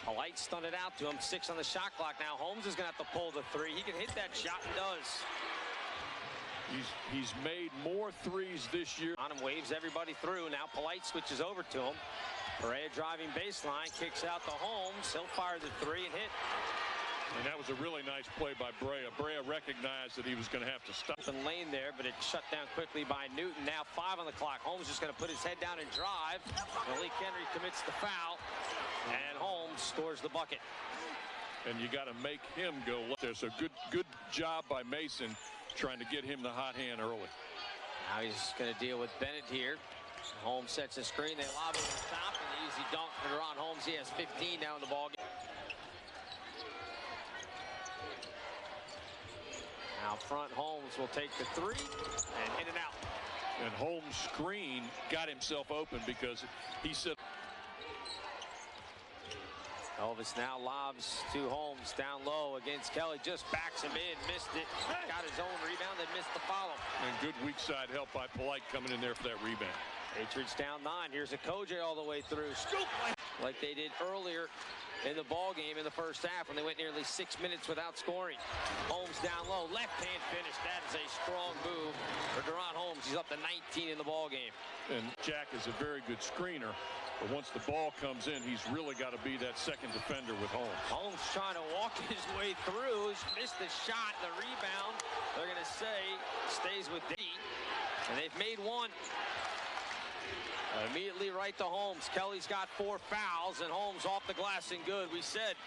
Polite stunted out to him. 6 on the shot clock now. Holmes is going to have to pull the 3. He can hit that shot and does. He's made more threes this year. On him, waves everybody through. Now Polite switches over to him. Brea driving baseline, kicks out to Holmes. He'll fire the 3 and hit. And that was a really nice play by Brea. Brea recognized that he was going to have to stop. Open lane there, but it's shut down quickly by Newton. Now 5 on the clock. Holmes just going to put his head down and drive. Malik Henry commits the foul, and Holmes scores the bucket. And you got to make him go. There's a good job by Mason trying to get him the hot hand early. Now he's going to deal with Bennett here. Holmes sets a screen. They lob it to the top, and the easy dunk for DaRon Holmes. He has 15 now in the ball game. Now front, Holmes will take the 3 and in and out. And Holmes' screen got himself open because he said. Elvis now lobs to Holmes down low against Kelly. Just backs him in, missed it. Got his own rebound, then missed the follow. And good weak side help by Polite coming in there for that rebound. Patriots down 9. Here's a Kojay all the way through. Scoop like they did earlier in the ball game in the first half when they went nearly 6 minutes without scoring. Holmes down low, left hand finish. That is a strong move for DaRon Holmes. He's up to 19 in the ball game. And Jack is a very good screener, but once the ball comes in, he's really got to be that second defender with Holmes. Holmes trying to walk his way through. He's missed the shot, the rebound. They're going to say stays with D, and they've made 1. Immediately right to Holmes. Kelly's got 4 fouls, and Holmes off the glass and good. We said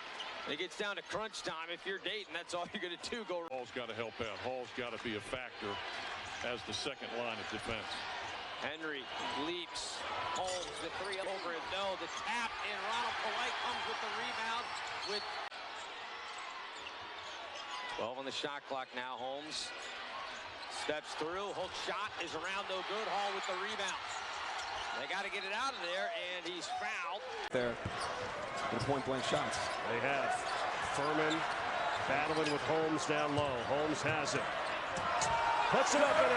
it gets down to crunch time. If you're Dayton, that's all you're going to do. Hall's got to help out. Hall's got to be a factor as the second line of defense. Henry leaps. Holmes, the 3 over it. No, the tap, and Ronald Polite comes with the rebound with 12 on the shot clock now. Holmes steps through. Hook shot is around, no good. Hall with the rebound. They got to get it out of there, and he's fouled. There, in point-blank shots. They have Furman battling with Holmes down low. Holmes has it. Puts it up and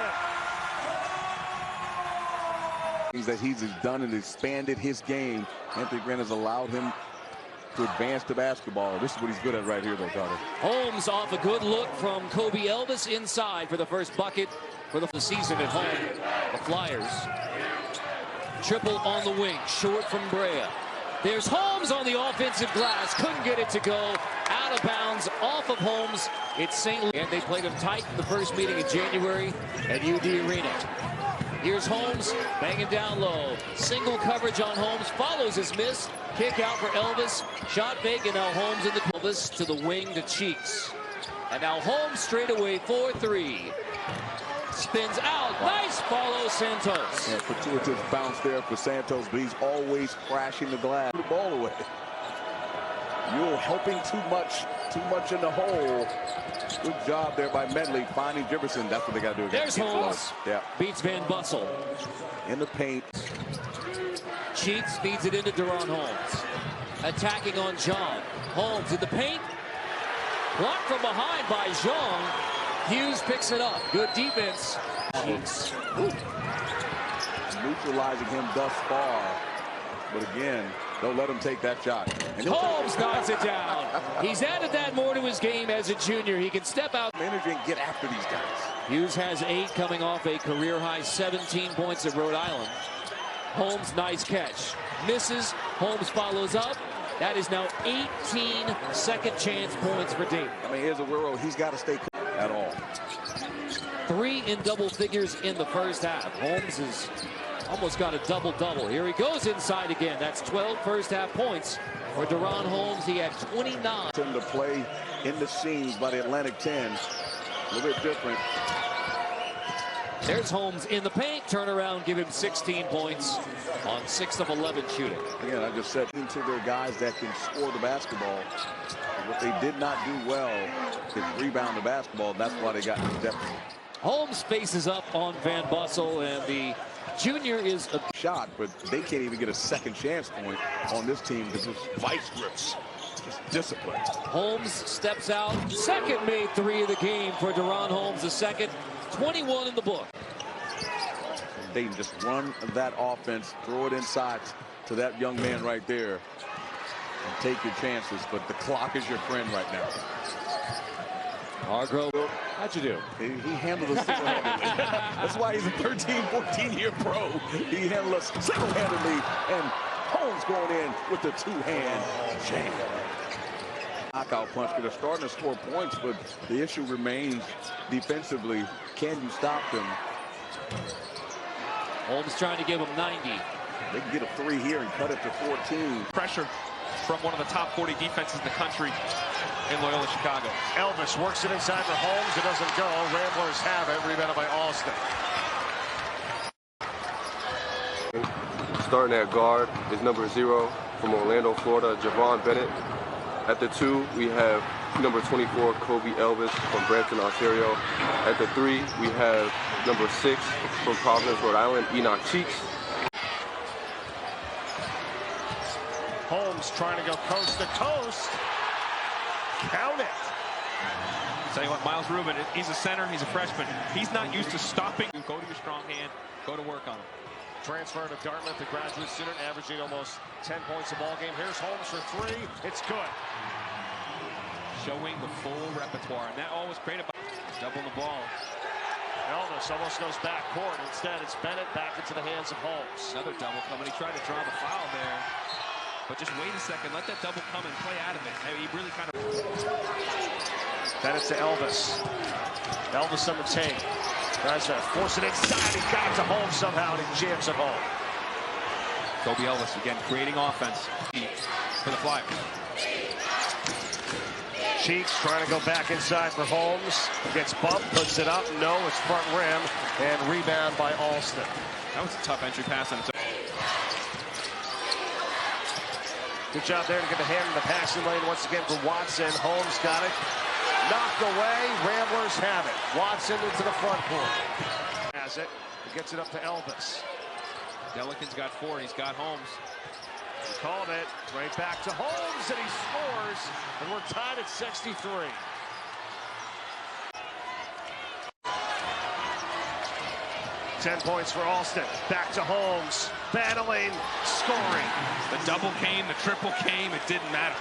in. That he's done and expanded his game. Anthony Grant has allowed him to advance the basketball. This is what he's good at right here, though, Carter. Holmes off a good look from Kobe Elvis inside for the first bucket for the season at home. The Flyers. Triple on the wing, short from Brea. There's Holmes on the offensive glass. Couldn't get it to go. Out of bounds, off of Holmes. It's St. Louis. And they played him tight in the first meeting in January at UD Arena. Here's Holmes banging down low. Single coverage on Holmes. Follows his miss. Kick out for Elvis. Shot fake, and now Holmes in the Elvis to the wing to Cheeks. And now Holmes straight away, 4-3. Spins out. Nice follow, Santos. Yeah, fortuitous bounce there for Santos, but he's always crashing the glass. The ball away. You're helping too much in the hole. Good job there by Medley finding Jefferson. That's what they got to do. There's Holmes. Yeah. Beats Van Bussel. In the paint. Cheeks feeds it into DaRon Holmes. Attacking on John. Holmes in the paint. Blocked from behind by Jean. Hughes picks it up. Good defense. Cheeks. Neutralizing him thus far. But again, don't let him take that shot. And Holmes knocks it down. He's added that more to his game as a junior. He can step out. Energy and get after these guys. Hughes has 8 coming off a career-high 17 points at Rhode Island. Holmes, nice catch. Misses. Holmes follows up. That is now 18 second chance points for Dayton. I mean, here's a world he's got to stay at all. 3 in double figures in the first half. Holmes has almost got a double-double. Here he goes inside again. That's 12 first-half points for DaRon Holmes. He had 29. To play in the seams by the Atlantic 10. A little bit different. There's Holmes in the paint. Turn around, give him 16 points on 6 of 11 shooting. Again, I just said into their guys that can score the basketball. What they did not do well is rebound the basketball. That's why they got in depth. Holmes faces up on Van Bussel, and the junior is a shot, but they can't even get a second chance point on this team because it's vice grips. Just discipline. Holmes steps out. Second made 3 of the game for DaRon Holmes. The second, 21 in the book. They can just run that offense, throw it inside to that young man right there. And take your chances, but the clock is your friend right now. Hargrove, how'd you do? He handled us single-handedly. That's why he's a 13, 14-year pro. He handled us single-handedly, and Holmes going in with the two-hand jam. Knockout punch, because they're starting to score points, but the issue remains defensively. Can you stop them? Holmes trying to give him 90. They can get a 3 here and cut it to 14. Pressure from one of the top 40 defenses in the country in Loyola Chicago. Elvis works it inside for Holmes. It doesn't go. Ramblers have it. Rebounded by Alston. Starting at guard is number 0 from Orlando, Florida, Javon Bennett. At the 2, we have number 24, Kobe Elvis from Brampton, Ontario. At the 3, we have number 6 from Providence, Rhode Island, Enoch Cheeks. Holmes trying to go coast to coast. Count it. Tell you what, Miles Rubin, he's a center, he's a freshman. He's not used to stopping. Go to your strong hand, go to work on him. Transfer to Dartmouth, a graduate student, averaging almost 10 points a ball game. Here's Holmes for 3. It's good. Showing the full repertoire, and that always created by doubling the ball. Elvis almost goes back court. Instead, it's Bennett back into the hands of Holmes. Another double coming. He tried to draw the foul there, but just wait a second. Let that double come and play out of it. He really kind of... Bennett to Elvis. Elvis on the take. Tries to force it inside. He got it to Holmes somehow, and he jams it home. Kobe Elvis again creating offense for the Flyers. Cheeks trying to go back inside for Holmes. Gets bumped, puts it up. No, it's front rim. And rebound by Alston. That was a tough entry pass on its own. Good job there to get the hand in the passing lane once again for Watson. Holmes got it. Knocked away. Ramblers have it. Watson into the front court. Has it. He gets it up to Elvis. Delican's got 4. He's got Holmes. He called it. Right back to Holmes, and he scores. And we're tied at 63. Ten points for Alston. Back to Holmes. Battling. Scoring. The double came, the triple came. It didn't matter.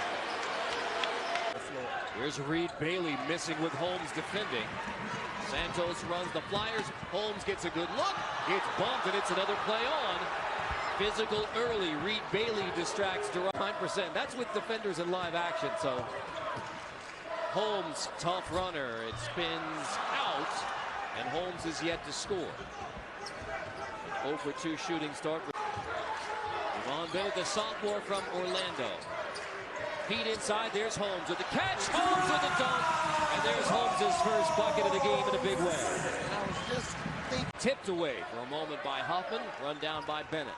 Here's Reed Bailey missing with Holmes defending. Santos runs the Flyers. Holmes gets a good look. It's bumped, and it's another play on. Physical early. Reed Bailey distracts DaRon. 9%. That's with defenders in live action. So Holmes, tough runner. It spins out, and Holmes is yet to score. 0 for 2 shooting start. Javon Bennett, the sophomore from Orlando. Feet inside, there's Holmes with the catch, Holmes with the dunk, and there's Holmes' first bucket of the game in a big way. Tipped away for a moment by Huffman, run down by Bennett.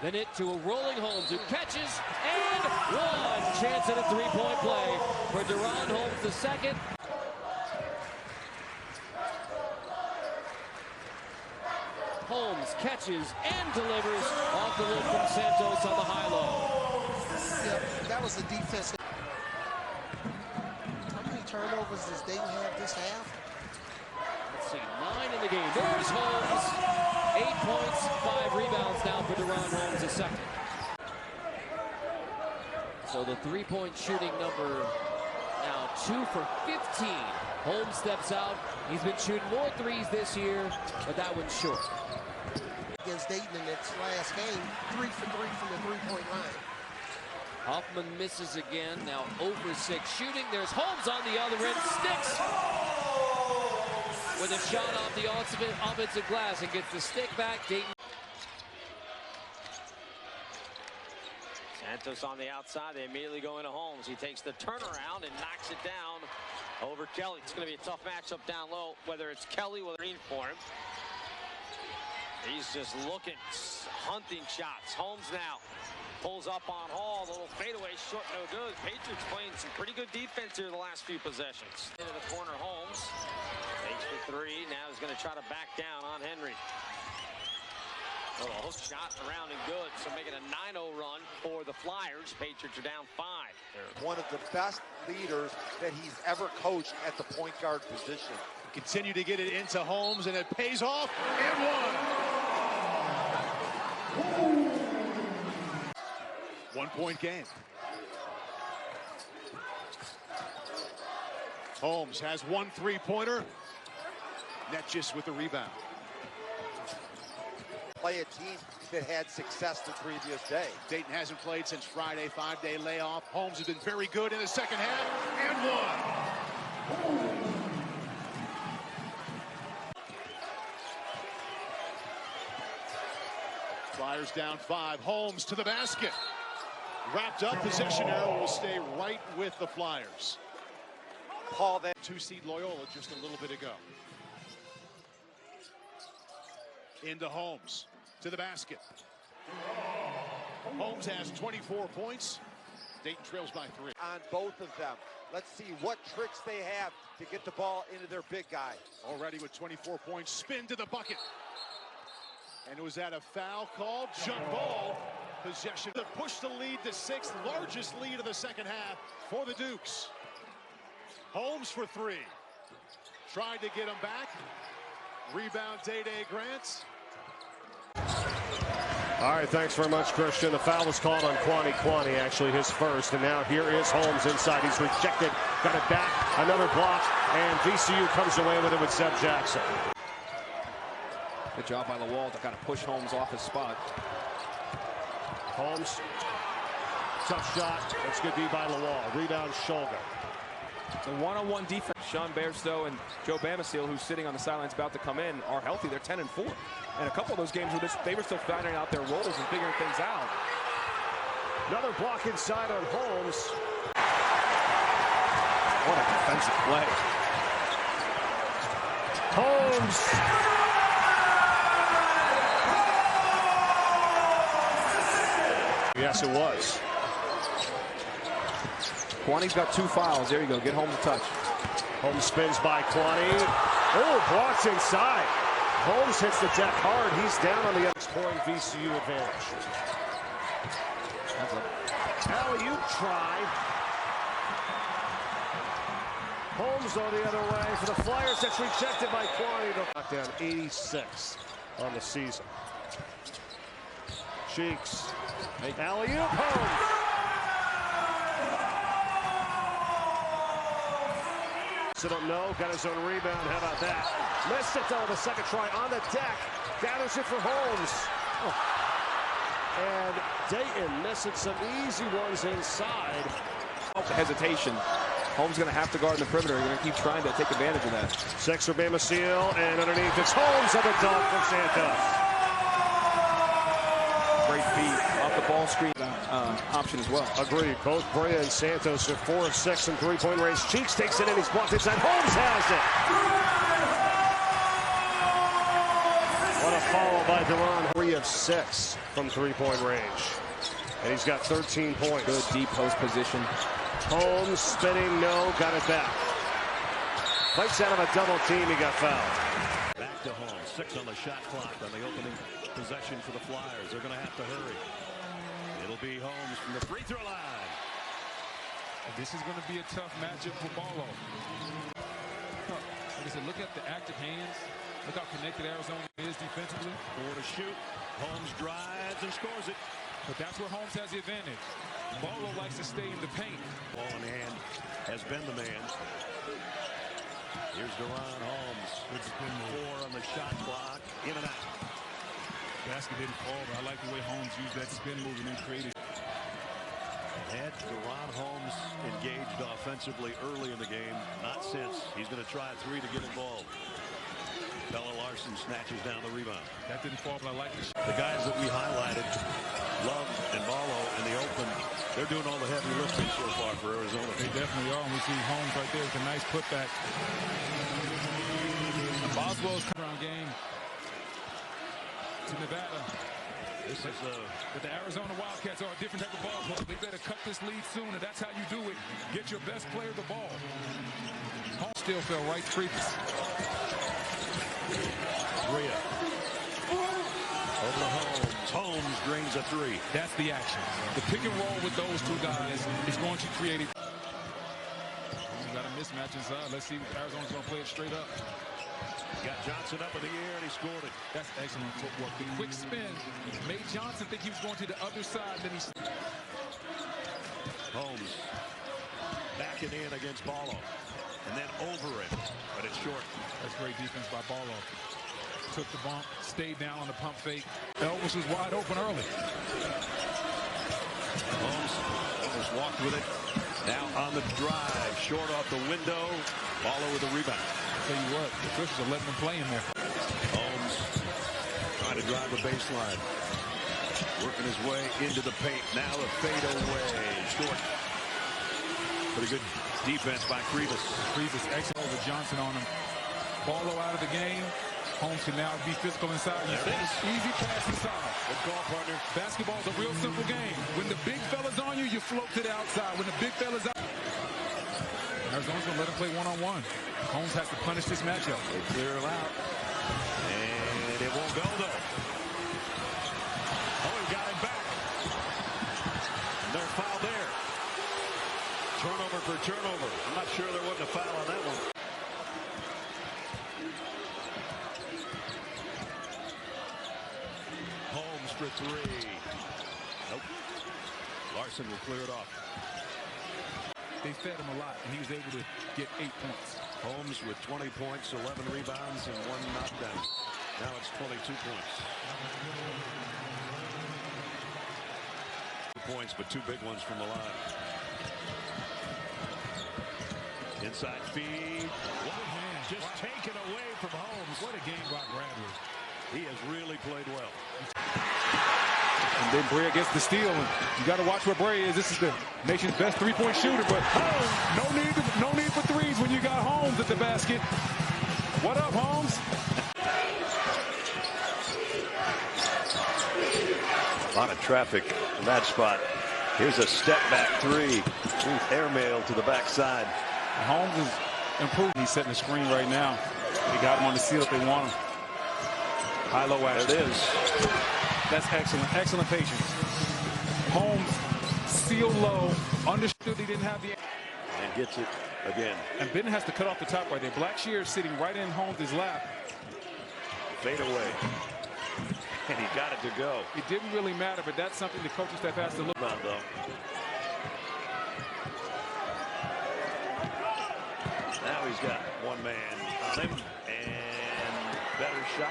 Bennett to a rolling Holmes who catches, and one chance at a three-point play for DaRon Holmes the second. Holmes catches and delivers off the look from Santos on the high-low. Yeah, that was the defense. How many turnovers does Dayton have this half? Let's see, 9 in the game. There's Holmes. 8 points, 5 rebounds now for DaRon Holmes the second. So the three-point shooting number now 2 for 15. Holmes steps out. He's been shooting more threes this year, but that one's short. Against Dayton in its last game, 3 for 3 from the three-point line. Hoffman misses again, now 0 for 6 shooting. There's Holmes on the other end, sticks with a shot off the offensive glass and gets the stick back. Dayton. Santos on the outside, they immediately go into Holmes. He takes the turnaround and knocks it down over Kelly. It's going to be a tough matchup down low, whether it's Kelly or Green for him. He's just looking, hunting shots. Holmes now pulls up on Hall, a little fadeaway, short, no good. Patriots playing some pretty good defense here the last few possessions. Into the corner, Holmes takes the 3. Now he's going to try to back down on Henry. A little hook shot around and good, so making a 9-0 run for the Flyers. Patriots are down 5. One of the best leaders that he's ever coached at the point guard position. Continue to get it into Holmes, and it pays off. And one. 1-point game. Holmes has one three-pointer. Netjes with the rebound. Play a team that had success the previous day. Dayton hasn't played since Friday, 5-day layoff. Holmes has been very good in the second half, and one. Flyers down 5. Holmes to the basket. Wrapped up, possession arrow will stay right with the Flyers. Paul, that 2-seed Loyola just a little bit ago. Into Holmes, to the basket. Holmes has 24 points. Dayton trails by 3. On both of them. Let's see what tricks they have to get the ball into their big guy. Already with 24 points, spin to the bucket. And was that a foul call? Jump ball. Possession to push the lead to 6th, largest lead of the second half for the Dukes. Holmes for 3. Tried to get him back. Rebound, Day-Day Grant. All right, thanks very much, Christian. The foul was called on Kwani, actually his first. And now here is Holmes inside. He's rejected, got it back, another block, and VCU comes away with it with Seb Jackson. Good job by Lawal to kind of push Holmes off his spot. Holmes, tough shot. That's good D by Lawal. Rebound, Shulga. The one-on-one defense. Sean Bairstow and Joe Bamasil, who's sitting on the sidelines about to come in, are healthy. They're 10-4. And a couple of those games, they were still finding out their roles and figuring things out. Another block inside on Holmes. What a defensive play. Holmes. Yes, it was. Kwani's got 2 fouls. There you go. Get Holmes a touch. Holmes spins by Kwani. Oh, blocks inside. Holmes hits the deck hard. He's down on the point VCU advantage. Alley-oop try. Holmes on the other way for the Flyers. That's rejected by Kwani. Knockdown 86 on the season. Cheeks. Alley-oop, Holmes. So don't know, got his own rebound. How about that? Missed it though, the second try on the deck. Gathers it for Holmes. Oh. And Dayton missing some easy ones inside. Hesitation. Holmes going to have to guard in the perimeter. You're going to keep trying to take advantage of that. 6 for Bamasil, and underneath it's Holmes on the dunk from Santos. Great feed off the ball screen option as well. Agreed. Both Brea and Santos are 4 of 6 in three-point range. Cheeks takes it in. He's blocked inside. Holmes has it. What a follow by DaRon. 3 of 6 from three-point range. And he's got 13 points. Good deep post position. Holmes spinning, no, got it back. Fights out of a double team, he got fouled. Back to Holmes, 6 on the shot clock on the opening possession for the Flyers. They're going to have to hurry. It'll be Holmes from the free throw line. This is going to be a tough matchup for Barlow. Like I said, look at the active hands. Look how connected Arizona is defensively. 4 to shoot. Holmes drives and scores it. But that's where Holmes has the advantage. Barlow likes to stay in the paint. Ball in hand has been the man. Here's DaRon Holmes. Good spin move. 4 on the shot clock. In and out. Basket didn't fall, but I like the way Holmes used that spin move and then created. Had DaRon Holmes engaged offensively early in the game. Not since. He's going to try a 3 to get involved. Bella Larson snatches down the rebound. That didn't fall, but I like the guys that we highlighted, Love and Barlow in the open. They're doing all the heavy lifting so far for Arizona. They definitely are. And we see Holmes right there with a nice putback. Boswell's around game to Nevada. This is but the Arizona Wildcats are a different type of ball club. They better cut this lead soon, and that's how you do it. Get your best player the ball. Holmes still fell right free. Brea. Over to Holmes. Holmes drains a 3. That's the action. The pick and roll with those 2 guys is going to create it. Got a mismatch inside. Let's see if Arizona's going to play it straight up. Got Johnson up in the air, and he scored it. That's excellent footwork. The quick spin made Johnson think he was going to the other side. Then he... Holmes backing in against Ballo. And then over it, but it's short. That's great defense by Ballo. Took the bump, stayed down on the pump fake. Elvis was wide open early. Holmes almost walked with it. Now on the drive, short off the window. Ballo with the rebound. I'll tell you what, the officials are letting them play in there. Holmes trying to drive the baseline. Working his way into the paint. Now the fadeaway. Short. Pretty good defense by Krivas. Krivas excellent over Johnson on him. Ballo out of the game. Holmes can now be physical inside. There it is. Easy pass inside. Good call, partner. Basketball's a real simple game. When the big fella's on you, you float to the outside. When the big fella's out, Arizona's going to let him play one-on-one. Holmes has to punish this matchup. They clear him out. And it won't go, though. Oh, he got him back. No foul there. Turnover for turnover. I'm not sure there wasn't a foul on that one. Holmes for three. Nope. Larson will clear it off. They fed him a lot, and he was able to get 8 points. Holmes with 20 points, 11 rebounds, and 1 knockdown. Now it's 22 points. 2 points, but 2 big ones from the line. Inside feed. What a hand. Just taken away from Holmes. What a game by Bradley. He has really played well. And then Brea gets the steal. And you got to watch where Brea is. This is the nation's best three-point shooter. But no need for threes when you got Holmes at the basket. What up, Holmes? A lot of traffic in that spot. Here's a step-back three. Airmail to the backside. Holmes is improved. He's setting the screen right now. They got him on the seal if they want him. High-low action. There it is. That's excellent. Excellent patience. Holmes, seal low, understood he didn't have the... And gets it again. And Benton has to cut off the top right there. Blackshear is sitting right in Holmes' lap. Fade away. And he got it to go. It didn't really matter, but that's something the coaching staff has to look at, though. Now he's got one man on him, and better shot,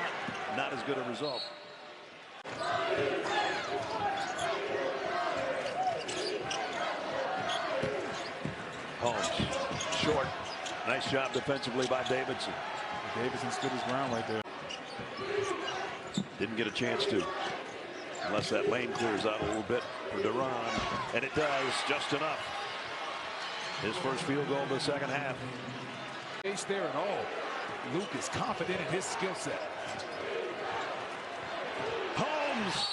not as good a result. Holmes, short. Nice job defensively by Davidson. Davidson stood his ground right there. Didn't get a chance to, unless that lane clears out a little bit for DaRon, and it does just enough. His first field goal of the second half. Ace there at all. Luke is confident in his skill set. Holmes,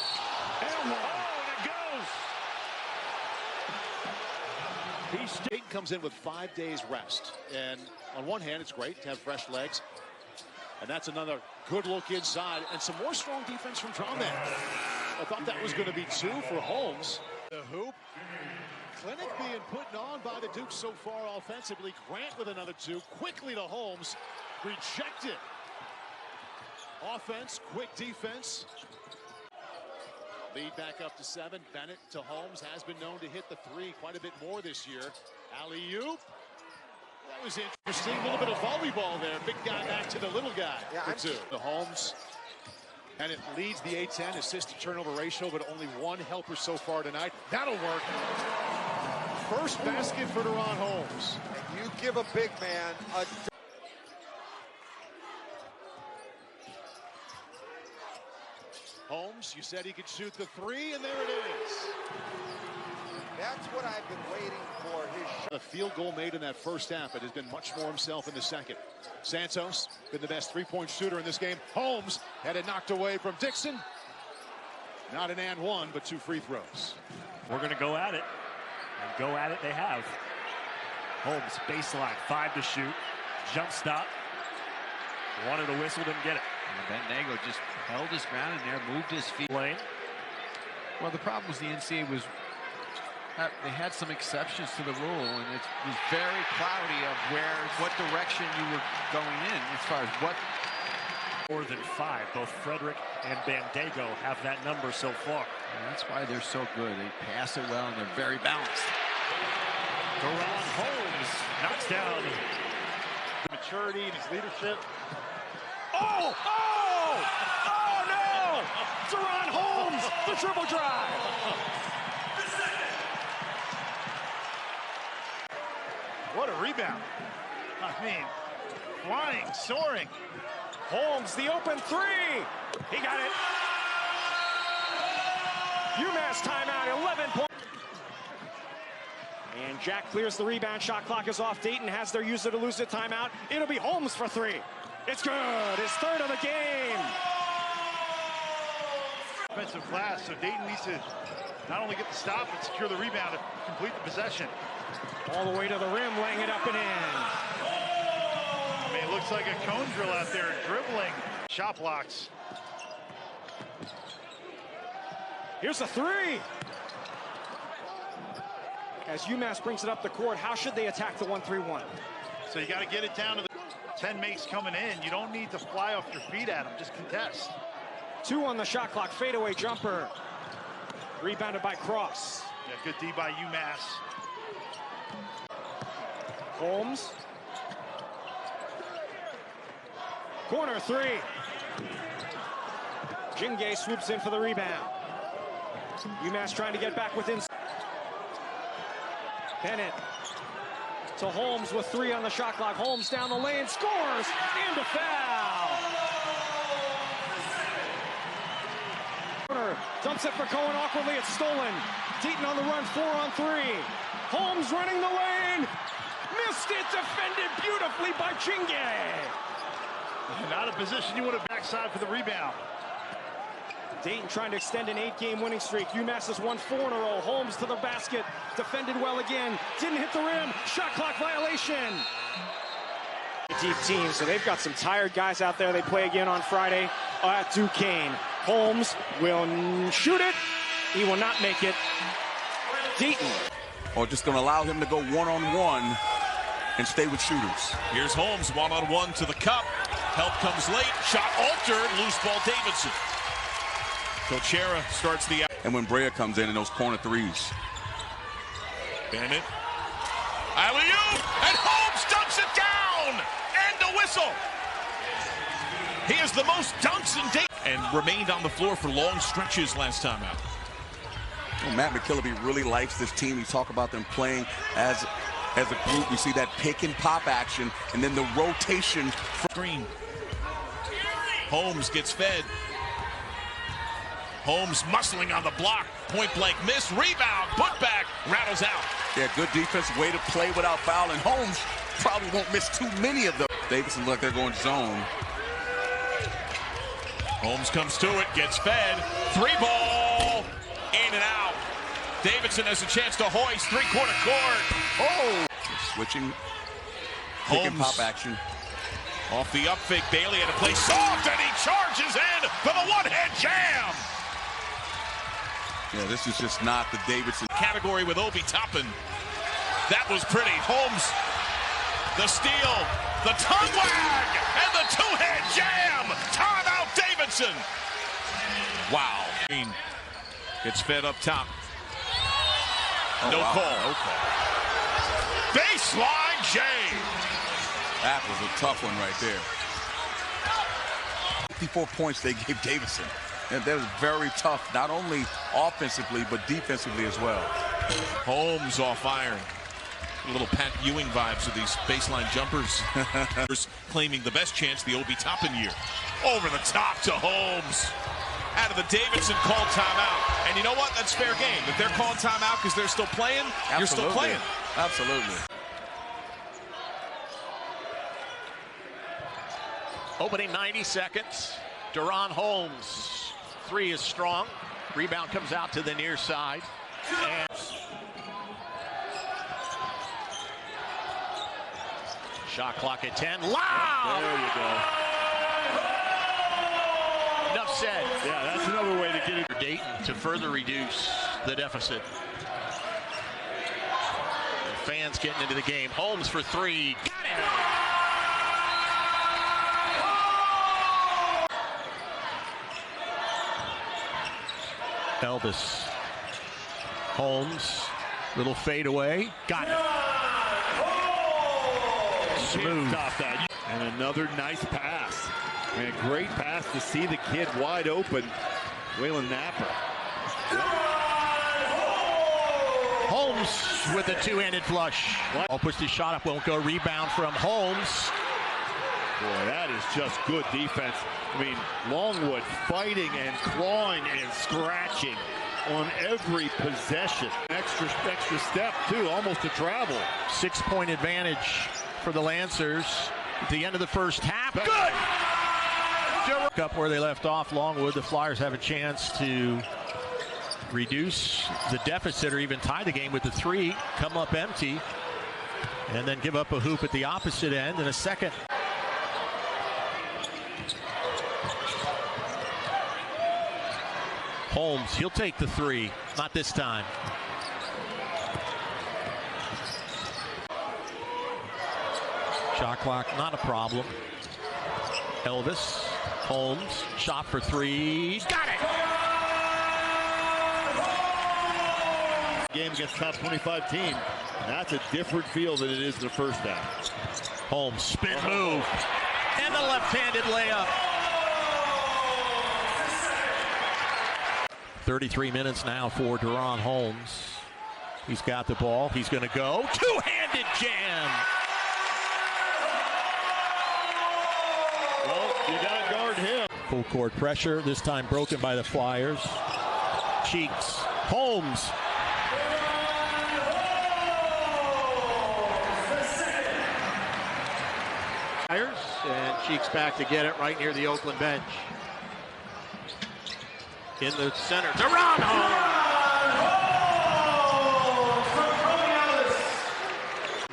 and one. Oh, and it goes. Dayton comes in with 5 days rest, and on one hand, it's great to have fresh legs, and that's another good look inside, and some more strong defense from Drummond. I thought that was going to be 2 for Holmes. The hoop. Clinic being put on by the Dukes so far offensively. Grant with another 2. Quickly to Holmes. Rejected. Offense, quick defense. Lead back up to 7. Bennett to Holmes. Has been known to hit the 3 quite a bit more this year. Alley-oop. That was interesting. A little bit of volleyball there. Big guy back to the little guy. Yeah, for 2. The Holmes. And it leads the A-10 assist-to-turnover ratio, but only 1 helper so far tonight. That'll work. First basket for DaRon Holmes. And you give a big man a... Holmes, you said he could shoot the 3, and there it is. That's what I've been waiting for. The field goal made in that first half, but has been much more himself in the second. Santos, been the best three-point shooter in this game. Holmes had it knocked away from Dixon. Not an and one, but 2 free throws. We're going to go at it. And go at it they have. Holmes, baseline, 5 to shoot. Jump stop. Wanted a whistle, didn't get it. And Bennego just held his ground in there, moved his feet. Lane. Well, the problem was the NCAA was they had some exceptions to the rule, and it was very cloudy of what direction you were going in as far as what. More than 5. Both Frederick and Bandego have that number so far. And that's why they're so good. They pass it well, and they're very balanced. DaRon Holmes knocks down. Maturity and his leadership. Oh! Oh! Oh, no! DaRon Holmes, the triple drive. What a rebound. I mean, flying, soaring. Holmes, the open 3. He got it. UMass timeout, 11 points. And Jack clears the rebound. Shot clock is off. Dayton has their use it or lose it timeout. It'll be Holmes for 3. It's good. His 3rd of the game. Offensive glass, so Dayton needs to not only get the stop, but secure the rebound to complete the possession. All the way to the rim, laying it up and in. I mean, it looks like a cone drill out there, dribbling. Shot blocks. Here's a 3. As UMass brings it up the court, how should they attack the 1-3-1? So you got to get it down to the 10 makes coming in. You don't need to fly off your feet at them, just contest. 2 on the shot clock, fadeaway jumper. Rebounded by Cross. Yeah, good D by UMass. Holmes. Corner 3. Jingay swoops in for the rebound. UMass trying to get back within. Bennett to Holmes with 3 on the shot clock. Holmes down the lane, scores, and a foul. Dumps it for Cohen awkwardly. It's stolen. Deaton on the run, 4 on 3. Holmes running the lane. Missed it, defended beautifully by Jingay. Not a position you want to backside for the rebound. Dayton trying to extend an 8-game winning streak. UMass has won 4 in a row. Holmes to the basket. Defended well again. Didn't hit the rim. Shot clock violation. Deep team, so they've got some tired guys out there. They play again on Friday at Duquesne. Holmes will shoot it. He will not make it. Dayton. Or just going to allow him to go one-on-one and stay with shooters. Here's Holmes one-on-one to the cup. Help comes late. Shot altered. Loose ball Davidson. Cochera starts the... And when Brea comes in those corner 3s. Bennett. Alley-oop! And Holmes dunks it down! And a whistle! He is the most dunks in Dayton. And remained on the floor for long stretches last time out. Well, Matt McKillopy really likes this team. You talk about them playing as a group. You see that pick and pop action, and then the rotation. Green. Holmes gets fed. Holmes muscling on the block. Point blank miss. Rebound. Put back. Rattles out. Yeah, good defense. Way to play without fouling. Holmes probably won't miss too many of them. Davidson look like they're going zone. Holmes comes to it. Gets fed. 3-ball. In and out. Davidson has a chance to hoist. 3-quarter court. Oh! Switching. Pick and pop action. Off the up fake. Bailey had to play soft, and he charges in for the one-hand jam. Yeah, this is just not the Davidson category with Obi Toppin. That was pretty. Holmes, the steal, the tongue wag, and the 2-hand jam. Timeout Davidson. Wow. Gets fed up top. No call. No call. Baseline Jay. That was a tough one right there. 54 points they gave Davidson. And that was very tough, not only offensively, but defensively as well. Holmes off iron. A little Pat Ewing vibes with these baseline jumpers. Claiming the best chance the Obi Toppin year. Over the top to Holmes. Out of the Davidson called timeout. And you know what? That's fair game. If they're calling timeout because they're still playing, Absolutely. You're still playing. Absolutely. Opening 90 seconds. DaRon Holmes. 3 is strong. Rebound comes out to the near side. And shot clock at 10. Loud! There you go. Enough said. Yeah, that's another way to get it. Dayton to further reduce the deficit. fans getting into the game. Holmes for three. Got it! Elvis. Holmes. Little fadeaway. Got it. Smooth. Stop that. And another nice pass. Man, great pass to see the kid wide open. Waylon Napper. Holmes with a two-handed flush. I'll push the shot up, won't go. Rebound from Holmes. Boy, that is just good defense. I mean, Longwood fighting and clawing and scratching on every possession. Extra step, too, almost a travel. 6-point advantage for the Lancers at the end of the first half. Good! Up where they left off, Longwood. The Flyers have a chance to reduce the deficit or even tie the game with the three, come up empty, and then give up a hoop at the opposite end in a second. Holmes, he'll take the three. Not this time. Shot clock, not a problem. Elvis, Holmes, shot for three. Got it! Game against top 25 team. That's a different feel than it is in the first half. Holmes, spin move, and the left-handed layup. 33 minutes now for DaRon Holmes. He's got the ball. He's going to go. Two-handed jam. Well, you got to guard him. Full court pressure, this time broken by the Flyers. Cheeks. Holmes. And Cheeks back to get it right near the Oakland bench. In the center, DaRon Holmes!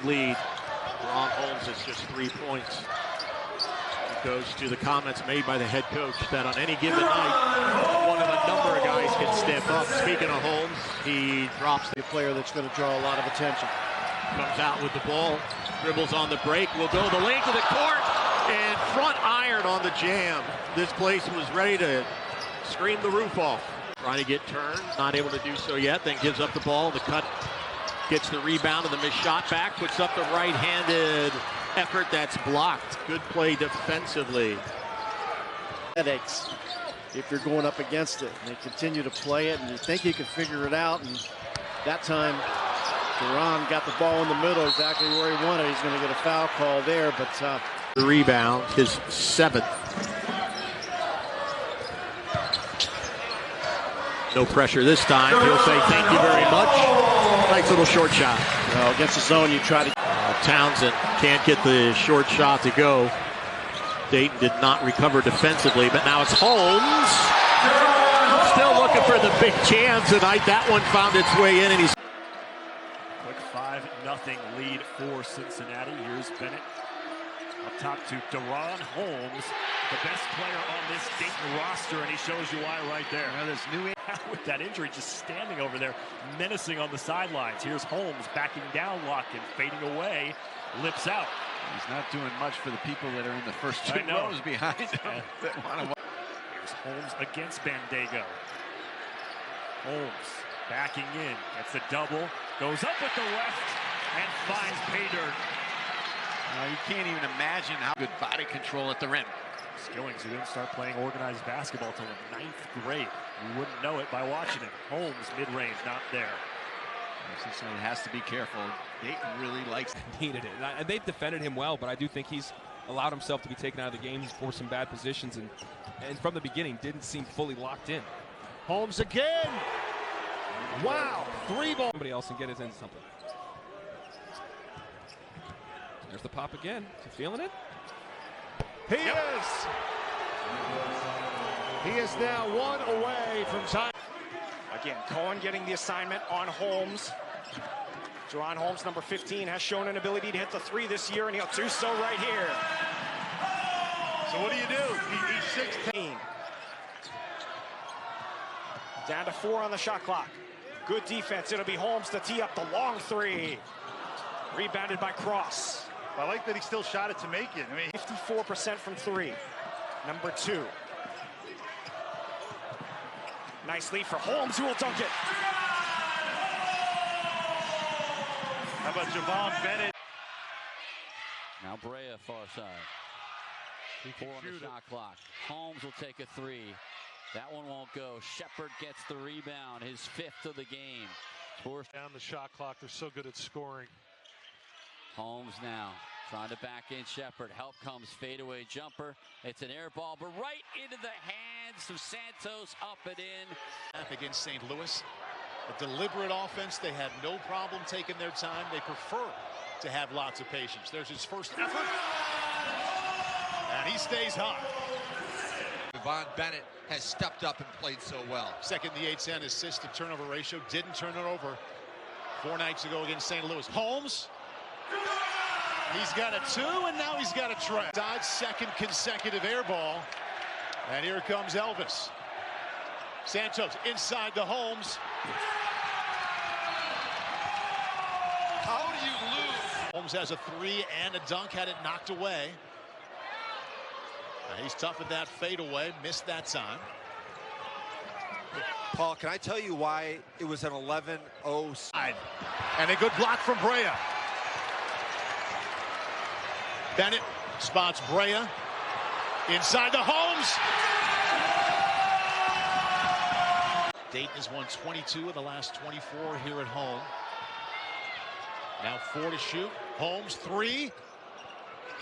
Lead. DaRon Holmes is just 3 points. It goes to the comments made by the head coach that on any given night, one of a number of guys can step up. Speaking of Holmes, he drops the player that's going to draw a lot of attention. Comes out with the ball, dribbles on the break, will go the length of the court, and front iron on the jam. This place was ready to scream the roof off. Trying to get turned, not able to do so yet, then gives up the ball. The cut gets the rebound and the missed shot back, puts up the right-handed effort that's blocked. Good play defensively. Headaches if you're going up against it. And they continue to play it, and you think you can figure it out. And that time, DaRon got the ball in the middle exactly where he wanted. He's going to get a foul call there, but the rebound, his 7th. No pressure this time. He'll say thank you very much. Nice little short shot. Well, against the zone, you try to. Townsend can't get the short shot to go. Dayton did not recover defensively, but now it's Holmes. Still looking for the big jam tonight. That one found its way in, and he's. Quick 5-0 lead for Cincinnati. Here's Bennett. Up top to DaRon Holmes, the best player on this Dayton roster, and he shows you why right there. Now this new with that injury, just standing over there, menacing on the sidelines. Here's Holmes backing down, locking, fading away, lips out. He's not doing much for the people that are in the first 2 rows behind him. Here's Holmes against Bandego. Holmes backing in, gets the double, goes up with the left, and finds pay dirt. You can't even imagine how good body control at the rim. Skillings, who didn't start playing organized basketball until the 9th grade. You wouldn't know it by watching him. Holmes, mid-range, not there. Cincinnati has to be careful. Dayton really likes needed it. And they've defended him well, but I do think he's allowed himself to be taken out of the game. He's forced some bad positions, and from the beginning didn't seem fully locked in. Holmes again. Wow, 3 ball. Somebody else and get his into something. There's the pop again. Is he feeling it? He is. He is now 1 away from time. Again, Cohen getting the assignment on Holmes. DaRon Holmes, number 15, has shown an ability to hit the 3 this year, and he'll do so right here. So what do you do? He's 16. Down to 4 on the shot clock. Good defense. It'll be Holmes to tee up the long 3. Rebounded by Cross. I like that he still shot it to make it. I mean, 54% from three. Number 2. Nice lead for Holmes, who will dunk it. How about Javon Bennett? Now Brea far side. 4 on the shot clock. Holmes will take a 3. That one won't go. Shepard gets the rebound, his 5th of the game. Forced down the shot clock. They're so good at scoring. Holmes now trying to back in Shepard. Help comes, fadeaway jumper. It's an air ball, but right into the hands of Santos, up and in. Against St. Louis, a deliberate offense. They have no problem taking their time. They prefer to have lots of patience. There's his first effort, and he stays hot. Javon Bennett has stepped up and played so well. Second in the A-10 assist to turnover ratio. Didn't turn it over 4 nights ago against St. Louis. Holmes. He's got a 2, and now he's got a try. Dodd's second consecutive air ball. And here comes Elvis. Santos inside to Holmes. How do you lose? Holmes has a 3 and a dunk, had it knocked away. He's tough at that fadeaway, missed that time. Paul, can I tell you why it was an 11-0 side? And a good block from Brea. Bennett spots Brea. Inside to Holmes. Dayton has won 22 of the last 24 here at home. Now 4 to shoot. Holmes 3.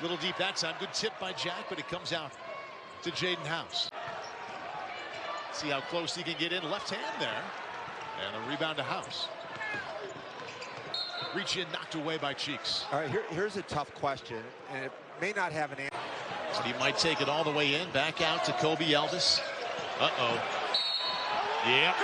Little deep that time. Good tip by Jack, but it comes out to Jaden House. See how close he can get in. Left hand there. And a rebound to House. Reach in, knocked away by Cheeks. All right, here's a tough question, and it may not have an answer. So he might take it all the way in. Back out to Kobe Elvis. Uh-oh. Yep.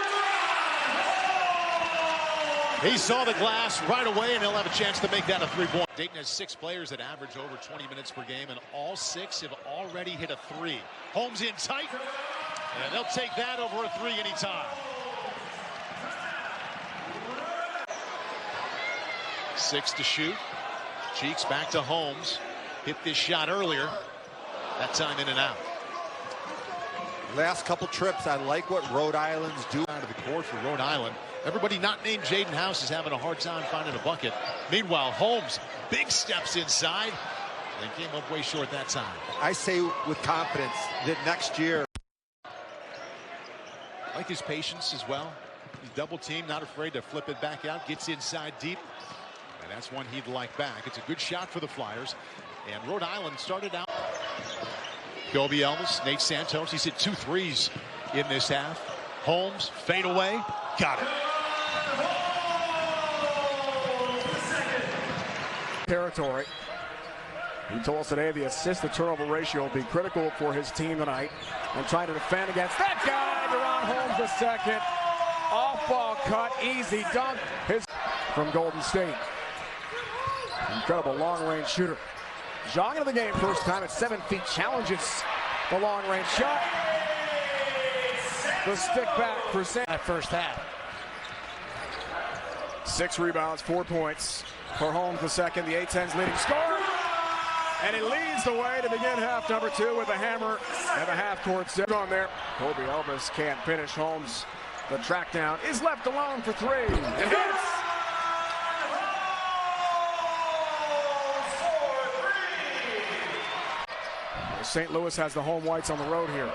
He saw the glass right away, and he'll have a chance to make that a 3-point. Dayton has 6 players that average over 20 minutes per game, and all 6 have already hit a 3. Holmes in tight, and they'll take that over a 3 anytime. 6 to shoot. Cheeks back to Holmes. Hit this shot earlier. That time in and out. Last couple trips, I like what Rhode Island's doing. Out of the court for Rhode Island. Everybody not named Jaden House is having a hard time finding a bucket. Meanwhile, Holmes, big steps inside. And came up way short that time. I say with confidence that next year. Like his patience as well. He's double teamed, not afraid to flip it back out. Gets inside deep. And that's one he'd like back. It's a good shot for the Flyers. And Rhode Island started out. Kobe Elvis, Nate Santos. He's hit 2 threes in this half. Holmes, fade away. Got it. Territory. He told us today the assist to turnover ratio will be critical for his team tonight. And trying to defend against that guy, DaRon Holmes the second. Off ball cut, easy dunk. His from Golden State. Incredible long-range shooter. Jogging into the game first time at 7 feet, challenges the long-range shot. The stick back for that first half. 6 rebounds, 4 points for Holmes the second. The A-10's leading scorer. And he leads the way to begin half number 2 with a hammer and a half-court set on there. Kobe Elvis can't finish. Holmes, the track down, is left alone for 3. It hits. St. Louis has the home whites on the road here.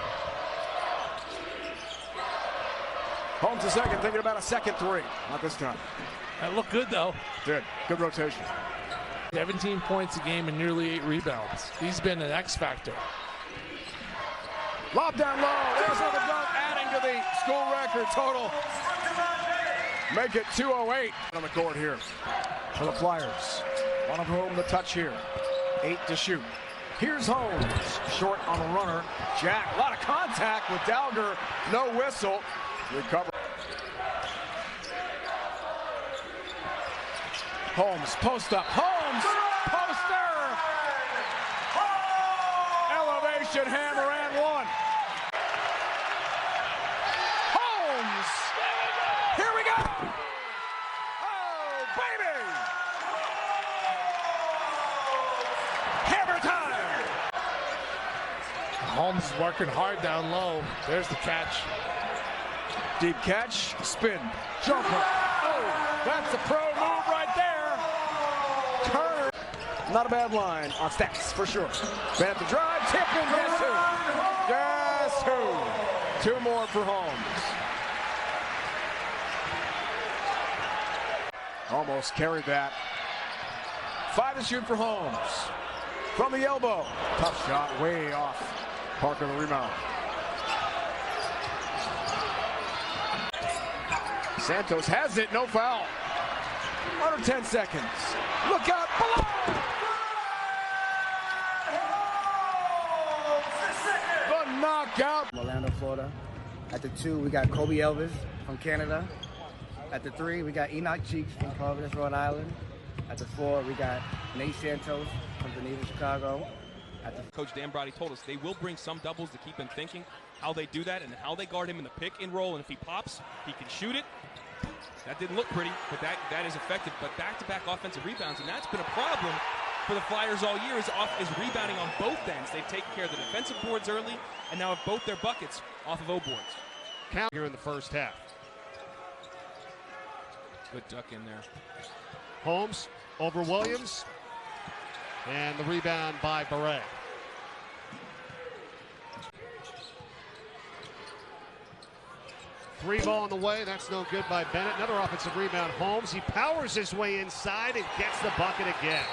Holmes the second, thinking about a second 3. Not this time. That looked good, though. Did. Good rotation. 17 points a game and nearly 8 rebounds. He's been an X factor. Lob down low. There's another dunk, adding to the school record total. Make it 208 on the court here for the Flyers. One of whom the touch here. 8 to shoot. Here's Holmes, short on the runner. Jack, a lot of contact with Dalger. No whistle. Recover. Holmes, post up. Holmes, poster. Elevation hammer and 1. Holmes. Here we go. Oh, baby. Holmes is working hard down low. There's the catch. Deep catch, spin, jumper. Oh, that's a pro move right there. Turner. Not a bad line on stats for sure. Bennett the drive, tip, and guess who? Guess who? 2 more for Holmes. Almost carried that. 5 to shoot for Holmes. From the elbow. Tough shot, way off. Parker the rebound. Santos has it, no foul. Under 10 seconds. Look out below! The knockout. From Orlando, Florida. At the 2, we got Kobe Elvis from Canada. At the 3, we got Enoch Cheeks from Providence, Rhode Island. At the 4, we got Nate Santos from Geneva, Chicago. Coach Dan Brody told us they will bring some doubles to keep him thinking how they do that and how they guard him in the pick and roll. And if he pops, he can shoot it. That didn't look pretty, but that is effective. But back-to-back offensive rebounds, and that's been a problem for the Flyers all year, is rebounding on both ends. They've taken care of the defensive boards early, and now have both their buckets off of O boards. Count here in the first half. Good duck in there. Holmes over Williams, and the rebound by Beret. Three ball on the way, that's no good by Bennett. Another offensive rebound, Holmes. He powers his way inside and gets the bucket again.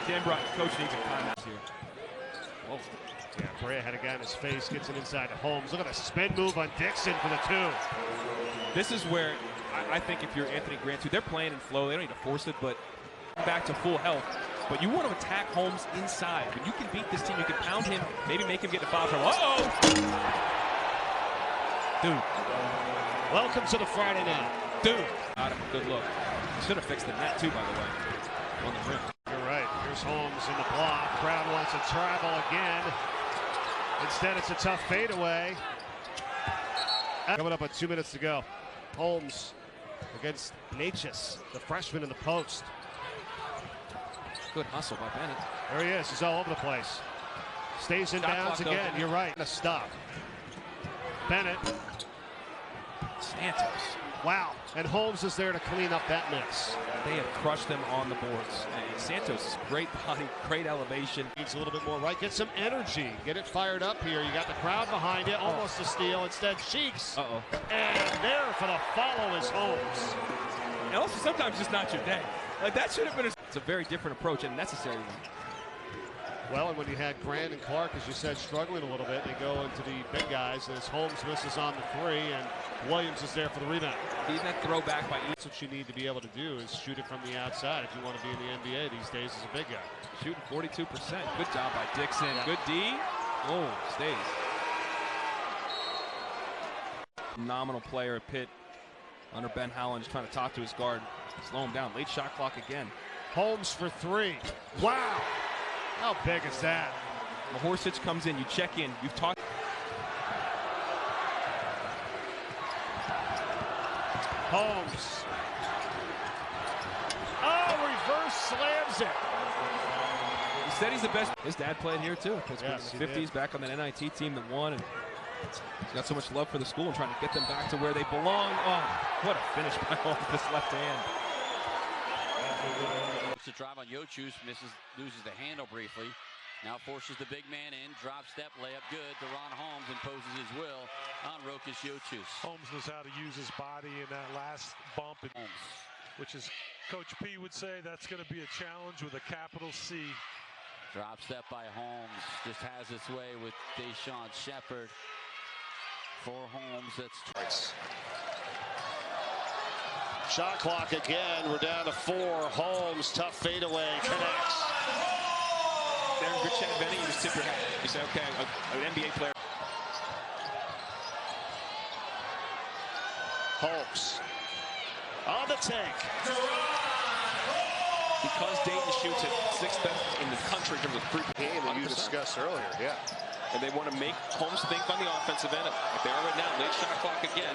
Dan Brody, coach needs a timeout here. Whoa. Yeah, Brea had a guy in his face, gets it inside to Holmes. Look at the spin move on Dixon for the 2. This is where I think if you're Anthony Grant, too, they're playing in flow. They don't need to force it, but back to full health. But you want to attack Holmes inside. When you can beat this team, you can pound him, maybe make him get the foul trouble. Uh-oh! Dude. Welcome to the Friday night. Dude. Got him a good look. He should have fixed the net, too, by the way, on the rim. You're right. Here's Holmes in the block. Crowd wants to travel again. Instead, it's a tough fadeaway. Coming up with 2 minutes to go. Holmes against Natchez, the freshman in the post. Good hustle by Bennett. There he is. He's all over the place. Stays in bounds again. You're right. A stop. Bennett. Santos. Wow. And Holmes is there to clean up that mess. They have crushed them on the boards. And Santos is great body, great elevation. Needs a little bit more right. Get some energy. Get it fired up here. You got the crowd behind it. Almost a steal. Instead, Cheeks. Uh-oh. And there for the follow is Holmes. And also, sometimes just not your day. Like, that should have been it's a very different approach and necessary one. Well, and when you had Grant and Clark, as you said, struggling a little bit, they go into the big guys as Holmes misses on the 3, and Williams is there for the rebound. Even that throwback by That's what you need to be able to do is shoot it from the outside if you want to be in the NBA these days as a big guy. Shooting 42%. Good job by Dixon. Yeah. Good D. Oh, stays. Phenomenal player at Pitt under Ben Howland, just trying to talk to his guard. Slow him down. Late shot clock again. Holmes for 3. Wow. How big is that? Mahorsich comes in. You check in. You've talked. Holmes. Oh, reverse slams it. He said he's the best. His dad played here too. Yes, in the 50s, back on the NIT team that won. And he's got so much love for the school and trying to get them back to where they belong. Oh, what a finish by Holmes with this left hand. To drive on Yochus, loses the handle briefly. Now forces the big man in, drop step, layup good. DaRon Holmes imposes his will on Rokas Yochus. Holmes knows how to use his body in that last bump, which is, Coach P would say, that's going to be a challenge with a capital C. Drop step by Holmes, just has its way with Deshaun Shepard. For Holmes, that's twice. Shot clock again. We're down to 4. Holmes, tough fadeaway, connects. There's Rich Benny. You just tip your hat. You say, okay, an NBA player. Holmes on the tank. Because Dayton shoots at 6th best in the country in terms of free game that you discussed earlier, yeah. And they want to make Holmes think on the offensive end. Like they are right now, late shot clock again.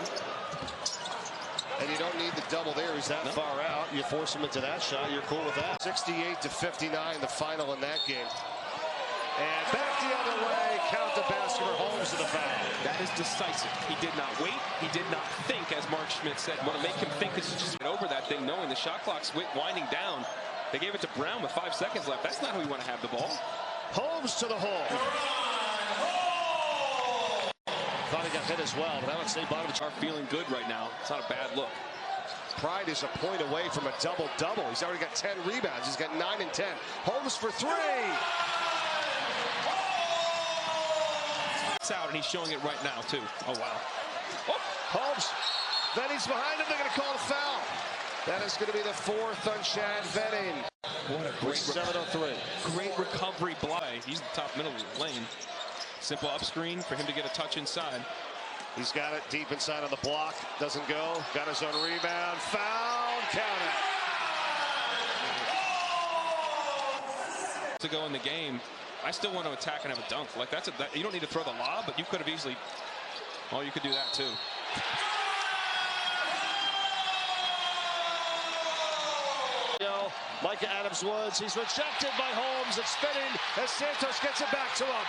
And you don't need the double there. He's that far out. You force him into that shot. You're cool with that. 68-59, the final in that game. And back the other way. Count the basket for Holmes to the foul. That is decisive. He did not wait. He did not think, as Mark Schmidt said. Want to make him think it's just get over that thing, knowing the shot clock's winding down. They gave it to Brown with 5 seconds left. That's not who you want to have the ball. Holmes to the hole. Thought he got hit as well, but I would say Bogdanovich are feeling good right now. It's not a bad look. Pride is a point away from a double-double. He's already got 10 rebounds. He's got 9 and 10. Holmes for 3. It's out, and he's showing it right now, too. Oh, wow. Oh, Holmes. Then he's behind him. They're going to call a foul. That is going to be the 4th on Chad Venning. What a great 7:03. Great recovery block. He's in the top middle of the lane. Simple up screen for him to get a touch inside. He's got it deep inside on the block. Doesn't go. Got his own rebound. Foul. Count it. To go in the game, I still want to attack and have a dunk. Like you don't need to throw the lob, but you could have easily. Oh, you could do that too. Micah Adams-Woods. He's rejected by Holmes. It's spinning as Santos gets it back to him.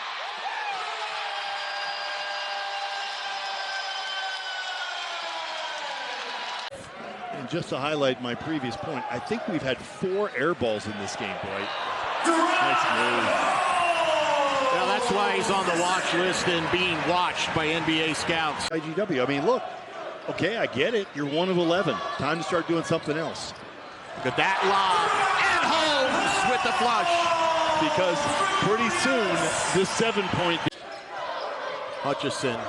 And just to highlight my previous point, I think we've had 4 air balls in this game, Dwight. Nice move. Well, that's why he's on the watch list and being watched by NBA scouts. IGW, I mean, look, okay, I get it. You're 1 of 11. Time to start doing something else. Look at that lob. And Holmes with the flush. Because pretty soon, this 7-point. Hutchison,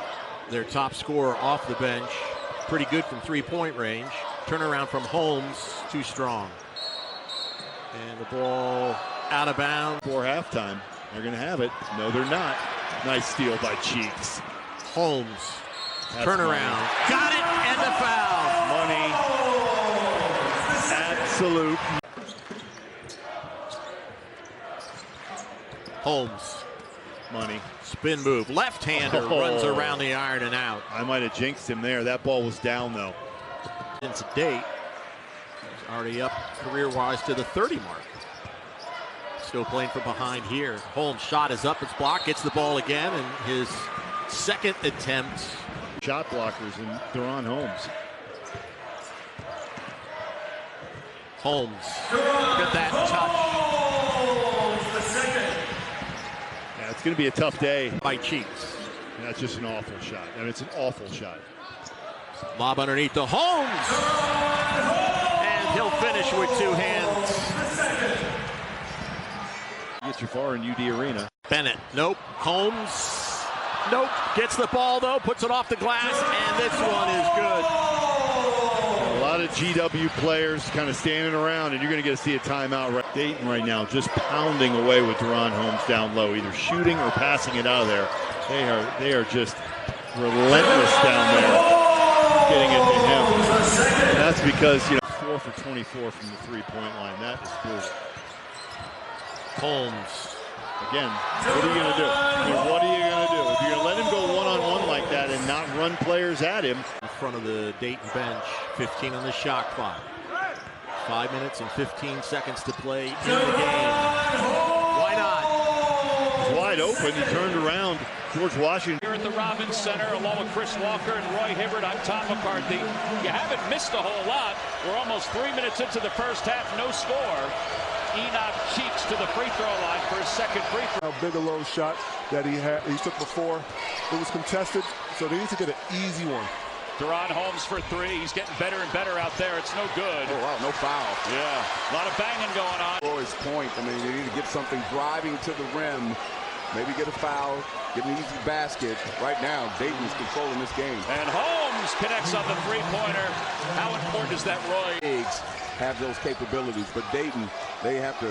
their top scorer off the bench. Pretty good from 3-point range. Turnaround from Holmes, too strong. And the ball out of bounds. Before halftime, they're going to have it. No, they're not. Nice steal by Cheeks. Holmes, That's turnaround. Money. Got it, and the foul. Money. Absolute. Holmes. Money. Spin move. Left-hander runs around the iron and out. I might have jinxed him there. That ball was down, though. To date, he's already up career-wise to the 30 mark. Still playing from behind here. Holmes' shot is up. It's blocked. Gets the ball again, and his second attempt. Shot blockers and DaRon Holmes. Holmes. Look at that touch. Yeah, it's going to be a tough day. By Cheeks. And that's just an awful shot. I mean, it's an awful shot. Lob underneath to Holmes. And he'll finish with 2 hands. Get you far in UD Arena. Bennett. Nope. Holmes. Nope. Gets the ball, though. Puts it off the glass. And this one is good. A lot of GW players kind of standing around, and you're going to get to see a timeout. Right. Dayton right now just pounding away with DaRon Holmes down low, either shooting or passing it out of there. They are just relentless down there, getting it to him. And that's because, 4 for 24 from the 3-point line. That is brutal. Holmes. Again, what are you going to do? What are you going to do? If you're going to let him go one-on-one like that and not run players at him. In front of the Dayton bench, 15 on the shot clock. 5 minutes and 15 seconds to play in the game. Why not? He's wide open. He turned around. George Washington. Here at the Robbins Center, along with Chris Walker and Roy Hibbert, I'm Tom McCarthy. You haven't missed a whole lot. We're almost 3 minutes into the first half, no score. Enoch Cheeks to the free throw line for his second free throw. Bigelow's shot that he took before, it was contested, so they need to get an easy one. DaRon Holmes for 3. He's getting better and better out there. It's no good. Oh, wow, no foul. Yeah, a lot of banging going on. Roy's point, I mean, you need to get something driving to the rim, maybe get a foul, get an easy basket. Right now, Dayton's controlling this game. And Holmes connects on the three-pointer. How important is that, Roy? Bigs have those capabilities, but Dayton, they have to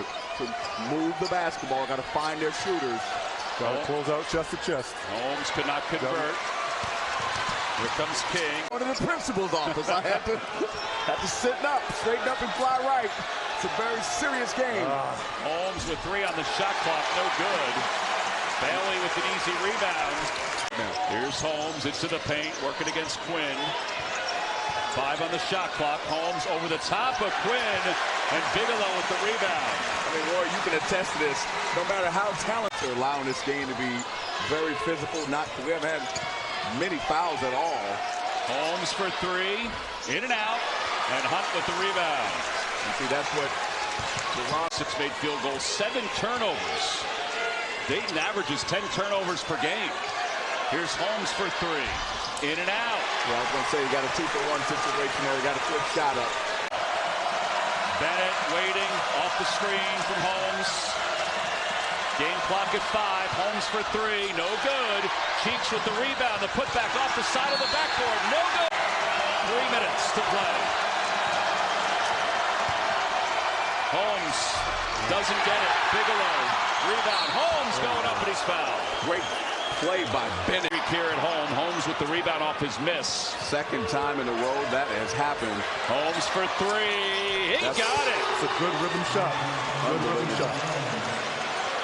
move the basketball, got to find their shooters. Got to close out chest to chest. Holmes could not convert. Here comes King. One of the principal's office. I had to straighten up and fly right. It's a very serious game. Holmes with 3 on the shot clock, no good. Bailey with an easy rebound. Here's Holmes into the paint, working against Quinn. 5 on the shot clock. Holmes over the top of Quinn, and Bigelow with the rebound. mean, Roy, you can attest to this. No matter how talented, they're allowing this game to be very physical. We haven't had many fouls at all. Holmes for three, in and out, and Hunt with the rebound. You see, that's what DaRon. 6 made field goals, 7 turnovers. Dayton averages 10 turnovers per game. Here's Holmes for three, in and out. Well, I was going to say, you got a 2-for-1 situation there. You got a quick shot up. Bennett waiting off the screen from Holmes. Game clock at 5. Holmes for three. No good. Cheeks with the rebound. The putback off the side of the backboard. No good. 3 minutes to play. Holmes doesn't get it. Bigelow. Rebound. Holmes going up and he's fouled. Great play by Bennett. Here at home. Holmes with the rebound off his miss. Second time in a row that has happened. Holmes for three. He got it. It's a good rhythm shot. Good rhythm shot.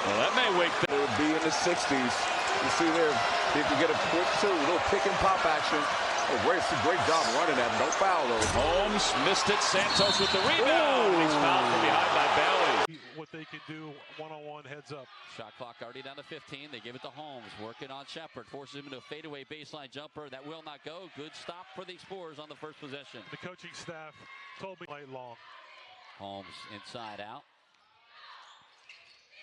Well, that may wake. It would be in the 60s. You see there, if you get a quick two, a little pick and pop action. Oh, great job running that. No foul though. Holmes missed it. Santos with the rebound. He's fouled from behind by Bailey. What they can do one-on-one, heads up. Shot clock already down to 15. They give it to Holmes. Working on Shepard. Forces him into a fadeaway baseline jumper. That will not go. Good stop for the Explorers on the first possession. The coaching staff told me light long. Holmes inside out.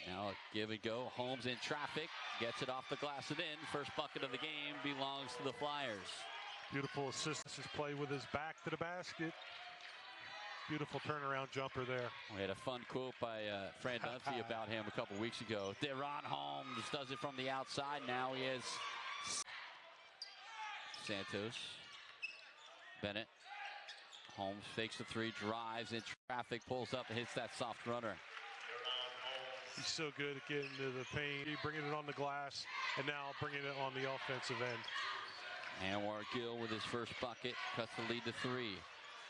Now give and go. Holmes in traffic. Gets it off the glass and in. First bucket of the game belongs to the Flyers. Beautiful assist. His play with his back to the basket. Beautiful turnaround jumper there. We had a fun quote by Fran Dunphy about him a couple weeks ago. DaRon Holmes does it from the outside. Now he is Santos. Bennett. Holmes fakes the three, drives in traffic, pulls up and hits that soft runner. He's so good at getting to the paint, bringing it on the glass, and now bringing it on the offensive end. Anwar Gill with his first bucket, cuts the lead to 3.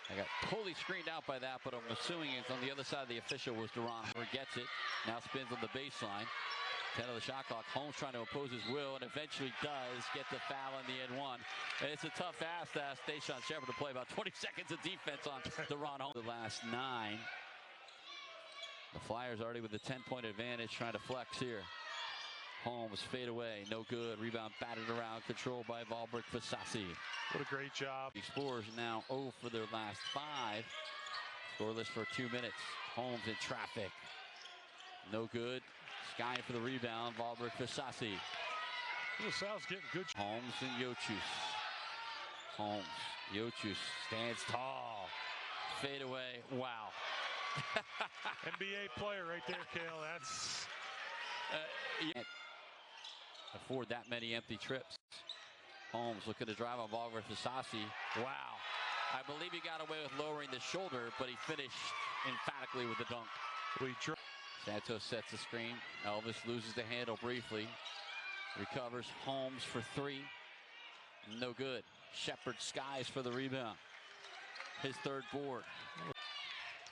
I got totally screened out by that, but I'm assuming it's on the other side of the official was DaRon. Gets it, now spins on the baseline. 10 of the shot clock. Holmes trying to impose his will and eventually does get the foul in the end one. And it's a tough ask to ask Dayshawn Shepard to play about 20 seconds of defense on DaRon Holmes. The last 9. The Flyers already with the 10-point advantage, trying to flex here. Holmes fade away, no good. Rebound batted around, controlled by Valbrick Fasasi. What a great job. Explorers now 0 for their last 5. Scoreless for 2 minutes. Holmes in traffic. No good. Sky for the rebound. Valbrick Fasasi. Sal's getting good. Holmes and Yochus. Holmes. Yochus stands tall. Fade away. Wow. NBA player right there, Kale. That's afford that many empty trips. Holmes looking to drive on Valbrick Fasasi. Wow. I believe he got away with lowering the shoulder, but he finished emphatically with the dunk. Santos sets the screen. Elvis loses the handle briefly. Recovers. Holmes for 3. No good. Shepard skies for the rebound. His third board.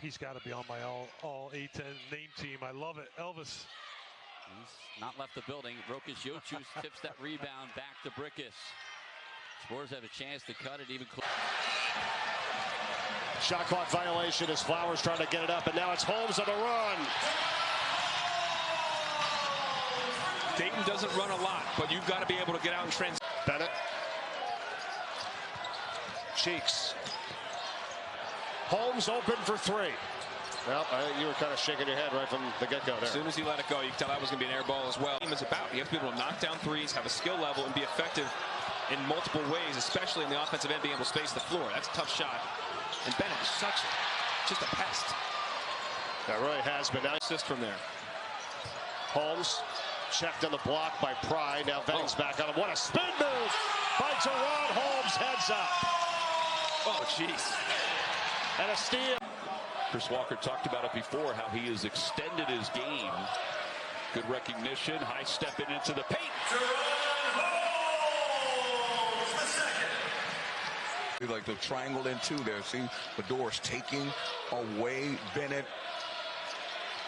He's got to be on my all A10 name team. I love it. Elvis. He's not left the building. Rokas Yochus tips that rebound back to Brickus. Spurs have a chance to cut it even closer. Shot clock violation as Flowers trying to get it up, and now it's Holmes on the run. Dayton doesn't run a lot, but you've got to be able to get out and transition. Bennett. Cheeks. Holmes open for 3. Well, you were kind of shaking your head right from the get-go there. As soon as he let it go, you could tell that was going to be an air ball as well. Game is about. You have to be able to knock down threes, have a skill level, and be effective in multiple ways, especially in the offensive end, being able to space the floor. That's a tough shot. And Bennett is just a pest. That really has been. Now assist from there. Holmes checked on the block by Pride. Now Benning's back on him. What a spin move by DaRon Holmes. Heads up. Oh, jeez. And a steal. Chris Walker talked about it before, how he has extended his game. Good recognition, high stepping into the paint. Like the triangle in 2 there. See, Fedor's taking away Bennett.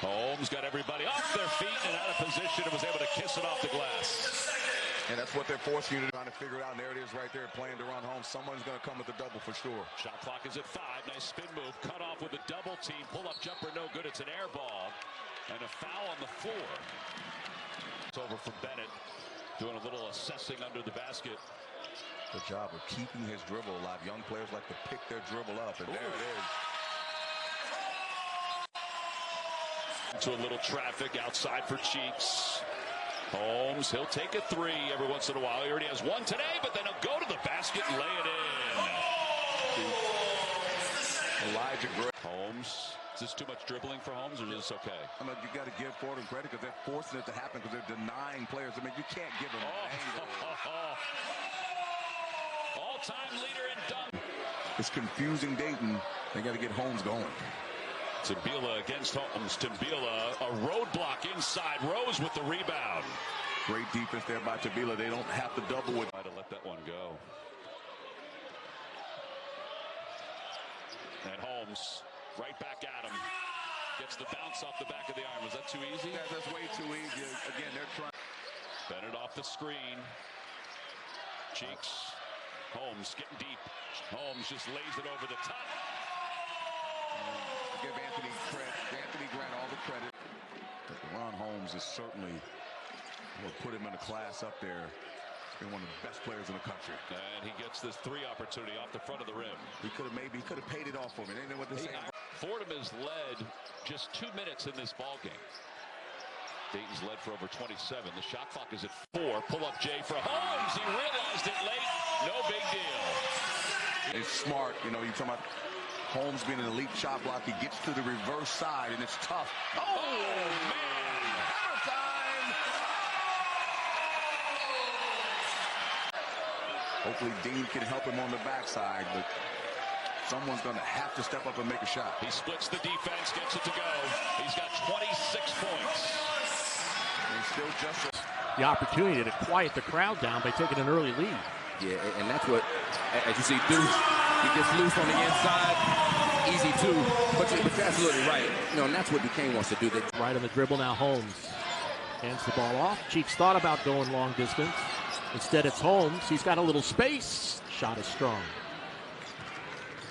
Holmes got everybody off their feet and out of position and was able to kiss it off the glass. And that's what they're forcing you to try to figure out. And there it is right there, playing DaRon Holmes. Someone's going to come with the double for sure. Shot clock is at 5. Nice spin move. Cut off with a double team. Pull-up jumper, no good. It's an air ball. And a foul on the floor. It's over for Bennett, doing a little assessing under the basket. Good job of keeping his dribble alive. Young players like to pick their dribble up, and there it is. To a little traffic outside for Cheeks. Holmes, he'll take a three every once in a while. He already has one today, but then he'll go to the basket and lay it in. Elijah Gray. Holmes. Is this too much dribbling for Holmes, or is this okay? I mean, you got to give Ford credit because they're forcing it to happen because they're denying players. I mean, you can't give them an angle. All-time leader in dunk. It's confusing Dayton. They got to get Holmes going. Tabila against Holmes. Tabila, a roadblock inside. Rose with the rebound. Great defense there by Tabila. They don't have to double it. Try to let that one go. And Holmes right back at him. Gets the bounce off the back of the iron. Was that too easy? Yeah, that's way too easy. Again, they're trying. Bennett off the screen. Cheeks. Holmes getting deep. Holmes just lays it over the top. Give Anthony Grant all the credit. But DaRon Holmes is certainly will put him in a class up there. He's been one of the best players in the country. And he gets this three opportunity off the front of the rim. He could have paid it off for me. They know what they say. Fordham has led just 2 minutes in this ball game. Dayton's led for over 27. The shot clock is at 4. Pull up Jay for Holmes. He realized it late. No big deal. It's smart. You know, you're talking about Holmes being an elite shot block. He gets to the reverse side, and it's tough. Oh man. Hopefully Dean can help him on the backside, but someone's going to have to step up and make a shot. He splits the defense, gets it to go. He's got 26 points. And still just the opportunity to quiet the crowd down by taking an early lead. Yeah, and that's what, as you see, Deuce, he gets loose on the inside. Easy too, but you're absolutely right. You know, and that's what Duquesne wants to do. Right on the dribble now, Holmes hands the ball off. Cheeks thought about going long distance. Instead, it's Holmes. He's got a little space. Shot is strong.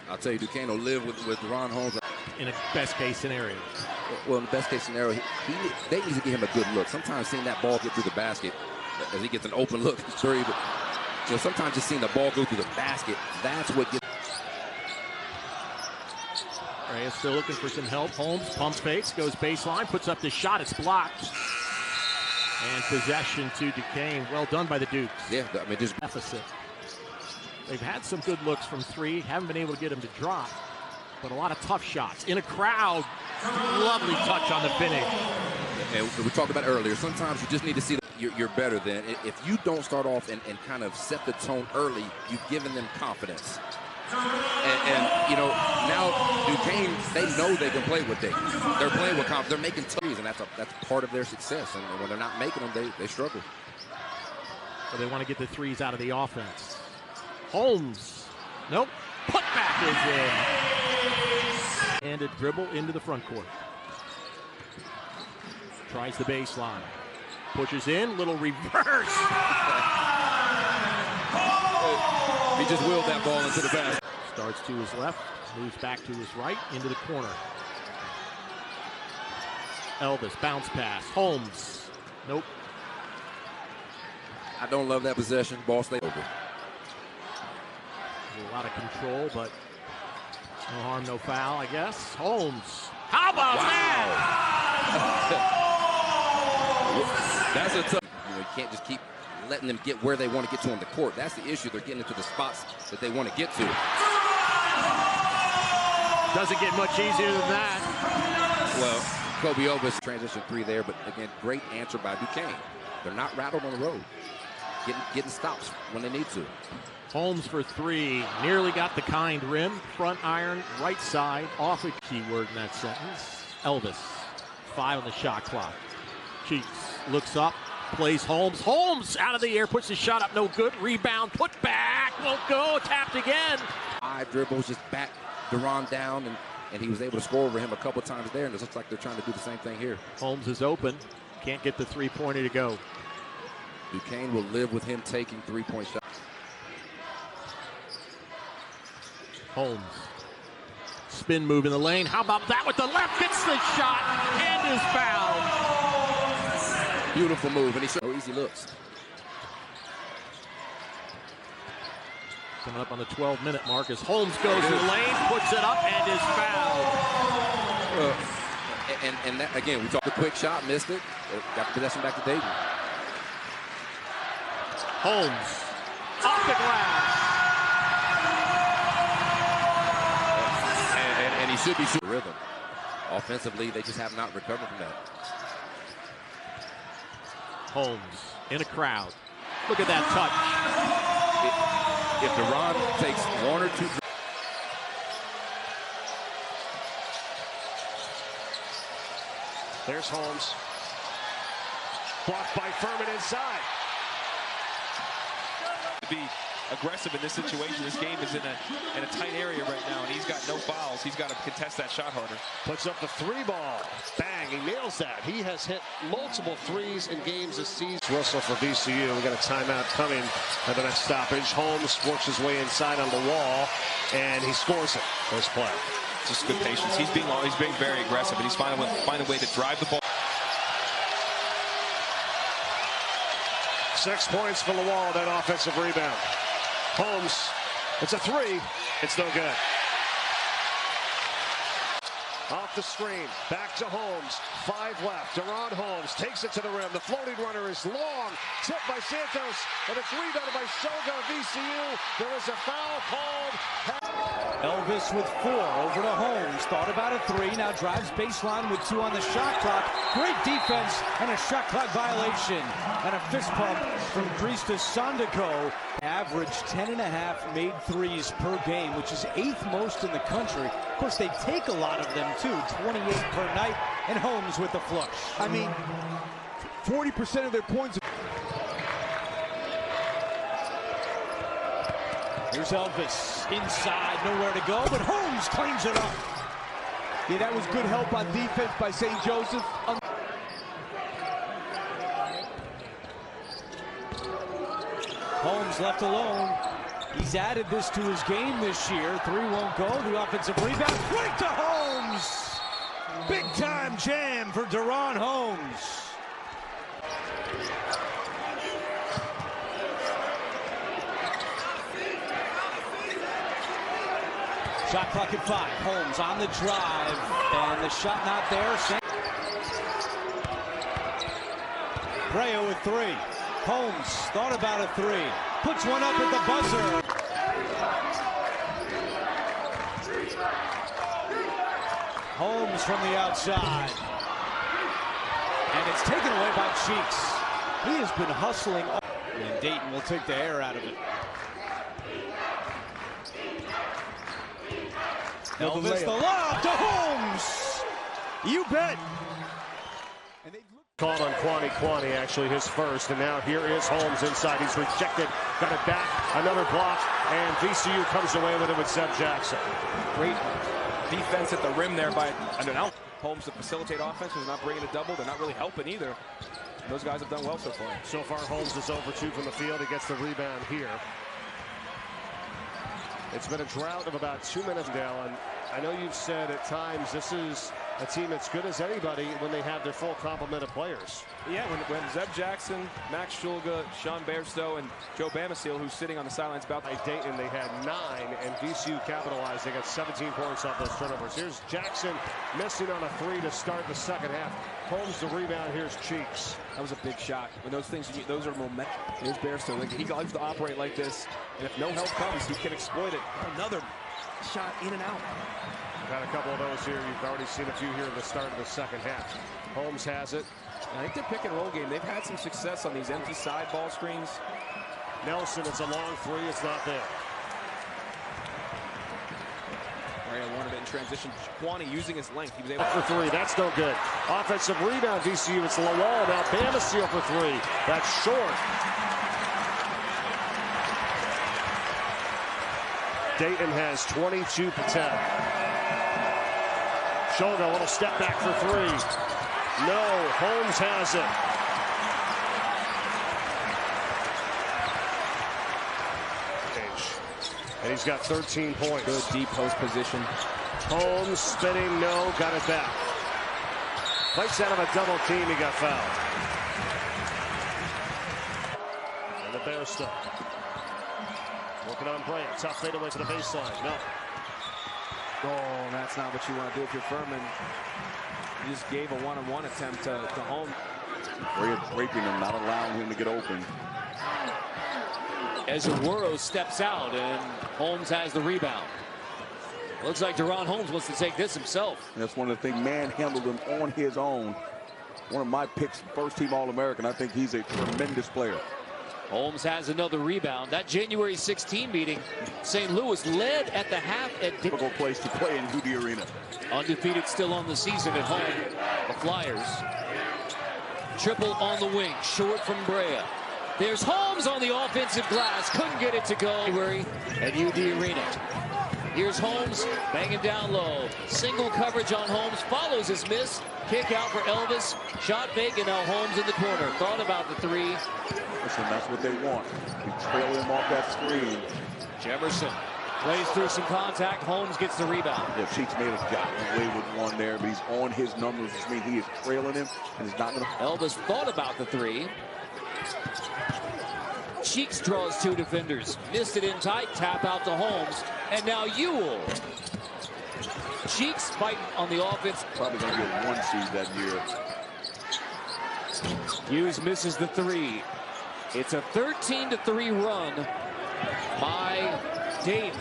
I'll tell you, Duquesne will live with DaRon Holmes. In a best-case scenario. Well, in the best-case scenario, they need to give him a good look. Sometimes seeing that ball get through the basket, as he gets an open look, three, but you know, sometimes just seeing the ball go through the basket, that's what gets. Reyes still looking for some help. Holmes pump fakes, goes baseline, puts up the shot. It's blocked. And possession to Duquesne. Well done by the Dukes. Yeah, I mean, just deficit. They've had some good looks from three. Haven't been able to get them to drop. But a lot of tough shots. In a crowd, lovely touch on the finish. And we talked about earlier, sometimes you just need to see that you're better than. If you don't start off and kind of set the tone early, you've given them confidence. And you know, now Duquesne, they know they can play with Dayton. They're playing with confidence. They're making threes, and that's part of their success. And when they're not making them, they struggle. So they want to get the threes out of the offense. Holmes, nope, putback is in. And a dribble into the front court. Tries the baseline. Pushes in, little reverse. He just willed that ball into the basket. Starts to his left, moves back to his right, into the corner. Elvis, bounce pass. Holmes, nope. I don't love that possession. Ball stay over. A lot of control, but no harm, no foul, I guess. Holmes, how about that? That's a tough. You know, you can't just keep letting them get where they want to get to on the court. That's the issue. They're getting into the spots that they want to get to. Doesn't get much easier than that. Well, Kobe Elvis transition three there, but again, great answer by Duquesne. They're not rattled on the road. Getting stops when they need to. Holmes for three, nearly got the kind rim. Front iron, right side, off a key word in that sentence. Elvis, 5 on the shot clock. Cheeks looks up, plays Holmes. Holmes out of the air, puts the shot up, no good. Rebound, put back, won't go, tapped again. 5 dribbles, just back DaRon down, and he was able to score over him a couple times there, and it looks like they're trying to do the same thing here. Holmes is open, can't get the three-pointer to go. Duquesne will live with him taking three-point shots. Holmes, spin move in the lane. How about that with the left? Gets the shot and is fouled. Beautiful move, and he so easy looks. Coming up on the 12-minute mark as Holmes goes to the lane, puts it up, and is fouled. And that, again, we talked a quick shot, missed it, got the possession back to Dayton. Holmes off the glass. And he should be shooting rhythm. Offensively, they just have not recovered from that. Holmes in a crowd. Look at that touch. If DaRon takes one or two. There's Holmes. Blocked by Furman inside. To be aggressive in this situation. This game is in a tight area right now, and he's got no fouls. He's got to contest that shot harder. Puts up the three ball. Bang, he nails that. He has hit multiple threes in games this season. Whistle for VCU. We got a timeout coming at the next stoppage. Holmes works his way inside on the wall, and he scores it. First play. Just good patience. He's being very aggressive, and he's finding a way to drive the ball. 6 points for Lawal, that offensive rebound. Holmes, it's a three. It's no good. Off the screen, back to Holmes. 5 left. DaRon Holmes takes it to the rim. The floating runner is long. Tipped by Santos, and it's rebounded by Shoga. VCU. There is a foul called. Elvis with 4 over to Holmes. Thought about a 3. Now drives baseline with 2 on the shot clock. Great defense and a shot clock violation. And a fist pump from Christos Sandaco. Average 10.5 made threes per game, which is 8th most in the country. Of course, they take a lot of them too, 28 per night. And Holmes with the flush. I mean, 40% of their points. Here's Elvis inside, nowhere to go, but Holmes cleans it up. Yeah, that was good help on defense by St. Joseph. Holmes left alone. He's added this to his game this year. 3 won't go. The offensive rebound right to Holmes. Big time jam for DaRon Holmes. Shot clock at 5. Holmes on the drive, and the shot not there. Brea with 3. Holmes thought about a 3. Puts one up at the buzzer. Holmes from the outside. And it's taken away by Cheeks. He has been hustling. And Dayton will take the air out of it. Elvis the lob to Holmes. You bet. Called on Kwani, actually his first, and now here is Holmes inside. He's rejected, got it back, another block, and VCU comes away with it with Zeb Jackson. Great defense at the rim there by Holmes to facilitate offense. Who's not bringing a double. They're not really helping either. And those guys have done well so far. So far, Holmes is over 2 from the field. He gets the rebound here. It's been a drought of about 2 minutes, Dale, and I know you've said at times this is a team as good as anybody when they have their full complement of players. Yeah, when Zeb Jackson, Max Shulga, Sean Bairstow, and Joe Bamasil, who's sitting on the sidelines about. By Dayton, they had 9, and VCU capitalized. They got 17 points off those turnovers. Here's Jackson missing on a 3 to start the second half. Holmes the rebound. Here's Cheeks. That was a big shot. When those things, those are momentum. Here's Bairstow. He loves to operate like this, and if no help comes, he can exploit it. Another shot in and out. Got a couple of those here. You've already seen a few here at the start of the second half. Holmes has it. I think their pick and roll game, they've had some success on these empty side ball screens. Nelson, it's a long 3. It's not there. Brea wanted it in transition. Kwani using his length. He was able for 3. That's no good. Offensive rebound, VCU. It's Lawal. Now Bamasil for 3. That's short. Dayton has 22 for 10. Shoga, a little step back for 3. No, Holmes has it. And he's got 13 points. Good deep post position. Holmes spinning, no, got it back. Fights out of a double team, he got fouled. Bear stuff. Working on Bryant. Tough fadeaway to the baseline. No. Oh, that's not what you want to do if you're Furman. You just gave a one-on-one attempt to Holmes. Brea draping him, not allowing him to get open. As Aguero steps out and Holmes has the rebound. Looks like DaRon Holmes wants to take this himself. That's one of the things, manhandled him on his own. One of my picks, first team All-American. I think he's a tremendous player. Holmes has another rebound. That January 16 meeting, St. Louis led at the half at difficult place to play in Hootie Arena. Undefeated still on the season at home. The Flyers. Triple on the wing, short from Brea. There's Holmes on the offensive glass. Couldn't get it to go. At UD Arena. Here's Holmes banging down low. Single coverage on Holmes. Follows his miss. Kick out for Elvis. Shot fake, and now Holmes in the corner. Thought about the three. Listen, that's what they want. You trail him off that screen. Jemerson plays through some contact. Holmes gets the rebound. Yeah, Cheeks may have gotten away with one there, but he's on his numbers, which means he is trailing him, and he's not going to. Elvis thought about the three. Cheeks draws two defenders. Missed it in tight. Tap out to Holmes. And now Ewell. Cheeks fighting on the offense. Probably going to get one seed that year. Hughes misses the three. It's a 13-3 run by Dayton.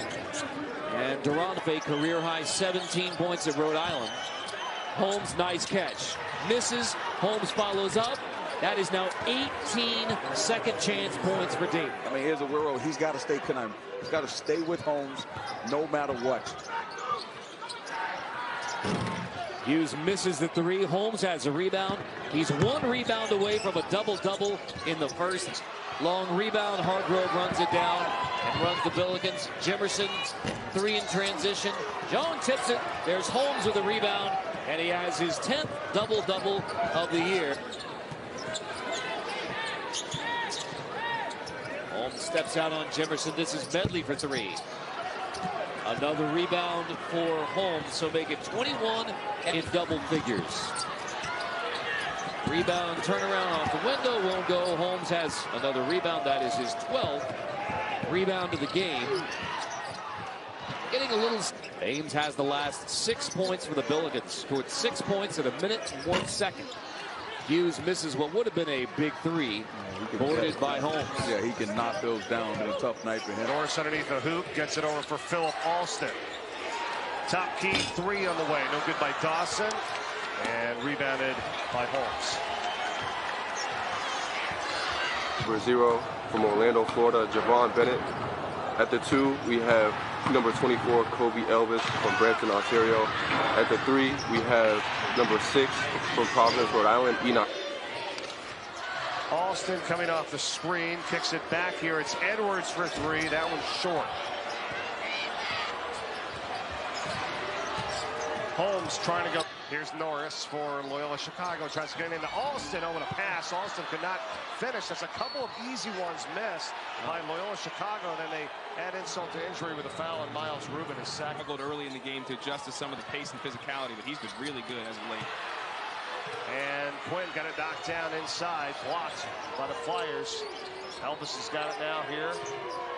And DaRon, a career-high 17 points at Rhode Island. Holmes, nice catch. Misses. Holmes follows up. That is now 18 second chance points for Dayton. I mean, here's Aguero. He's got to stay connected. He's got to stay with Holmes no matter what. Hughes misses the three. Holmes has a rebound. He's one rebound away from a double-double in the first. Long rebound. Hargrove runs it down and runs the Billikens. Jemerson, three in transition. Jones tips it. There's Holmes with a rebound, and he has his 10th double-double of the year. Holmes steps out on Jemerson. This is Medley for three. Another rebound for Holmes, so make it 21 in double figures. Rebound turnaround off the window, won't go. Holmes has another rebound. That is his 12th rebound of the game. Getting a little. Ames has the last 6 points for the Billikens. Scored 6 points in a minute and 1 second. Hughes misses what would have been a big three, boarded by Holmes. Yeah, he can knock those down. Been a tough night for him. Norris underneath the hoop, gets it over for Philip Alston. Top key three on the way. No good by Dawson. And rebounded by Holmes. Number 0 from Orlando, Florida, Javon Bennett. At the 2, we have number 24, Kobe Elvis from Brampton, Ontario. At the 3, we have number 6 from Providence, Rhode Island, Enoch. Alston coming off the screen, kicks it back here. It's Edwards for three. That one's short. Holmes trying to go. Here's Norris for Loyola Chicago. Tries to get into Alston. Over the pass. Alston could not finish. That's a couple of easy ones missed by Loyola Chicago. Then they add insult to injury with a foul, and Miles Rubin is sacked. Struggled early in the game to adjust to some of the pace and physicality, but he's been really good as of late. And Quinn got it knocked down inside, blocked by the Flyers. Elvis has got it now here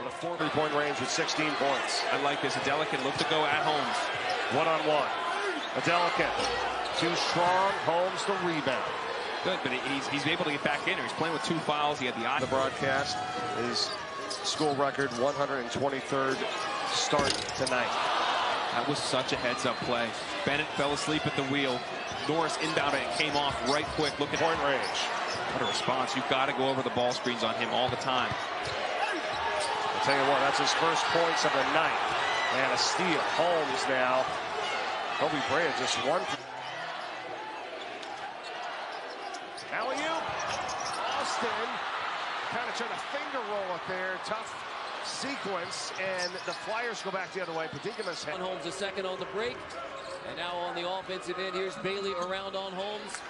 with a 4-3-point range with 16 points. I like this. Adelkin look to go at Holmes. One-on-one. Adelkin, too strong. Holmes the rebound. Good, but he's able to get back in here. He's playing with 2 fouls. He had the eye. The broadcast is school record 123rd start tonight. That was such a heads-up play. Bennett fell asleep at the wheel. Norris inbounded and came off right quick. Look at point range. What a response. You've got to go over the ball screens on him all the time. I'll tell you what, that's his first points of the night. And a steal. Holmes now. Kobe Bryant just one. Alley-oop. Austin kind of tried to finger roll it there. Tough sequence. And the Flyers go back the other way. Predicamentos. Holmes the second on the break. And now on the offensive end, here's Bailey around on Holmes.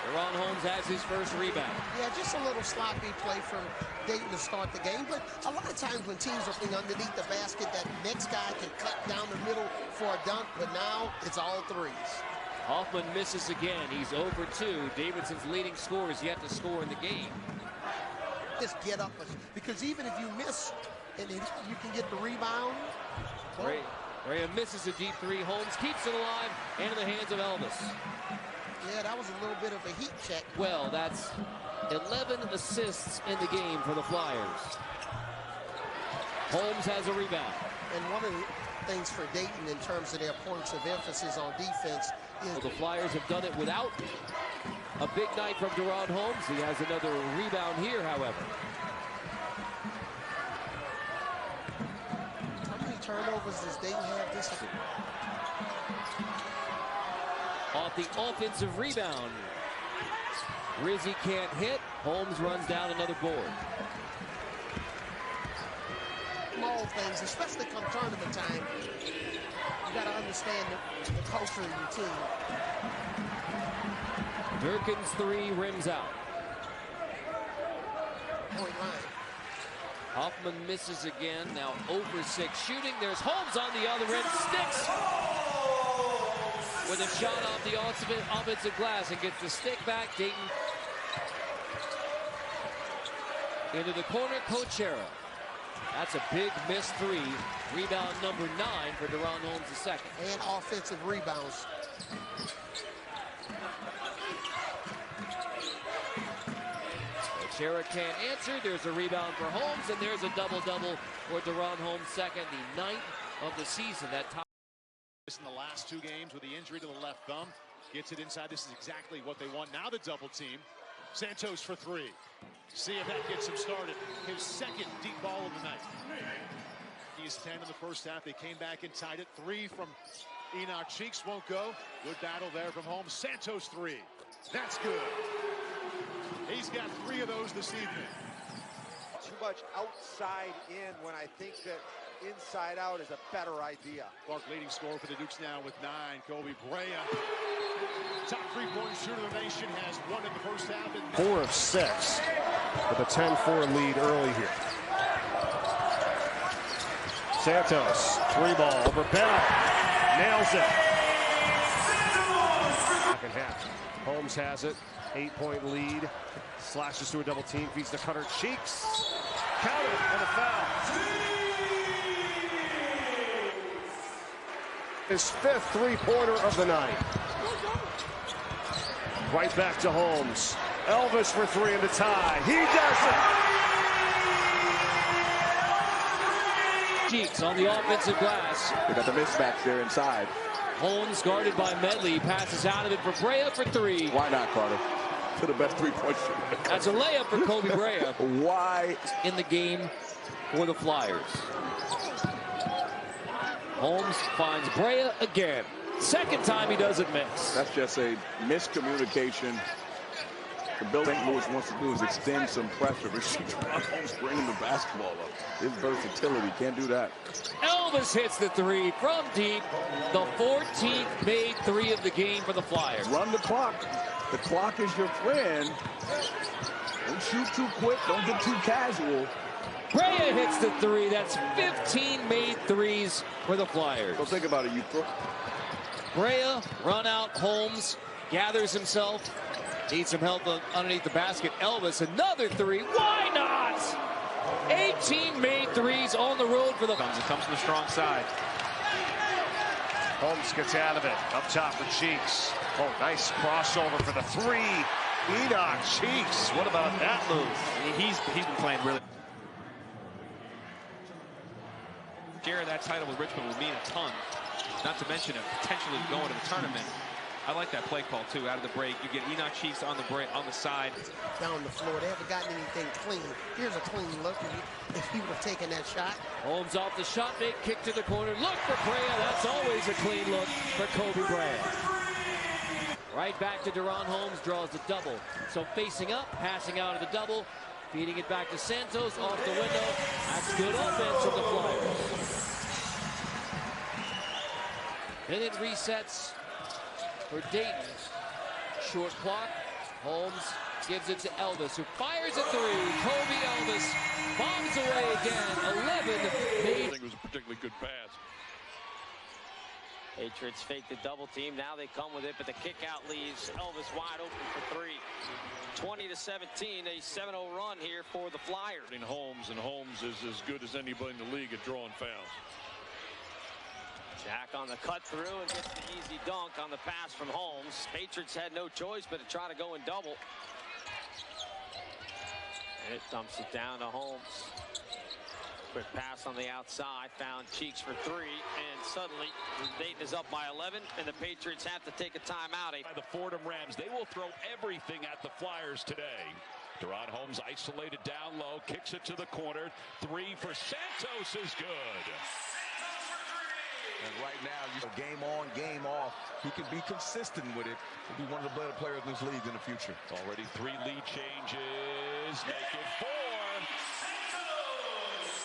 DaRon Holmes has his first rebound. Yeah, just a little sloppy play from Dayton to start the game. But a lot of times when teams are playing underneath the basket, that next guy can cut down the middle for a dunk. But now it's all threes. Hoffman misses again. He's over 2. Davidson's leading scorer is yet to score in the game. Just get up, because even if you miss and you can get the rebound. Brea misses a deep three. Holmes keeps it alive and in the hands of Elvis. Yeah, that was a little bit of a heat check. Well, that's 11 assists in the game for the Flyers. Holmes has a rebound. And one of the things for Dayton in terms of their points of emphasis on defense is the Flyers have done it without a big night from DaRon Holmes. He has another rebound here, however. How many turnovers does Dayton have this year? Off the offensive rebound. Rizzi can't hit. Holmes runs down another board. Small things, especially come tournament time, you got to understand the culture of your team. Durkin's three rims out. Point line. Hoffman misses again. Now 0 for 6 shooting. There's Holmes on the other end. Sticks with a shot off the offensive glass and gets the stick back. Dayton into the corner. Cochera. That's a big missed three. Rebound number 9 for DaRon Holmes II. And offensive rebounds. Cochera can't answer. There's a rebound for Holmes, and there's a double-double for DaRon Holmes II, the 9th of the season. That top in the last 2 games with the injury to the left thumb. Gets it inside. This is exactly what they want. Now the double team. Santos for 3. See if that gets him started. His second deep ball of the night. He is 10 in the first half. They came back and tied it. 3 from Enoch. Cheeks won't go. Good battle there from Holmes. Santos 3. That's good. He's got 3 of those this evening. Too much outside in when I think that inside out is a better idea. Clark leading scorer for the Dukes now with 9. Kobe Brea. Top 3-point shooter of the nation, has 1 in the first half. 4 of 6 with a 10-4 lead early here. Santos, 3-ball over Bennett. Nails it. Second half. Holmes has it. 8-point lead. Slashes through a double team. Feeds to Cutter. Cheeks. Counter and a foul. His 5th 3-pointer of the night. Right back to Holmes. Elvis for 3 in the tie. He does it! Cheeks on the offensive glass. They got the mismatch there inside. Holmes guarded by Medley. Passes out of it for Brea for 3. Why not, Carter? To the best 3-point shooter. That's a layup for Kobe Brea. Why? In the game for the Flyers. Holmes finds Brea again. Second time he doesn't miss. That's just a miscommunication. The Bill St. Louis wants to do is extend some pressure, but DaRon Holmes bringing the basketball up. His versatility, can't do that. Elvis hits the 3 from deep. The 14th made 3 of the game for the Flyers. Run the clock. The clock is your friend. Don't shoot too quick. Don't get too casual. Brea hits the 3. That's 15 made 3s for the Flyers. So think about it, you throw. Brea, run out, Holmes, gathers himself, needs some help underneath the basket. Elvis, another 3, why not? 18 made 3s on the road for the... It comes from the strong side. Holmes gets out of it. Up top for Cheeks. Oh, nice crossover for the 3. Enoch Cheeks. What about that move? He's been playing really... Share that title with Richmond would mean a ton. Not to mention it potentially going to the tournament. I like that play call too. Out of the break, you get Enoch Cheeks on the break on the side. Down the floor, they haven't gotten anything clean. Here's a clean look if he would have taken that shot. Holmes off the shot, big kick to the corner. Look for Brea. That's always a clean look for Kobe Brea. Right back to DaRon Holmes, draws the double. So facing up, passing out of the double, feeding it back to Santos off the window. That's good offense from the Flyers. Then it resets for Dayton. Short clock. Holmes gives it to Elvis, who fires a 3. Kobe Elvis bombs away again. 11 made. I think it was a particularly good pass. Patriots fake the double team. Now they come with it, but the kick out leaves Elvis wide open for 3. 20-17, a 7-0 run here for the Flyers. Holmes, and Holmes is as good as anybody in the league at drawing fouls. Jack on the cut through and gets the easy dunk on the pass from Holmes. Patriots had no choice but to try to go in double. And it dumps it down to Holmes. Quick pass on the outside, found Cheeks for three, and suddenly Dayton is up by 11, and the Patriots have to take a timeout. By the Fordham Rams, they will throw everything at the Flyers today. DaRon Holmes isolated down low, kicks it to the corner. Three for Santos is good. And right now, game on, game off. He can be consistent with it. He'll be one of the better players in this league in the future. Already 3 lead changes. Make it 4.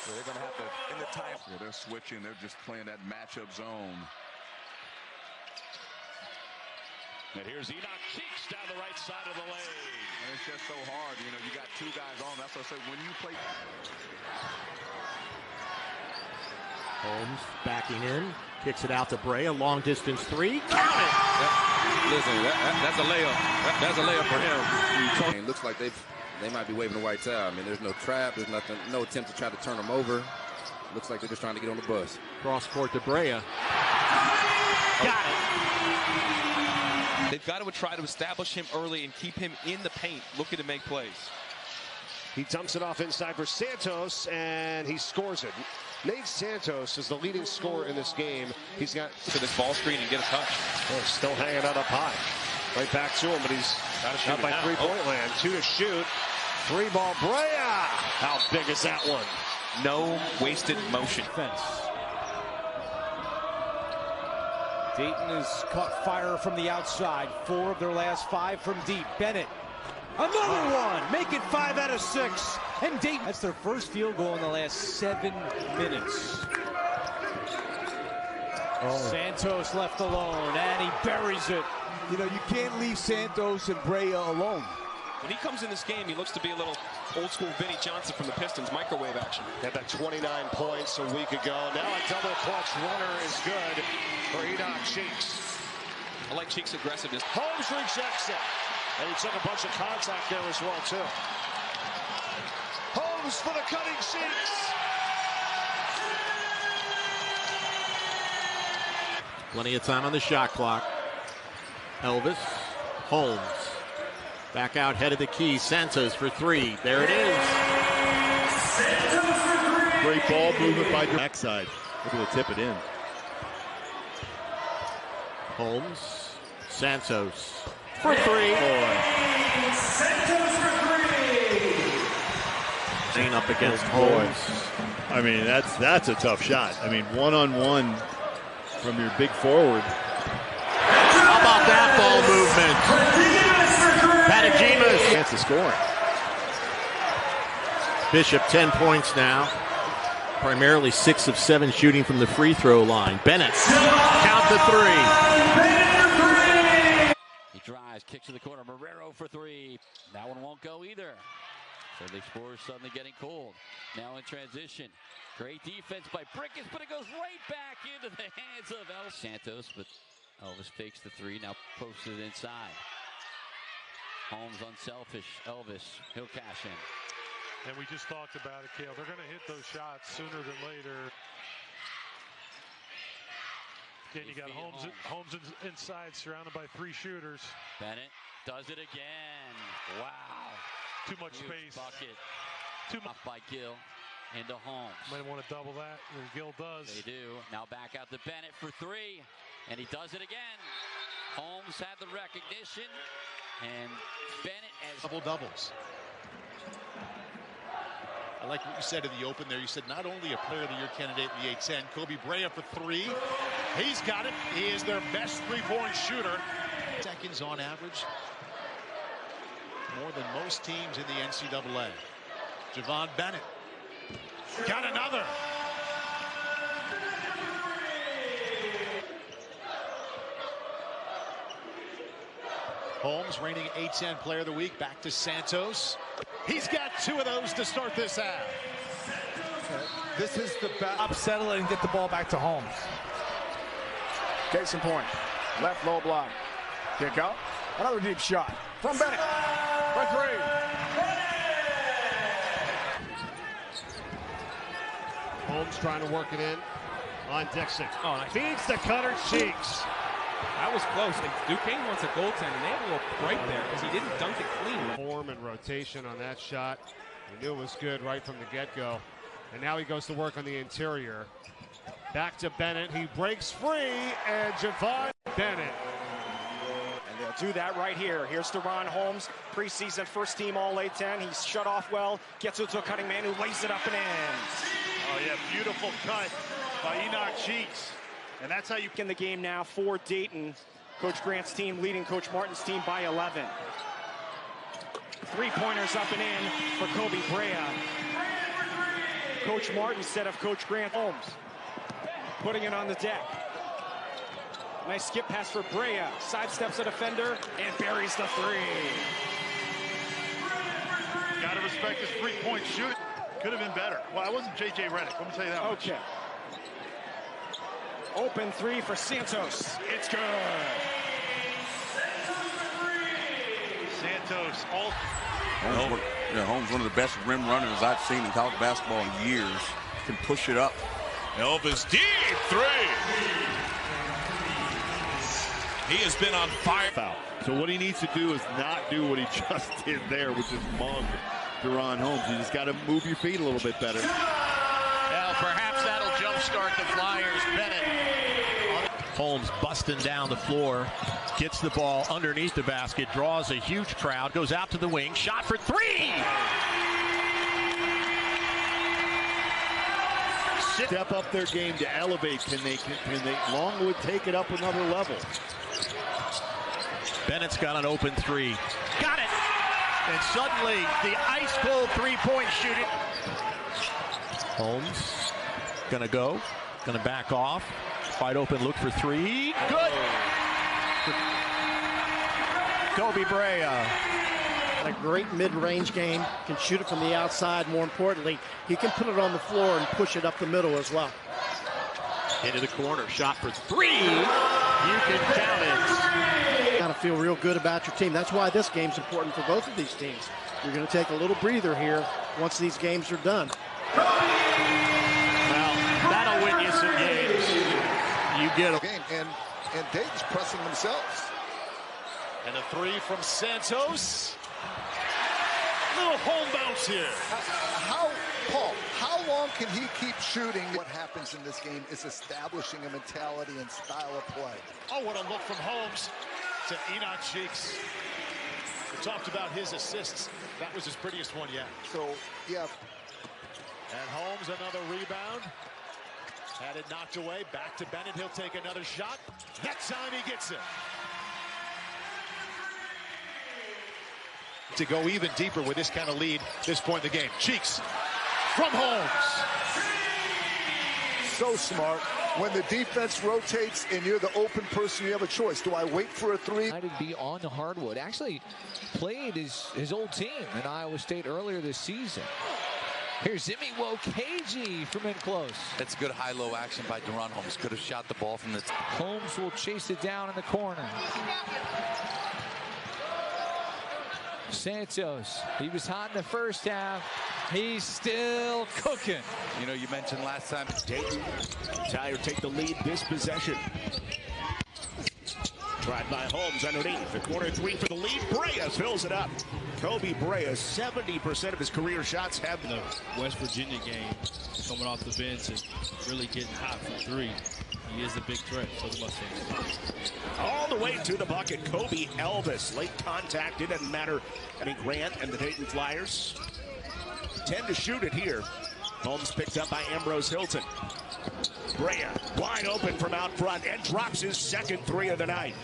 So they're going to have to, in the time. Yeah, they're switching. They're just playing that matchup zone. And here's Enoch Cheeks down the right side of the lane. And it's just so hard. You know, you got 2 guys on. That's what I say. When you play. Holmes backing in, kicks it out to Brea, long distance 3. Count it! Listen, that's a layup. That's a layup for him. It looks like they might be waving a white towel. I mean, there's no trap, there's nothing, no attempt to try to turn them over. Looks like they're just trying to get on the bus. Cross court to Brea. Got it. They've got to try to establish him early and keep him in the paint, looking to make plays. He dumps it off inside for Santos, and he scores it. Nate Santos is the leading scorer in this game. He's got to this ball screen and get a touch. Oh, still hanging out up high. Right back to him, but he's out by three-point land. 2 to shoot. 3-ball Brea. How big is that one? No wasted motion. Fence. Dayton has caught fire from the outside. 4 of their last 5 from deep. Bennett. Another one. Make it 5 out of 6. And Dayton. That's their first field goal in the last 7 minutes. Santos left alone, and he buries it. You know, you can't leave Santos and Brea alone. When he comes in this game, he looks to be a little old-school Vinnie Johnson from the Pistons, microwave action. Had that 29 points a week ago. Now a double clutch runner is good for Enoch Cheeks. I like Cheeks' aggressiveness. Holmes rejects it. And he took a bunch of contact there as well, too. Holmes for the cutting Cheeks. Plenty of time on the shot clock. Elvis, Holmes. Back out, head of the key. Santos for 3. There it is. Great ball movement by the backside. Able to tip it in. Holmes, Santos for 3. Santos for 3. Up against Holmes. I mean, that's a tough shot. I mean, one-on-one from your big forward. How about that ball movement? Patagimas. Chance to score. Bishop 10 points now. Primarily 6 of 7 shooting from the free throw line. Bennett, count the 3. He drives, kicks to the corner. Marrero for 3. That one won't go either. So the Explorers suddenly getting cold. Now in transition. Great defense by Brickens, but it goes right back into the hands of Santos, but Elvis fakes the 3, now posted inside. Holmes unselfish. Elvis, he'll cash in. And we just talked about it, Cale. They're going to hit those shots sooner than later. Again, you got Holmes inside, surrounded by 3 shooters. Bennett does it again. Wow. Too much Huge space. Bucket. Too much by Gill into Holmes. Might want to double that, and Gill does. They do. Now back out to Bennett for 3, and he does it again. Holmes had the recognition, and Bennett has double-doubles. I like what you said in the open there. You said not only a player of the year candidate in the A10, Kobe Brea for 3. He's got it. He is their best three-point shooter. Seconds on average. More than most teams in the NCAA. Javon Bennett. Got another. Holmes, reigning A10 player of the week, back to Santos. He's got 2 of those to start this half. This is the best. Upsettle it and get the ball back to Holmes. Case in point. Left low block. Kick out. Another deep shot from Bennett for 3. trying to work it in on Dixon. Oh, nice. Feeds the cutter, Cheeks. That was close. Like, Duquesne wants a goaltend, and they had a little break there because he didn't dunk it clean. Form and rotation on that shot. He knew it was good right from the get-go. And now he goes to work on the interior. Back to Bennett. He breaks free, and Javon Bennett. And they'll do that right here. Here's DaRon Holmes, preseason first team All A-10. He's shut off well, gets it to a cutting man who lays it up and in. Oh, yeah, beautiful cut by Enoch Cheeks. And that's how you in the game now for Dayton. Coach Grant's team leading Coach Martin's team by 11. Three-pointers up and in for Kobe Brea. Coach Martin instead of Coach Grant. Holmes putting it on the deck. Nice skip pass for Brea. Sidesteps a defender and buries the three. Got to respect his three-point shooting. Could have been better. Well, I wasn't J.J. Redick. Let me tell you that much. Okay. Open three for Santos. It's good. Santos all. Holmes, one of the best rim runners I've seen in college basketball in years. Can push it up. Elvis deep three. He has been on fire. Foul. So what he needs to do is not do what he just did there, which is mug DaRon Holmes. You just got to move your feet a little bit better. Well, perhaps that'll jumpstart the Flyers. Bennett. Holmes busting down the floor, gets the ball underneath the basket, draws a huge crowd, goes out to the wing, shot for three! Step up their game to elevate. Can they Longwood take it up another level? Bennett's got an open three. Got it! And suddenly, the ice-cold three-point shooting. Holmes gonna go, gonna back off. Wide open look for three. Good! Kobe Brea. A great mid-range game, can shoot it from the outside. More importantly, he can put it on the floor and push it up the middle as well. Into the corner, shot for three. You can count it. Got to feel real good about your team. That's why this game's important for both of these teams. You're going to take a little breather here once these games are done. Well, that'll win you some games. You get them. And Dayton's pressing themselves. And a three from Santos. Little home bounce here. Paul, how long can he keep shooting? What happens in this game is establishing a mentality and style of play. Oh, what a look from Holmes to Enoch Cheeks. We talked about his assists. That was his prettiest one yet. So, yeah. And Holmes, another rebound. Had it knocked away. Back to Bennett. He'll take another shot. That time he gets it. To go even deeper with this kind of lead, this point in the game. Cheeks from Holmes. So smart. When the defense rotates and you're the open person, you have a choice. Do I wait for a three? To be on the hardwood. Actually played his old team in Iowa State earlier this season. Here's Zimi Wokeji from in close. That's good high-low action by DaRon Holmes. Could have shot the ball from the... Holmes will chase it down in the corner. Santos, he was hot in the first half. He's still cooking. You know, you mentioned last time. Dayton, Tyler take the lead this possession. Tried by Holmes underneath. The corner three for the lead. Brea fills it up. Kobe Brea, 70% of his career shots have the West Virginia game, coming off the bench and really getting hot from three. He is a big threat for the Mustangs. All the way to the bucket, Kobe Elvis. Late contact, it doesn't matter. I mean, Grant and the Dayton Flyers tend to shoot it here. Holmes picked up by Ambrose Hilton. Brea wide open from out front and drops his second three of the night.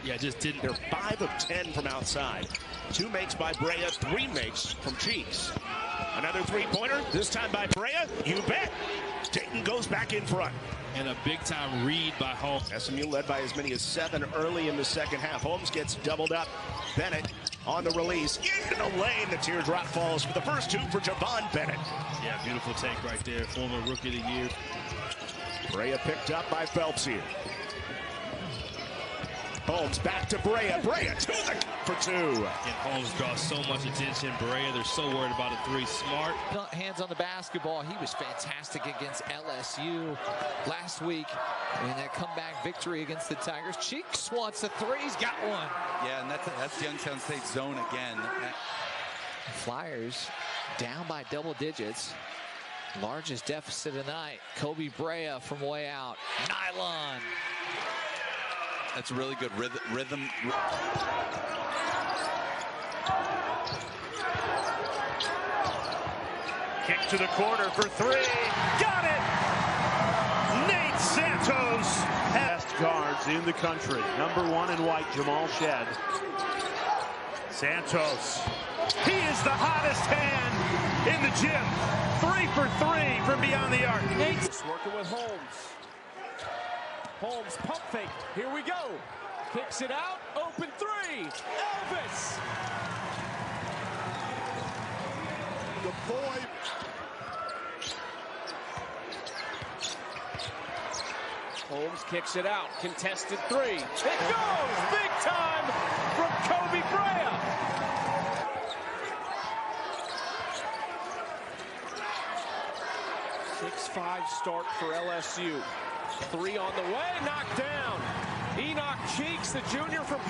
Yeah, just didn't. They're 5 of 10 from outside. 2 makes by Brea, 3 makes from Cheeks. Another three-pointer, this time by Brea. You bet. Dayton goes back in front. And a big-time read by Holmes. SMU led by as many as 7 early in the second half. Holmes gets doubled up. Bennett on the release. In the lane, the teardrop falls for the first 2 for Javon Bennett. Yeah, beautiful take right there. Former Rookie of the Year. Brea picked up by Phelps here. Holmes back to Brea. Brea to the for two. And Holmes draws so much attention. Brea, they're so worried about a three. Smart. Hands on the basketball. He was fantastic against LSU last week in that comeback victory against the Tigers. Cheeks wants a three. He's got one. Yeah, and that's Youngstown State zone again. Flyers down by double digits. Largest deficit of the night. Kobe Brea from way out. Nylon. That's really good rhythm. Kick to the corner for three. Got it! Nate Santos. Best guards in the country. Number 1 in white, Jamal Shed. Santos. He is the hottest hand in the gym. 3 for 3 from beyond the arc. Nate's working with Holmes. Holmes pump fake. Here we go. Kicks it out. Open three. Elvis. The boy. Holmes kicks it out. Contested three. It goes. Big time from Kobe Brea. 6-5 start for LSU. 3 on the way, knocked down. Enoch Cheeks, the junior from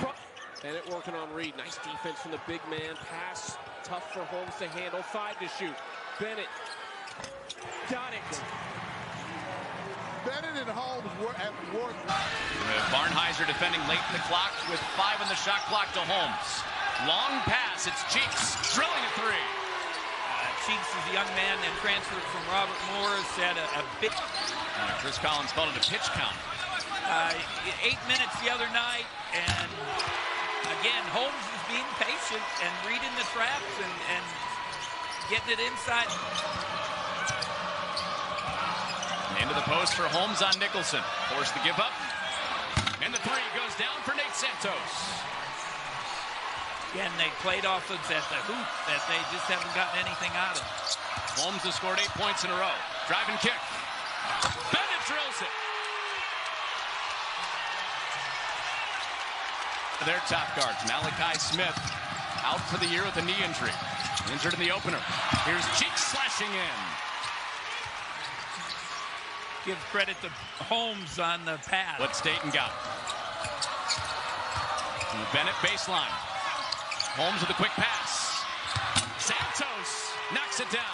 Bennett working on Reed. Nice defense from the big man. Pass tough for Holmes to handle. 5 to shoot. Bennett got it. Bennett and Holmes were at work. Barnheiser defending late in the clock with 5 on the shot clock to Holmes. Long pass, it's Cheeks drilling a three. Cheeks is a young man that transferred from Robert Morris, had a big... Chris Collins called it a pitch count. 8 minutes the other night, and again, Holmes is being patient and reading the traps and getting it inside. Into the post for Holmes on Nicholson. Forced to give up. And the three goes down for Nate Santos. Again, they played offense at the hoop that they just haven't gotten anything out of. Holmes has scored 8 points in a row. Drive and kick. Bennett drills it. Their top guards, Malachi Smith, out for the year with a knee injury. Injured in the opener. Here's Cheeks slashing in. Give credit to Holmes on the pass. What's Dayton got? From the Bennett baseline. Holmes with a quick pass. Santos knocks it down.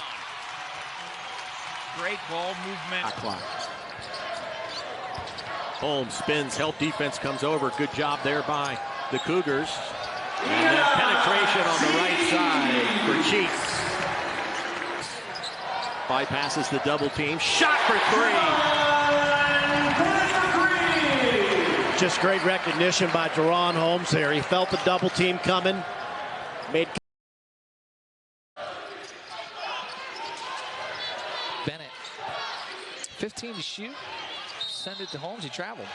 Great ball movement. Holmes spins, help defense comes over. Good job there by the Cougars. And then penetration on the right side for Cheeks. Bypasses the double team. Shot for three. Just great recognition by DaRon Holmes there. He felt the double team coming. Made Bennett, 15 to shoot. Send it to Holmes. He traveled.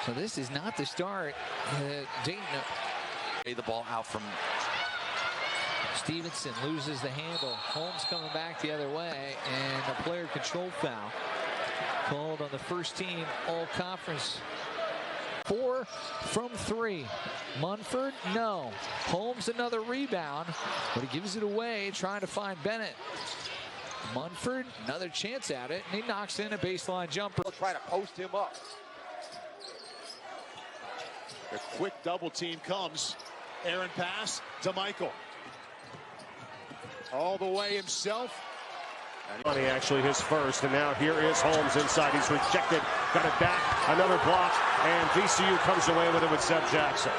So this is not the start. Dayton. The ball out from Stevenson loses the handle. Holmes coming back the other way, and a player control foul called on the first team all-conference. 4 from 3. Munford, no. Holmes, another rebound, but he gives it away, trying to find Bennett. Munford, another chance at it, and he knocks in a baseline jumper. Try to post him up. A quick double team comes. Aaron pass to Michael. All the way himself. Money actually his first, and now here is Holmes inside. He's rejected, got it back, another block, and VCU comes away with it with Seth Jackson.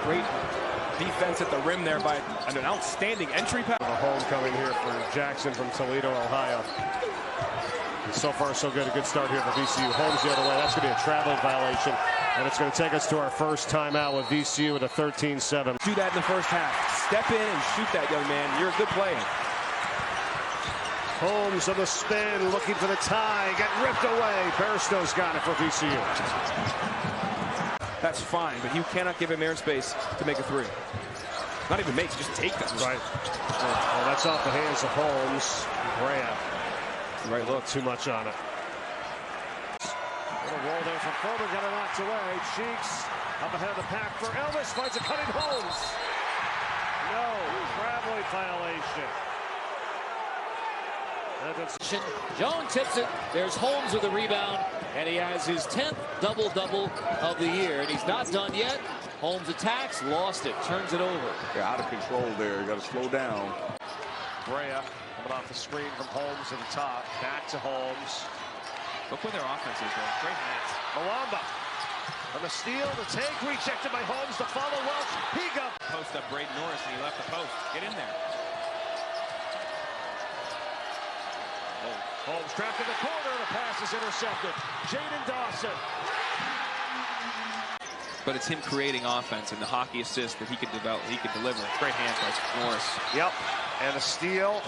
Great defense at the rim there by an outstanding entry pass. A homecoming here for Jackson from Toledo, Ohio. And so far, so good. A good start here for VCU. Holmes the other way. That's going to be a travel violation, and it's going to take us to our first timeout with VCU with a 13-7. Do that in the first half. Step in and shoot that, young man. You're a good player. Holmes on the spin, looking for the tie, got ripped away. Barstow's got it for VCU. That's fine, but you cannot give him airspace to make a three. Not even make, just take them. Right. Well, that's off the hands of Holmes. Brea. Right look. Too much on it. Little roll there from Furman, got it knocked away. Cheeks Up ahead of the pack for Elvis, finds a cutting Holmes. No, traveling violation. Jones tips it. There's Holmes with a rebound, and he has his 10th double-double of the year, and he's not done yet. Holmes attacks, lost it, turns it over. They're out of control there. You got to slow down. Brea coming off the screen from Holmes at the top. Back to Holmes. Look where their offense is, though. Great hands. Malamba on the steal, the take, rejected by Holmes to follow Welch. He got post up Braden Norris, and he left the post. Get in there. Holmes trapped in the corner, the pass is intercepted. Jaden Dawson. But it's him creating offense and the hockey assist that he can develop, he can deliver. Great hands by Norris. Yep, and a steal.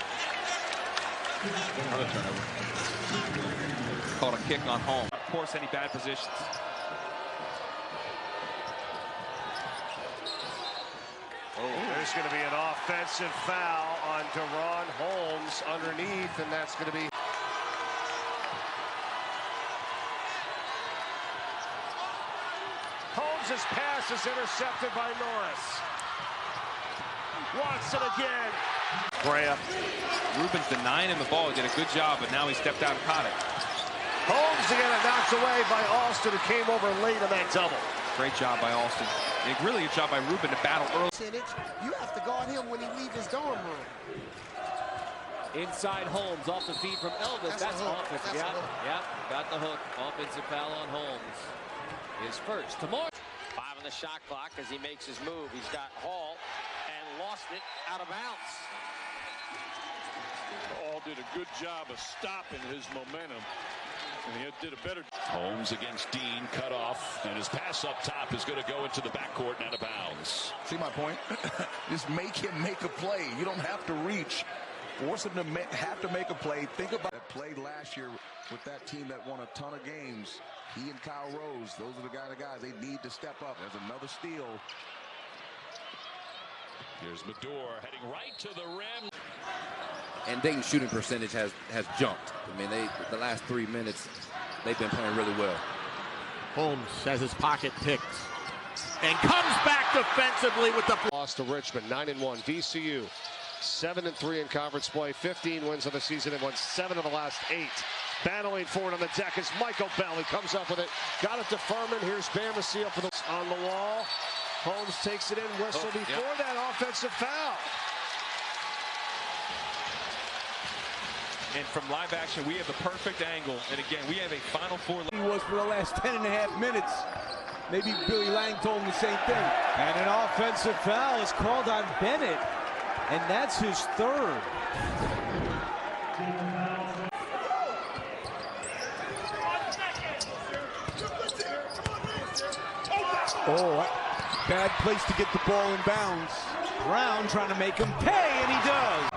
Another turnover. Called a kick on Holmes. Of course, any bad positions. There's going to be an offensive foul on DaRon Holmes underneath, and that's going to be Holmes' pass is intercepted by Norris. Watson again. Brea. Rubin's denying him the ball. He did a good job, but now he stepped out and caught it. Holmes again, knocked away by Alston, who came over late on that double. Great job by Alston. A really good job by Rubin to battle early. You have to guard him when he leaves his dorm room. Inside Holmes, off the feed from Elvis. That's offensive. Yeah, got the hook. Offensive foul on Holmes. His first. Tomorrow. 5 on the shot clock as he makes his move. He's got Hall and lost it out of bounds. Hall did a good job of stopping his momentum. And he did a better. Holmes against Dean, cut off, and his pass up top is going to go into the backcourt and out of bounds. See my point? Just make him make a play. You don't have to reach. Force him to have to make a play. Think about that play last year with that team that won a ton of games. He and Kyle Rose, those are the guys they need to step up. There's another steal. Here's Medor heading right to the rim. And Dayton's shooting percentage has jumped. I mean, the last 3 minutes, they've been playing really well. Holmes has his pocket picked and comes back defensively with the loss to Richmond. 9-1. VCU 7-3 in conference play. 15 wins of the season and won 7 of the last 8. Battling forward on the deck is Michael Bell. He comes up with it. Got it to Furman. Here's Bamasil for the on the wall. Holmes takes it in. Whistle before that offensive foul. And from live action, we have the perfect angle. And again, we have a Final Four. He was for the last 10.5 minutes. Maybe Billy Lang told him the same thing. And an offensive foul is called on Bennett. And that's his 3rd. Oh, bad place to get the ball in bounds. Brown trying to make him pay, and he does.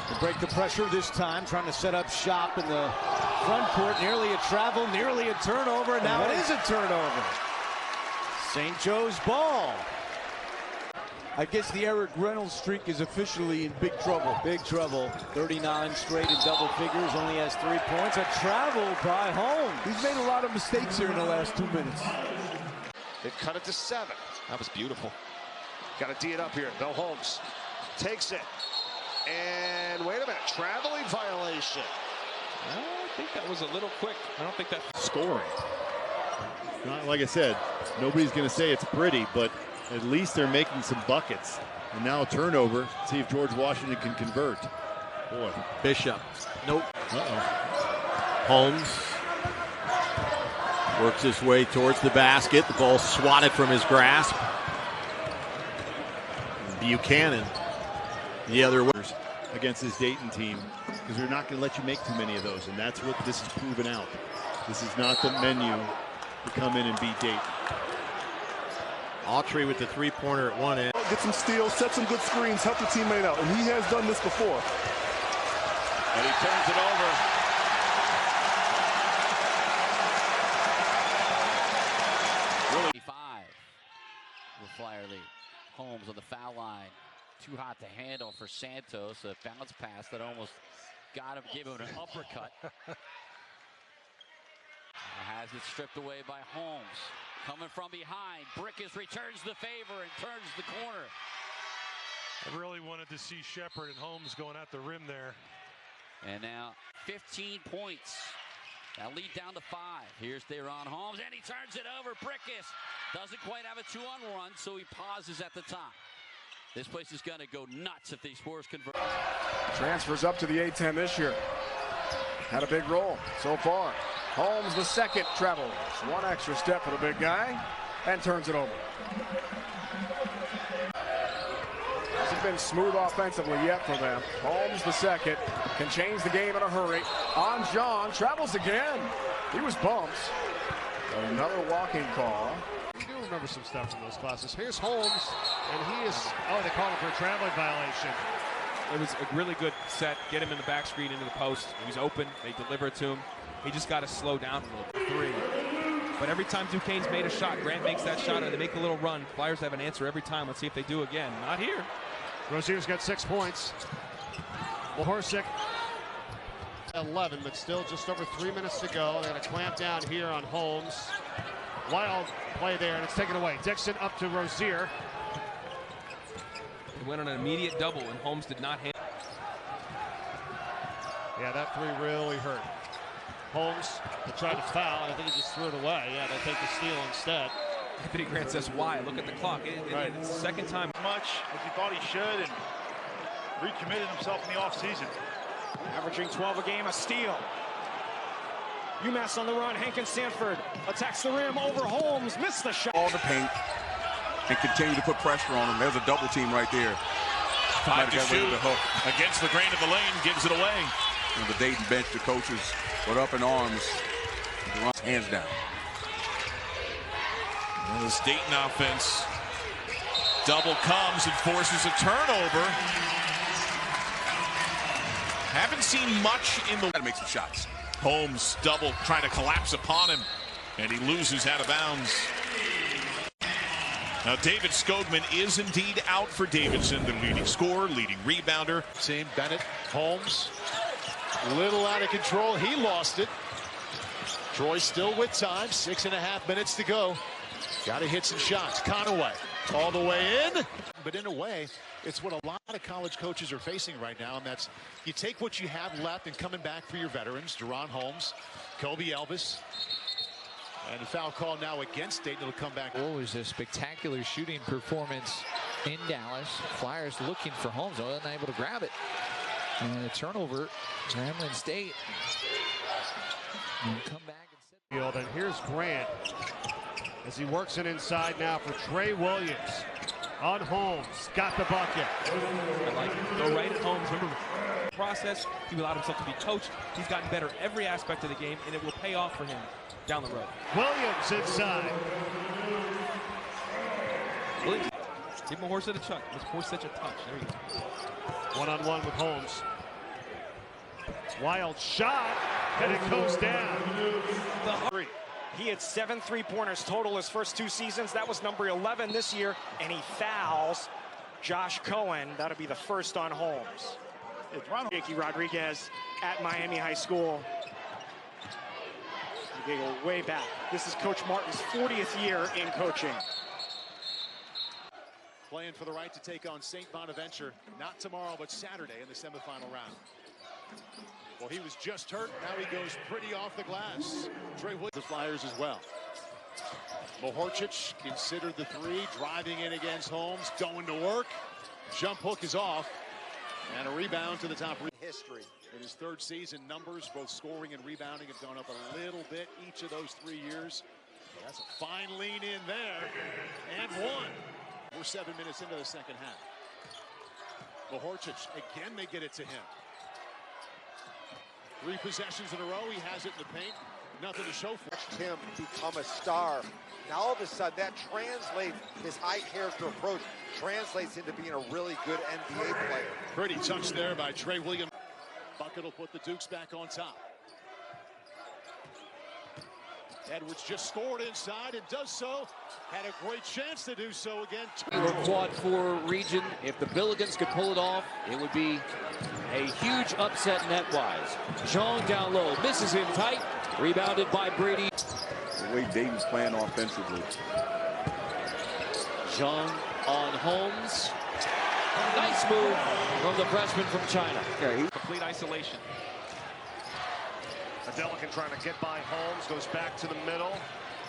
To break the pressure this time, trying to set up shop in the front court. Nearly a travel, nearly a turnover, and now it is a turnover. St. Joe's ball. I guess the Eric Reynolds streak is officially in big trouble. Big trouble. 39 straight in double figures, only has 3 points. A travel by Holmes. He's made a lot of mistakes here in the last 2 minutes. They've cut it to 7. That was beautiful. Got to D it up here. Bill Holmes takes it. And wait a minute, traveling violation. I think that was a little quick. I don't think that scoring. Not like I said, nobody's going to say it's pretty, but at least they're making some buckets. And now a turnover. See if George Washington can convert. Boy. Bishop. Nope. Holmes works his way towards the basket. The ball swatted from his grasp. Buchanan the other way against his Dayton team, because they're not going to let you make too many of those, and that's what this is proven out. This is not the menu to come in and beat Dayton. Autry with the 3-pointer at one end. Get some steals, set some good screens, help the teammate out, and he has done this before. And he turns it over. Really 5 with Flyer lead. Holmes on the foul line. Too hot to handle for Santos. A bounce pass that almost got him, gave him an uppercut. Had Has it stripped away by Holmes. Coming from behind. Brickus returns the favor and turns the corner. I really wanted to see Shepard and Holmes going at the rim there. And now 15 points. That lead down to 5. Here's DaRon Holmes, and he turns it over. Brickus doesn't quite have a 2-on-1, so he pauses at the top. This place is going to go nuts if these Spurs convert. Transfers up to the A-10 this year. Had a big role so far. Holmes, the second, travels. One extra step for the big guy and turns it over. Hasn't been smooth offensively yet for them. Holmes, the second, can change the game in a hurry. On John, travels again. He was bumped. Another walking call. You do remember some stuff from those classes. Here's Holmes, and he is, they call him for a traveling violation. It was a really good set. Get him in the back screen into the post. He was open. They deliver it to him. He just got to slow down a little bit. 3. But every time Duquesne's made a shot, Grant makes that shot, or they make a little run. Flyers have an answer every time. Let's see if they do again. Not here. Rozier's got 6 points. Mahorsic 11, but still just over 3 minutes to go. They're going to clamp down here on Holmes. Wild play there, and it's taken away. Dixon up to Rozier. He went on an immediate double, and Holmes did not handle. Yeah, that 3 really hurt. Holmes tried to foul, and I think he just threw it away. Yeah, they take the steal instead. Anthony Grant says why. Look at the clock. It's the second time. Much as he thought he should, and recommitted himself in the offseason. Averaging 12 a game, a steal. UMass on the run. Hankins Sanford attacks the rim over Holmes. Missed the shot. All the paint and continue to put pressure on him. There's a double team right there. 5 to shoot against the grain of the lane, gives it away. And the Dayton bench, the coaches were up in arms. Hands down. And this Dayton offense double comes and forces a turnover. Haven't seen much in the. Gotta make some shots. Holmes double trying to collapse upon him, and he loses out of bounds. Now David Skogman is indeed out for Davidson, the leading scorer, leading rebounder. Team Bennett, Holmes, a little out of control. He lost it. Troy still with time. 6.5 minutes to go. Got to hit some shots. Conaway all the way in. But in a way, it's what a lot of college coaches are facing right now, and that's you take what you have left and coming back for your veterans. DaRon Holmes, Kobe Elvis. And a foul call now against Dayton. It'll come back. Always a spectacular shooting performance in Dallas. Flyers looking for Holmes. Oh, not able to grab it. And a turnover. Grambling State. And come back and set. And here's Grant as he works it inside now for Trey Williams. On Holmes. Got the bucket. I like it. Go right at Holmes. Remember the process. He allowed himself to be coached. He's gotten better every aspect of the game, and it will pay off for him down the road. Williams inside. Williams. Give him a horse at a chuck. Let's force such a touch. There you go. One-on-one with Holmes. Wild shot, and it goes down. He had 7 3-pointers total his first 2 seasons. That was number 11 this year, and he fouls Josh Cohen. That'll be the first on Holmes. It's Jakey Rodriguez at Miami High School. You go way back. This is Coach Martin's 40th year in coaching. Playing for the right to take on St. Bonaventure, not tomorrow, but Saturday in the semifinal round. Well, he was just hurt. Now he goes pretty off the glass. Trey Williams, the Flyers as well. Mahorcic considered the 3, driving in against Holmes, going to work. Jump hook is off, and a rebound to the top. History. In his 3rd season, numbers, both scoring and rebounding, have gone up a little bit each of those 3 years. That's a fine lean in there, and 1. We're 7 minutes into the second half. Mahorcic, again, they get it to him. 3 possessions in a row. He has it in the paint. Nothing to show for. Watched him become a star. Now all of a sudden that translates, his high character approach translates into being a really good NBA player. Pretty touch there by Trey Williams. Bucket will put the Dukes back on top. Edwards just scored inside and does so. Had a great chance to do so again. Quad 4 region. If the Billigans could pull it off, it would be a huge upset net-wise. Jean down low, misses him tight. Rebounded by Brady. the way Dayton's playing offensively. Jung on Holmes. Nice move from the freshman from China. Complete isolation. Adelican trying to get by Holmes, goes back to the middle.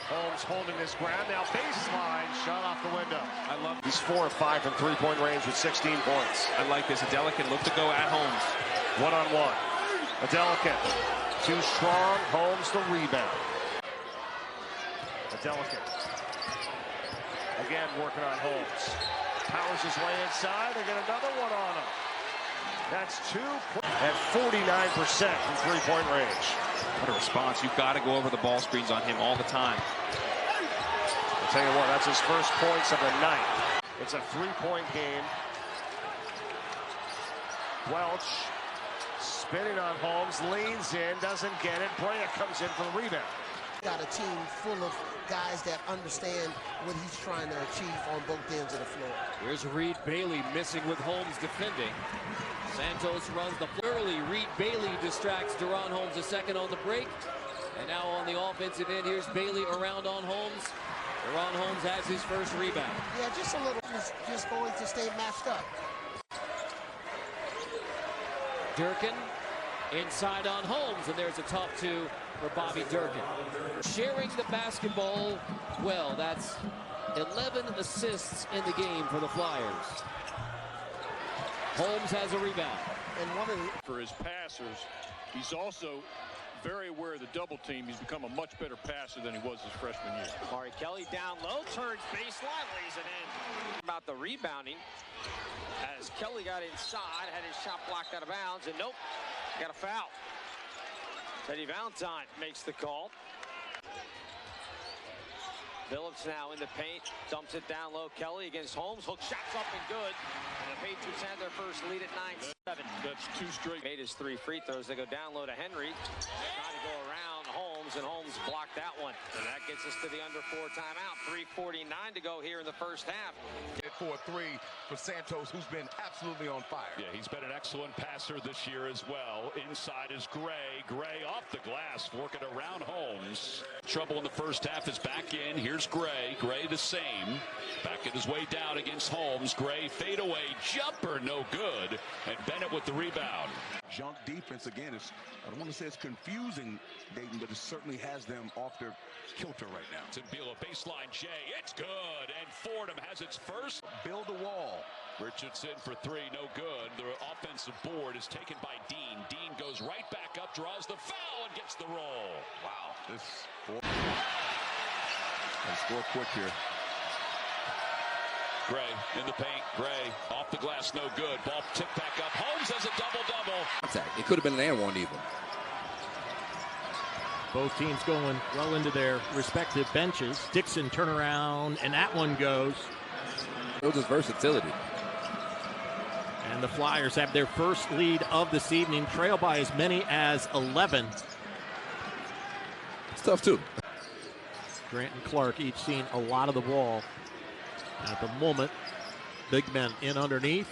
Holmes holding his ground. Now baseline, shot off the window. I love. He's 4 of 5 from three-point range with 16 points. I like this. Adelican look to go at Holmes. One-on-one. Adelican, too strong. Holmes the rebound. Adelican, again working on Holmes. Powers his way inside. They get another one on him. That's 2 at 49% from three-point range. What a response. You've got to go over the ball screens on him all the time. I'll tell you what, that's his first points of the night. It's a three-point game. Welch spinning on Holmes, leans in, doesn't get it. Brea comes in for the rebound. Got a team full of guys that understand what he's trying to achieve on both ends of the floor. Here's Reed Bailey missing with Holmes defending. Santos runs the early. Reed Bailey distracts DaRon Holmes, a second on the break. And now on the offensive end, here's Bailey around on Holmes. DaRon Holmes has his first rebound. Yeah, just a little, just going to stay matched up. Durkin inside on Holmes, and there's a top two for Bobby Durkin. Sharing the basketball well. That's 11 assists in the game for the Flyers. Holmes has a rebound. And one of the... For his passers, he's also very aware of the double team. He's become a much better passer than he was his freshman year. Mari Kelly down low, turns baseline, lays it in. About the rebounding, as Kelly got inside, had his shot blocked out of bounds, and nope, got a foul. Teddy Valentine makes the call. Phillips now in the paint, dumps it down low. Kelly against Holmes, hook shots up and good. And the Patriots had their first lead at 9-7. That's 2 straight. Made his 3 free throws. They go down low to Henry. Trying to go around Holmes, and Holmes blocked that one. And that gets us to the under 4 timeout. 3:49 to go here in the first half. For a 3 for Santos, who's been absolutely on fire. Yeah, he's been an excellent passer this year as well. Inside is Gray. Gray off the glass, working around Holmes. Trouble in the first half is back in. Here's Gray. Gray the same. Backing his way down against Holmes. Gray fadeaway jumper, no good. And Bennett with the rebound. Junk defense, again, is, I don't want to say it's confusing Dayton, but it certainly has them off their kilter right now. Timbila baseline J. It's good. And Fordham has its first. Build a wall. Richardson for 3, no good. The offensive board is taken by Dean. Dean goes right back up, draws the foul, and gets the roll. Wow. This score quick here. Gray in the paint. Gray off the glass, no good. Ball tipped back up. Holmes has a double-double. It could have been an and one even. Both teams going well into their respective benches. Dixon turnaround, and that one goes. It was his versatility. And the Flyers have their first lead of this evening, trail by as many as 11. It's tough, too. Grant and Clark each seeing a lot of the ball. At the moment, big men in underneath.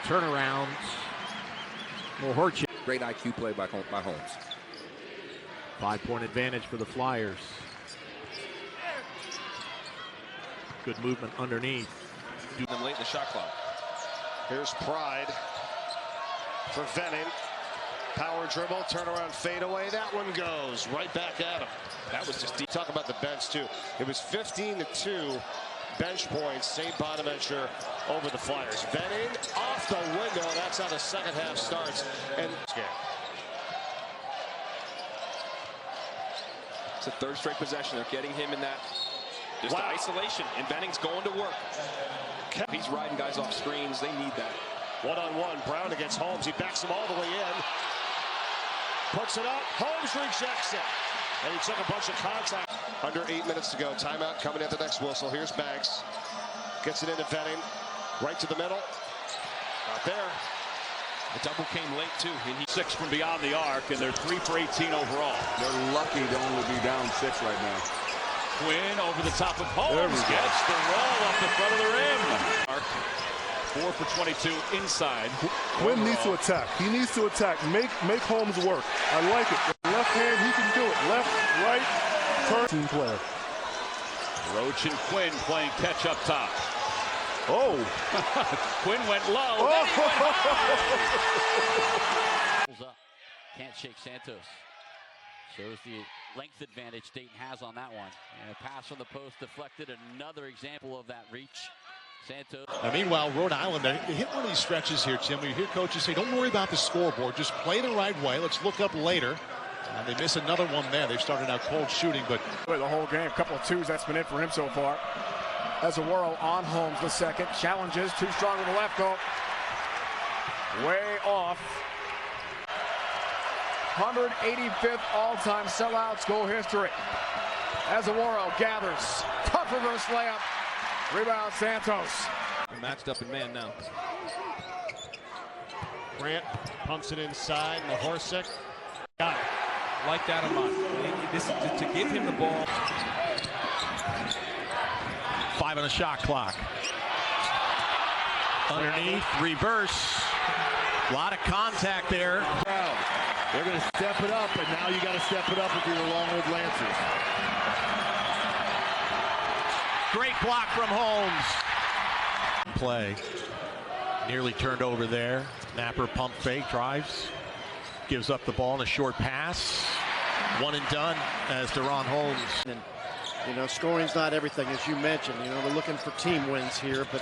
Turnarounds will hurt you. Great IQ play by Holmes. 5-point advantage for the Flyers. Good movement underneath. Them late in the shot clock. Here's Pride for Venning. Power dribble, turnaround fadeaway. That one goes right back at him. That was just deep. Talk about the bench, too. It was 15-2 bench points. St. Bonaventure over the Flyers. Venning off the window. That's how the second half starts. And It's a third straight possession. They're getting him in that just isolation. And Benning's going to work. He's riding guys off screens. They need that. One-on-one. Brown against Holmes. He backs him all the way in. Puts it up. Holmes rejects it. And he took a bunch of contact. Under 8 minutes to go. Timeout coming at the next whistle. Here's Banks. Gets it into Venning. Right to the middle. Not there. The double came late, too. And 6 from beyond the arc, and they're 3 for 18 overall. They're lucky to only be down 6 right now. Quinn over the top of Holmes. Gets the roll off the front of the rim. 4 for 22 inside. Quinn needs to attack. He needs to attack. Make Holmes work. I like it. Left hand, he can do it. Left, right, turn. Team player. Roach and Quinn playing catch up top. Oh. Quinn went low. Oh. Up. Can't shake Santos. Shows the length advantage Dayton has on that one. And a pass from the post deflected. Another example of that reach. Santos. Now, meanwhile, Rhode Island, they hit one of these stretches here, Tim, where you hear coaches say, don't worry about the scoreboard. Just play the right way. Let's look up later. And they miss another one there. They've started out cold shooting, but the whole game, a couple of twos, that's been it for him so far. Azaroro on Holmes the second. Challenges, too strong with the left goal. Way off. 185th all-time sellouts goal history. Azaroro gathers. Tough reverse layup. Rebound Santos. They're matched up in man now. Grant pumps it inside. Mahorsek got it. Like that a lot. This to give him the ball. 5 on the shot clock. Underneath, reverse. A lot of contact there. They're going to step it up, and now you got to step it up if you're the Longwood Lancers. Great block from Holmes. Play. Nearly turned over there. Napper pump fake, drives. Gives up the ball in a short pass. One and done as DaRon Holmes. And, you know, scoring's not everything, as you mentioned. You know, they're looking for team wins here, but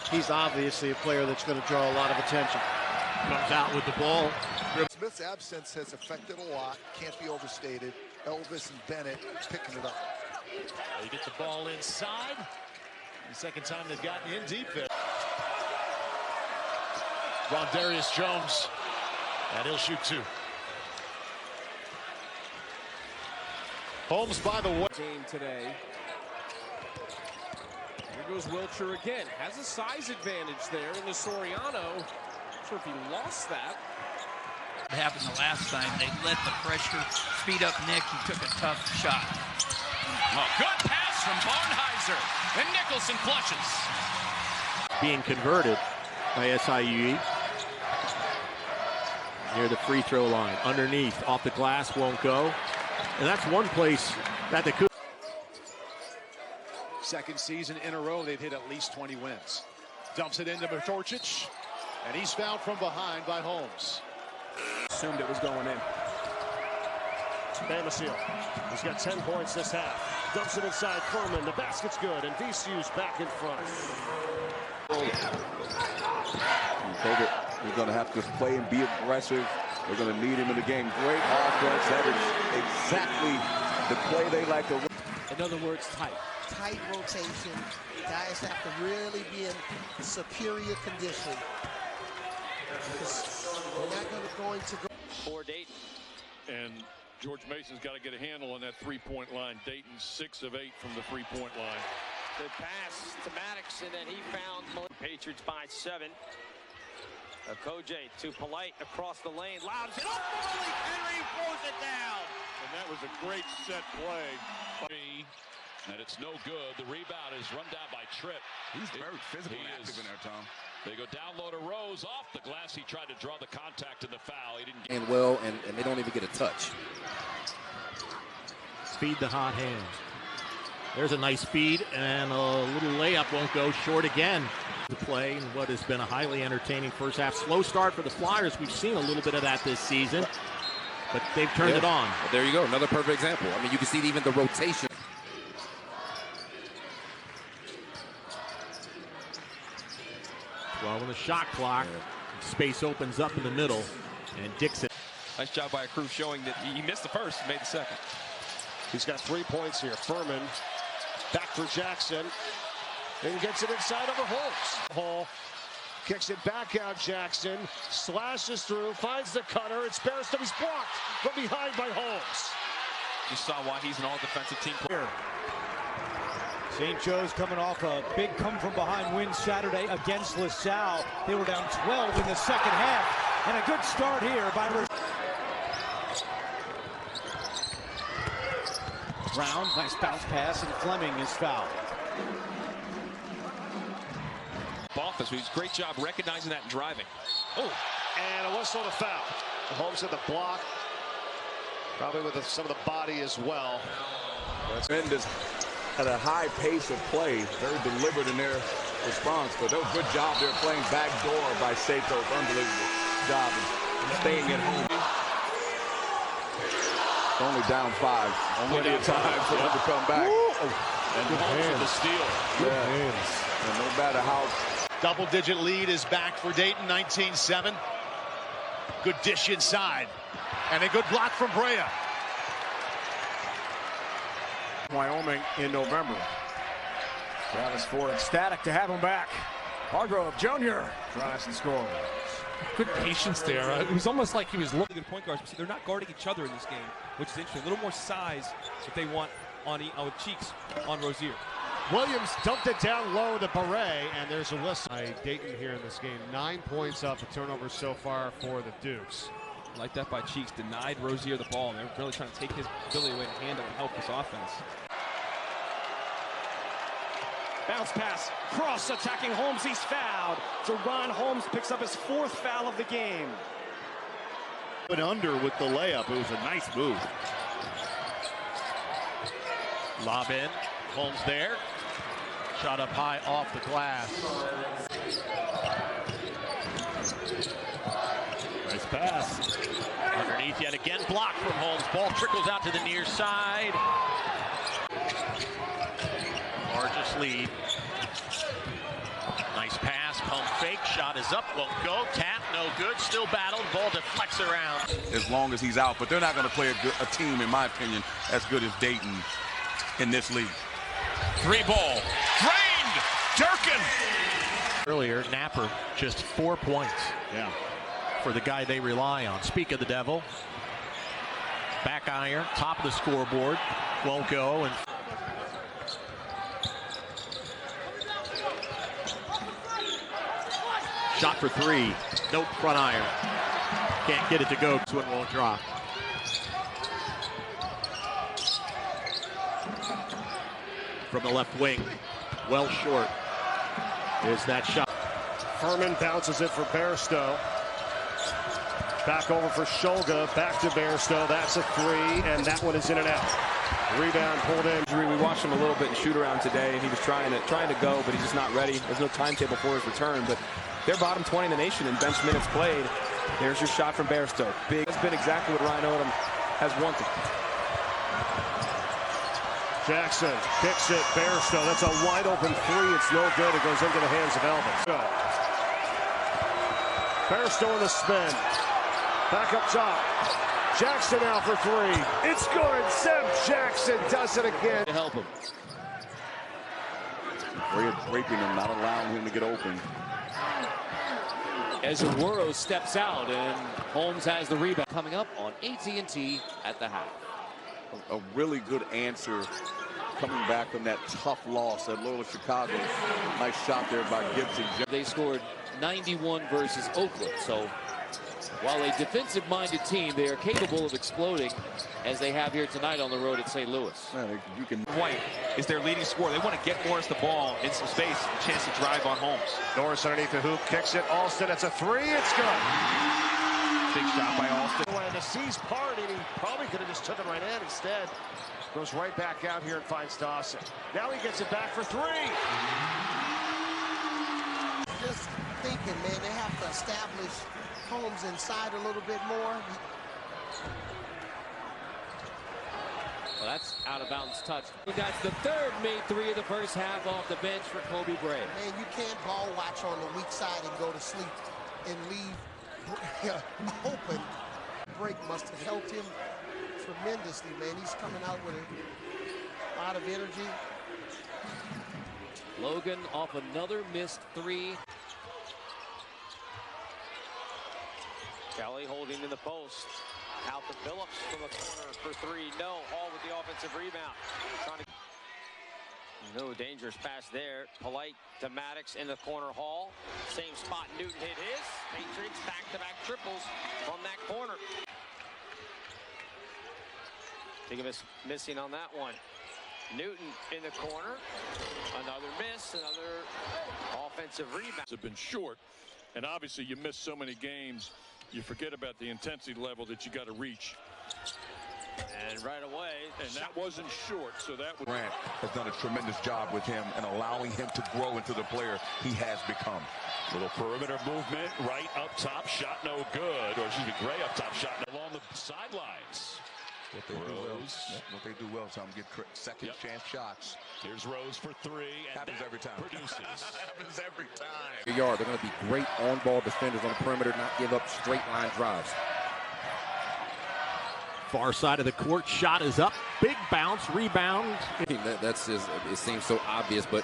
he's obviously a player that's going to draw a lot of attention. Comes out with the ball. Smith's absence has affected a lot. Can't be overstated. Elvis and Bennett picking it up. They get the ball inside. The second time they've gotten in deep there. Rondarius Jones. And he'll shoot 2. Holmes, by the way. Game today. Here goes Wiltshire again. Has a size advantage there in the Soriano. Not sure if he lost that. What happened the last time, they let the pressure speed up Nick. He took a tough shot. Oh, good pass from Barnheiser. And Nicholson flushes. Being converted by SIUE. Near the free throw line. Underneath, off the glass, won't go. And that's one place that they could. Second season in a row, they've hit at least 20 wins. Dumps it into Matorcic, and he's fouled from behind by Holmes. Assumed it was going in. Bamasil, he's got 10 points this half. Dumps it inside Furman. The basket's good, and VCU's back in front. He's going to have to play and be aggressive. They're going to need him in the game. Great offense. That is exactly the play they like to run. In other words, tight. Tight rotation. Guys have to really be in superior condition. Because they're not going to go. For Dayton. And George Mason's got to get a handle on that three-point line. Dayton 6 of 8 from the three-point line. Good pass to Maddox, and then he found Patriots by 7. Koje to Polite across the lane. Loud. Henry throws it down. And that was a great set play. And it's no good. The rebound is run down by Tripp. He's very physical and active in there, Tom. They go down low to Rose. Off the glass, he tried to draw the contact in the foul. He didn't get And well, and they don't even get a touch. Speed the hot hand. There's a nice speed, and a little layup won't go short again. To play in what has been a highly entertaining first half. Slow start for the Flyers. We've seen a little bit of that this season, but they've turned it on. Well, there you go, another perfect example. I mean, you can see even the rotation. Well, on the shot clock, space opens up in the middle, and Dixon. Nice job by a crew showing that he missed the first and made the second. He's got 3 points here. Furman back for Jackson. And gets it inside over Holmes. Hall kicks it back out. Jackson slashes through, finds the cutter. It's Barristan. He's blocked from behind by Holmes. You saw why he's an all-defensive team player. St. Joe's coming off a big come-from-behind win Saturday against LaSalle. They were down 12 in the second half. And a good start here by Brown. Nice bounce pass, and Fleming is fouled. Office, who's great job recognizing that and driving. Oh, and a whistle to foul. Holmes at the block, probably with some of the body as well. Tremendous At a high pace of play, very deliberate in their response, but that was a good job there playing back door by Satos. Unbelievable job of staying at home. Only down 5. Only down 5 for them to come back. And Holmes with the steal. And no matter how. Double-digit lead is back for Dayton, 19-7. Good dish inside. And a good block from Brea. Wyoming in November. Travis Ford ecstatic to have him back. Hargrove Jr. tries to score. Good patience there. It was almost like he was looking at point guards. But see, they're not guarding each other in this game, which is interesting. A little more size that they want on Cheeks on Rozier. Williams dumped it down low to Beret, and there's a whistle. Dayton here in this game. 9 points off the turnovers so far for the Dukes. Like that by Cheeks, denied Rozier the ball, and they're really trying to take his ability away to handle and help this offense. Bounce pass, cross attacking Holmes, he's fouled. DaRon Holmes picks up his 4th foul of the game. Went under with the layup. It was a nice move. Lob in, Holmes there. Shot up high off the glass. Nice pass. Underneath yet again, blocked from Holmes. Ball trickles out to the near side. Largest lead. Nice pass, pump fake, shot is up, won't go, tap, no good, still battled, ball deflects around. As long as he's out, but they're not going to play a team, in my opinion, as good as Dayton in this league. 3-ball, drained, Durkin. Earlier, Napper, just 4 points. Yeah. For the guy they rely on. Speak of the devil. Back iron, top of the scoreboard, won't go, and shot for 3. Nope, front iron. Can't get it to go. This one won't drop. From the left wing, well short is that shot. Furman bounces it for Bairstow. Back over for Shulga. Back to Bairstow. That's a 3, and that one is in and out. Rebound pulled in. We watched him a little bit in shoot around today, and he was trying to go, but he's just not ready. There's no timetable for his return, but they're bottom 20 in the nation in bench minutes played. There's your shot from Bairstow. Big. That's been exactly what Ryan Odom has wanted. Jackson kicks it. Bairstow. That's a wide open 3. It's no good. It goes into the hands of Elvis. Good. Bairstow in the spin. Back up top. Jackson now for 3. It's good. Seb Jackson does it again. To help him. Brea breaking him, not allowing him to get open. As Aguero steps out, and Holmes has the rebound. Coming up on AT&T at the half. A really good answer coming back from that tough loss at Loyola Chicago. Nice shot there by Gibson. They scored 91 versus Oakland, so while a defensive-minded team, they are capable of exploding as they have here tonight on the road at St. Louis. You can. White is their leading scorer. They want to get Morris the ball in some space, a chance to drive on Holmes. Norris underneath the hoop, kicks it. Alston, it's a 3. It's good. Big shot by Alston. When the C's parted, he probably could have just took it right in. Instead, goes right back out here and finds Dawson. Now he gets it back for 3. Just thinking, man, they have to establish Holmes inside a little bit more. Well, that's out of bounds touch. That's the 3rd made 3 of the first half off the bench for Kobe Brea. Man, you can't ball watch on the weak side and go to sleep and leave open. Break must have helped him tremendously, man. He's coming out with a lot of energy. Logan off another missed 3. Kelly holding in the post. Out to Phillips from the corner for 3. No. Hall with the offensive rebound. No dangerous pass there. Polite to Maddox in the corner. Hall. Same spot. Newton hit his. Patriots back-to-back triples from that corner. Think of us missing on that one. Newton in the corner. Another miss. Another offensive rebound. Have been short, and obviously you miss so many games. You forget about the intensity level that you got to reach. And right away, and that wasn't short, so that was... Grant has done a tremendous job with him and allowing him to grow into the player he has become. Little perimeter movement, right up top, shot no good. Or excuse me, Gray up top, shot along the sidelines. What they do well. What they do well, Tom, get second chance shots. Here's Rose for three. And happens every time. Produces. Happens every time. They're going to be great on-ball defenders on the perimeter, not give up straight line drives. Far side of the court, shot is up, big bounce, rebound. That's just, it seems so obvious, but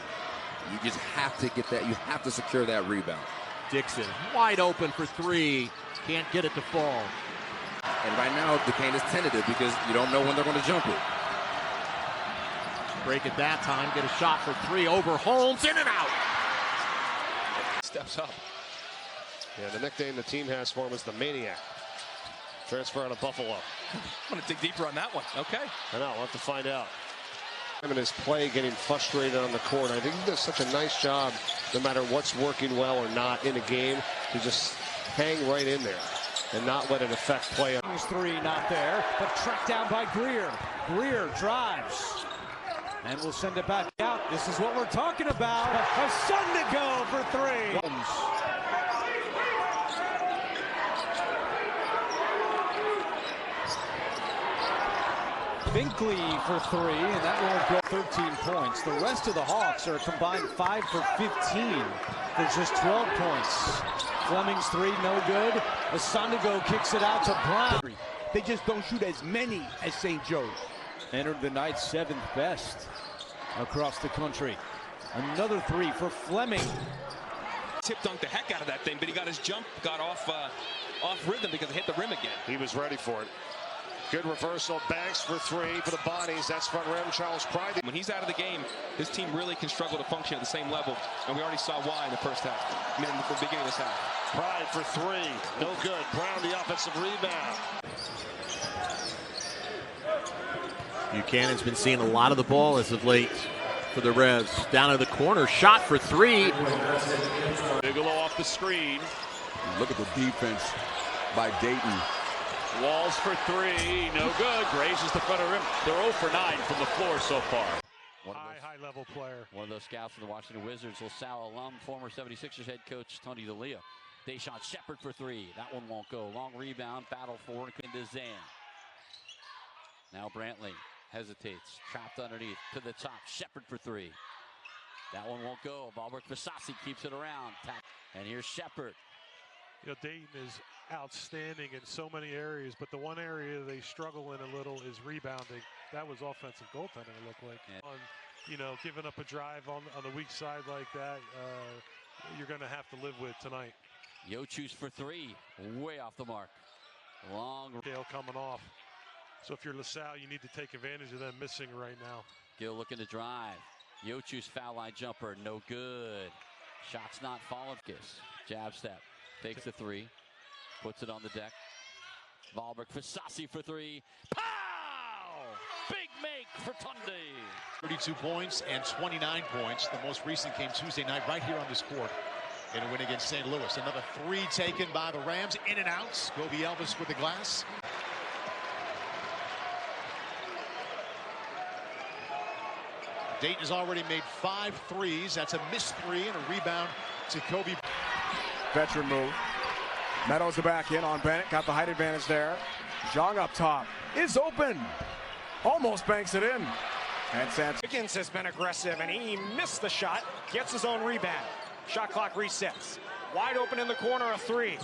you just have to get that. You have to secure that rebound. Dixon wide open for three, can't get it to fall. And right now the paint is tentative because you don't know when they're going to jump it. Break at that time, get a shot for three over Holmes, in and out. Steps up. Yeah, the nickname the team has for him is the Maniac. Transfer out of Buffalo. I'm going to dig deeper on that one. Okay. I know, we'll have to find out. Him and his play getting frustrated on the court. I think he does such a nice job, no matter what's working well or not in a game, to just hang right in there and not let it affect play. Three not there, but tracked down by Greer. Greer drives. And we'll send it back out. This is what we're talking about. A son to go for three. Binkley for three, and that will go 13 points. The rest of the Hawks are a combined 5 for 15 for just 12 points. Fleming's three, no good. Asondigo kicks it out to Brown. They just don't shoot as many as St. Joe's. Entered the night 7th best across the country. Another three for Fleming. Tip dunked the heck out of that thing, but he got his jump, got off rhythm because it hit the rim again. He was ready for it. Good reversal, Banks for three for the bodies. That's front rim, Charles Pride. When he's out of the game, his team really can struggle to function at the same level, and we already saw why in the first half. I mean, in the beginning of this half. Pride for three, no good. Brown the offensive rebound. Buchanan's been seeing a lot of the ball as of late for the Revs. Down to the corner, shot for three. Bigelow off the screen. Look at the defense by Dayton. Walls for three, no good. Grazes the front of the rim. They're 0 for 9 from the floor so far. High-level player. One of those scouts from the Washington Wizards, LaSalle alum, former 76ers head coach Tony DeLeo. Deshaun Shepard for three. That one won't go. Long rebound, battle forward into Zan. Now Brantley hesitates, trapped underneath to the top. Shepard for three. That one won't go. Ballberg Fasasi keeps it around. And here's Shepard. You know, Dayton is outstanding in so many areas, but the one area they struggle in a little is rebounding. That was offensive goaltending, it looked like. Yeah. On, you know, giving up a drive on the weak side like that, you're going to have to live with tonight. Yochu's for three, way off the mark. Long scale coming off. So if you're LaSalle, you need to take advantage of them missing right now. Gill looking to drive. Yochu's foul line jumper, no good. Shot's not falling. Jab step, takes the three, puts it on the deck. Valberg Fasasi for three. Pow! Big make for Tunde. 32 points and 29 points. The most recent came Tuesday night right here on this court in a win against St. Louis. Another three taken by the Rams. In and out. Kobe Elvis with the glass. Dayton has already made 5 threes. That's a missed three and a rebound to Kobe. Veteran move. Meadows the back in on Bennett. Got the height advantage there. Zhang up top. Is open. Almost banks it in. And Santos. Higgins has been aggressive, and he missed the shot. Gets his own rebound. Shot clock resets. Wide open in the corner, a three.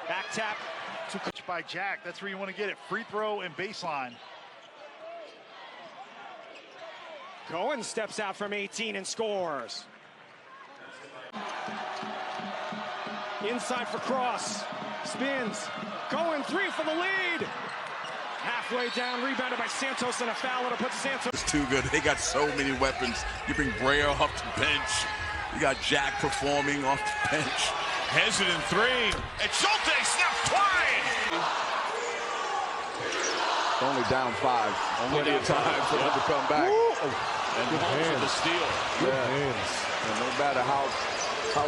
Back tap. By Jack. That's where you want to get it. Free throw and baseline. Cohen steps out from 18 and scores. Inside for Cross. Spins. Cohen three for the lead. Halfway down, rebounded by Santos, and a foul to put Santos. It's too good. They got so many weapons. You bring Brea off the bench. You got Jack performing off the bench. Hesitant three. And Schulte snaps twice. Only down 5. Plenty of time for them to come back. And Holmes with the steal. And no matter how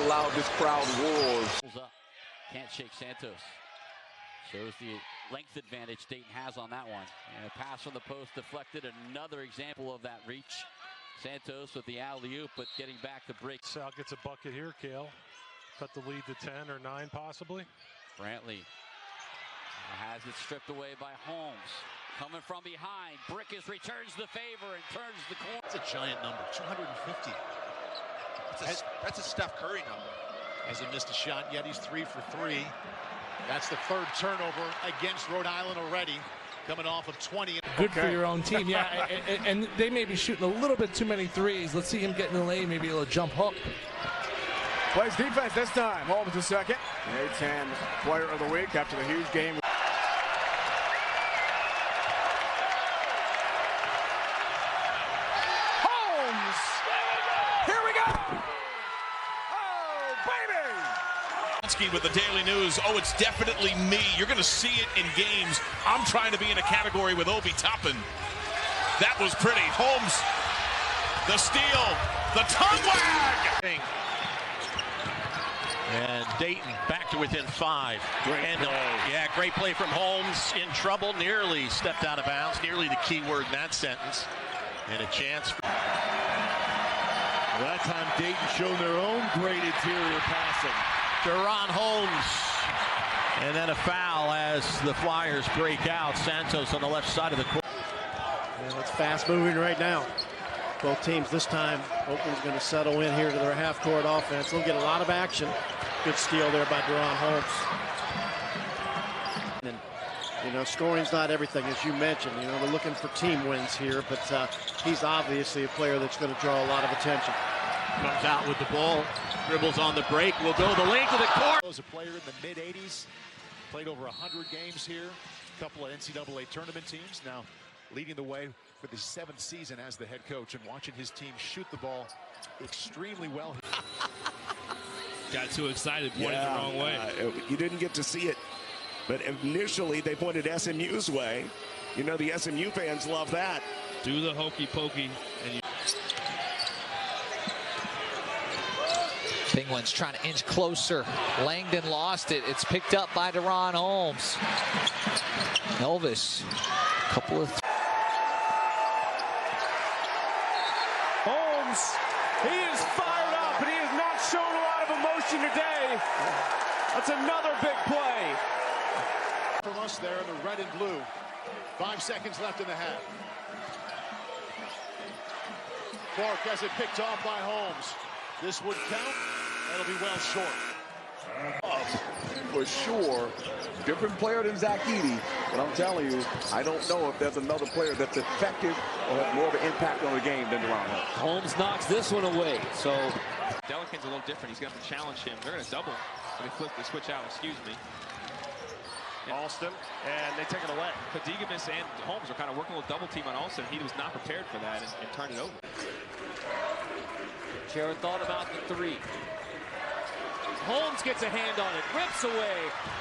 loud this crowd roars. Can't shake Santos. Shows the length advantage Dayton has on that one. And a pass from the post deflected. Another example of that reach. Santos with the alley-oop, but getting back to break. Sal gets a bucket here, Kale. Cut the lead to 10 or 9 possibly. Brantley has it stripped away by Holmes. Coming from behind. Brickus returns the favor and turns the corner. That's a giant number, 250. That's a Steph Curry number. Hasn't missed a shot yet. He's 3 for 3. That's the third turnover against Rhode Island already, coming off of 20. Good for your own team, yeah. and they may be shooting a little bit too many threes. Let's see him get in the lane, maybe a little jump hook. Plays defense this time. Holmes the second. The A-10 player of the week after the huge game. Holmes! Here we go! Oh, baby! With the Daily News. Oh, it's definitely me. You're going to see it in games. I'm trying to be in a category with Obi Toppin. That was pretty. Holmes, the steal, the tongue wag. And Dayton back to within 5. Great play from Holmes. In trouble, nearly stepped out of bounds. Nearly the key word in that sentence. And a chance. That time Dayton showed their own great interior passing. DaRon Holmes. And then a foul as the Flyers break out. Santos on the left side of the court. And it's fast moving right now. Both teams this time. Oakland's going to settle in here to their half-court offense. They'll get a lot of action. Good steal there by DaRon Holmes. And, you know, scoring's not everything, as you mentioned. You know, they're looking for team wins here, but he's obviously a player that's going to draw a lot of attention. Comes out with the ball. Dribbles on the break. Will go the length of the court. Was a player in the mid-'80s. Played over 100 games here. A couple of NCAA tournament teams. Now leading the way for the 7th season as the head coach and watching his team shoot the ball extremely well. Got too excited, pointed the wrong way. You didn't get to see it, but initially they pointed SMU's way. You know, the SMU fans love that. Do the hokey pokey. And you Penguins trying to inch closer. Langdon lost it. It's picked up by DaRon Holmes. Elvis, couple of. Holmes, he is fired up, but he has not shown a lot of emotion today. That's another big play. From us there in the red and blue. 5 seconds left in the half. Clark has it picked off by Holmes. This would count. That'll be well short. For sure, different player than Zach Edey, but I'm telling you, I don't know if there's another player that's effective or has more of an impact on the game than DaRon Holmes. Holmes knocks this one away. So Delican's a little different. He's going to have to challenge him. They're going to double. They switch out, excuse me. Alston, and they take it away. Padigamis and Holmes are kind of working a little double team on Alston. He was not prepared for that and turned it over. Chera thought about the 3. Holmes gets a hand on it, rips away.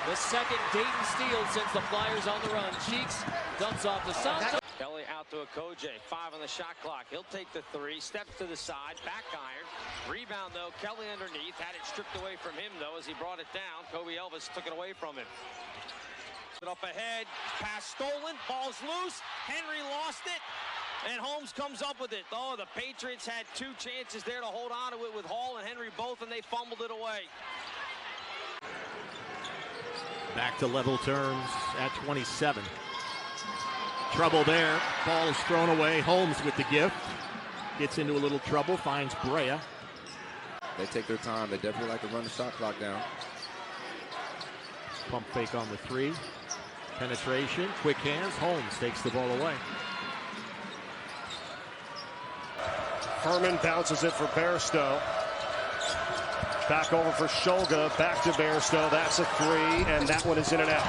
The second Dayton steal since the Flyers on the run. Cheeks dumps off to Santos. Kelly out to Okoje, 5 on the shot clock. He'll take the 3, steps to the side, back iron. Rebound though, Kelly underneath, had it stripped away from him though as he brought it down. Kobe Elvis took it away from him. Up ahead, pass stolen, ball's loose. Henry lost it, and Holmes comes up with it. Oh, the Patriots had 2 chances there to hold on to it with Hall and Henry both, and they fumbled it away. Back to level terms at 27. Trouble there. Ball is thrown away. Holmes with the gift. Gets into a little trouble. Finds Brea. They take their time. They definitely like to run the shot clock down. Pump fake on the 3. Penetration. Quick hands. Holmes takes the ball away. Herman bounces it for Bairstow. Back over for Shulga, back to Bairstow. That's a 3, and that one is in and out.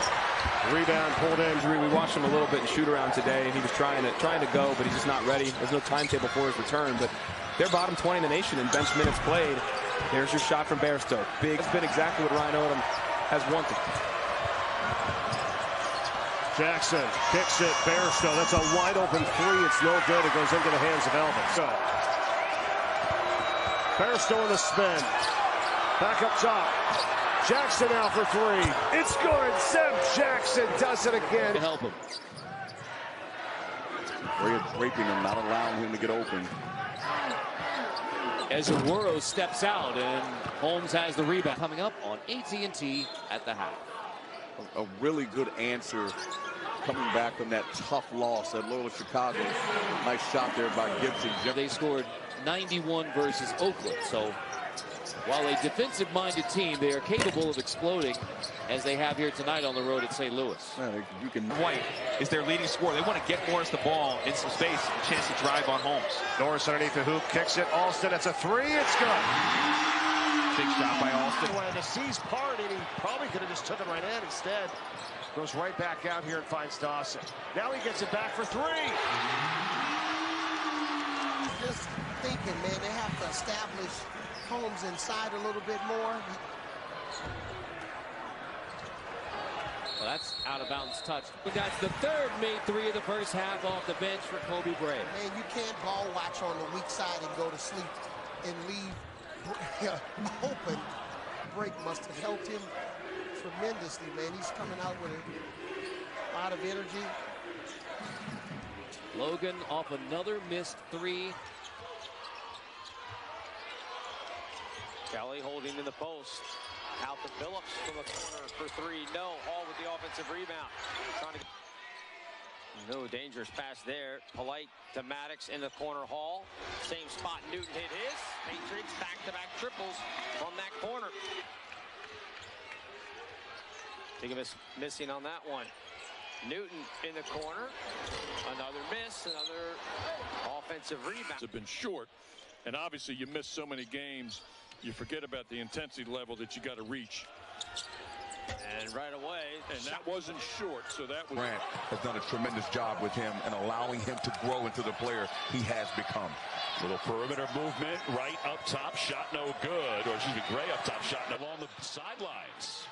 Rebound pulled in. We watched him a little bit in shoot around today, and he was trying to go, but he's just not ready. There's no timetable for his return, but they're bottom 20 in the nation in bench minutes played. There's your shot from Bairstow. Big. It's been exactly what Ryan Odom has wanted. Jackson kicks it. Bairstow. That's a wide open 3. It's no good. It goes into the hands of Elvis. So Bairstow in the spin. Back up top. Jackson now for three. It's good. Seth Jackson does it again. To help him. Raping him, not allowing him to get open. As Aguero steps out and Holmes has the rebound. Coming up on AT&T at the half. A really good answer coming back from that tough loss at Loyola Chicago. Nice shot there by Gibson. They scored 91 versus Oakland. So while a defensive-minded team, they are capable of exploding as they have here tonight on the road at St. Louis. White is their leading scorer. They want to get Morris the ball in some space, a chance to drive on Holmes. Norris underneath the hoop, kicks it. Alston, it's a three. It's good. Big shot by Alston. When the seas parted, he probably could have just took it right in. Instead, goes right back out here and finds Dawson. Now he gets it back for three. Just thinking, man, they have to establish Holmes inside a little bit more. Well, that's out of bounds touch. That's the third made three of the first half off the bench for Kobe Bray. Man, you can't ball watch on the weak side and go to sleep and leave open. Break must have helped him tremendously, man. He's coming out with a lot of energy. Logan off another missed three. Kelly holding in the post. Out to Phillips from the corner for three. No. Hall with the offensive rebound. Trying to. No dangerous pass there. Polite to Maddox in the corner. Hall. Same spot. Newton hit his. Patriots back-to-back triples from that corner. Think of us missing on that one. Newton in the corner. Another miss. Another offensive rebound. Have been short, and obviously you miss so many games. You forget about the intensity level that you got to reach. And right away. And that wasn't short, so that was... Grant has done a tremendous job with him and allowing him to grow into the player he has become. Little perimeter movement, right up top, shot no good. Or excuse me, Gray up top, shot no along the sidelines.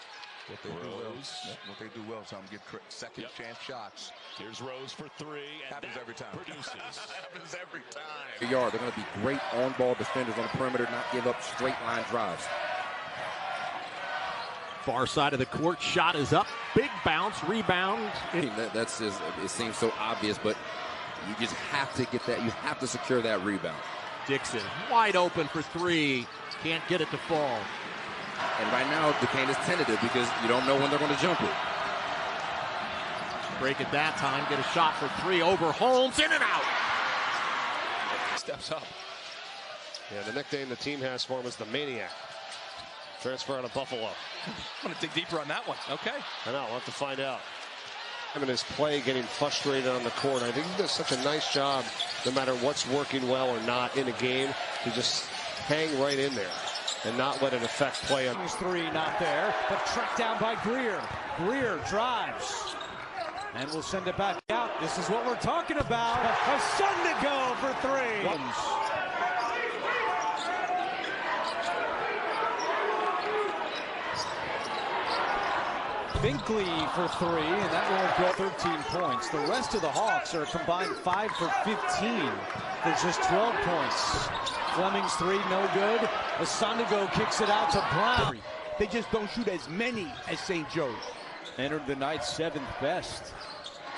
What they do well, what they do well, Tom, get second chance shots. Here's Rose for three. And happens every time. Produces. Happens every time. They're going to be great on-ball defenders on the perimeter, not give up straight-line drives. Far side of the court, shot is up, big bounce, rebound. That's just, it seems so obvious, but you just have to get that. You have to secure that rebound. Dixon wide open for three, can't get it to fall. And right now, Duquesne is tentative because you don't know when they're going to jump it. Break at that time, get a shot for three over Holmes, in and out. Steps up. Yeah, the nickname the team has for him is the Maniac. Transfer out of Buffalo. I'm going to dig deeper on that one. Okay. I know, we'll have to find out. In his play, getting frustrated on the court. I think he does such a nice job, no matter what's working well or not in a game, to just hang right in there and not let it affect play. Three not there, but tracked down by Greer. Greer drives. And we'll send it back out. This is what we're talking about. A son to go for three. Binkley for three, and that will go 13 points. The rest of the Hawks are combined 5 for 15. There's just 12 points. Fleming's three, no good. Asondigo kicks it out to Brown. They just don't shoot as many as St. Joe's. Entered the night 7th best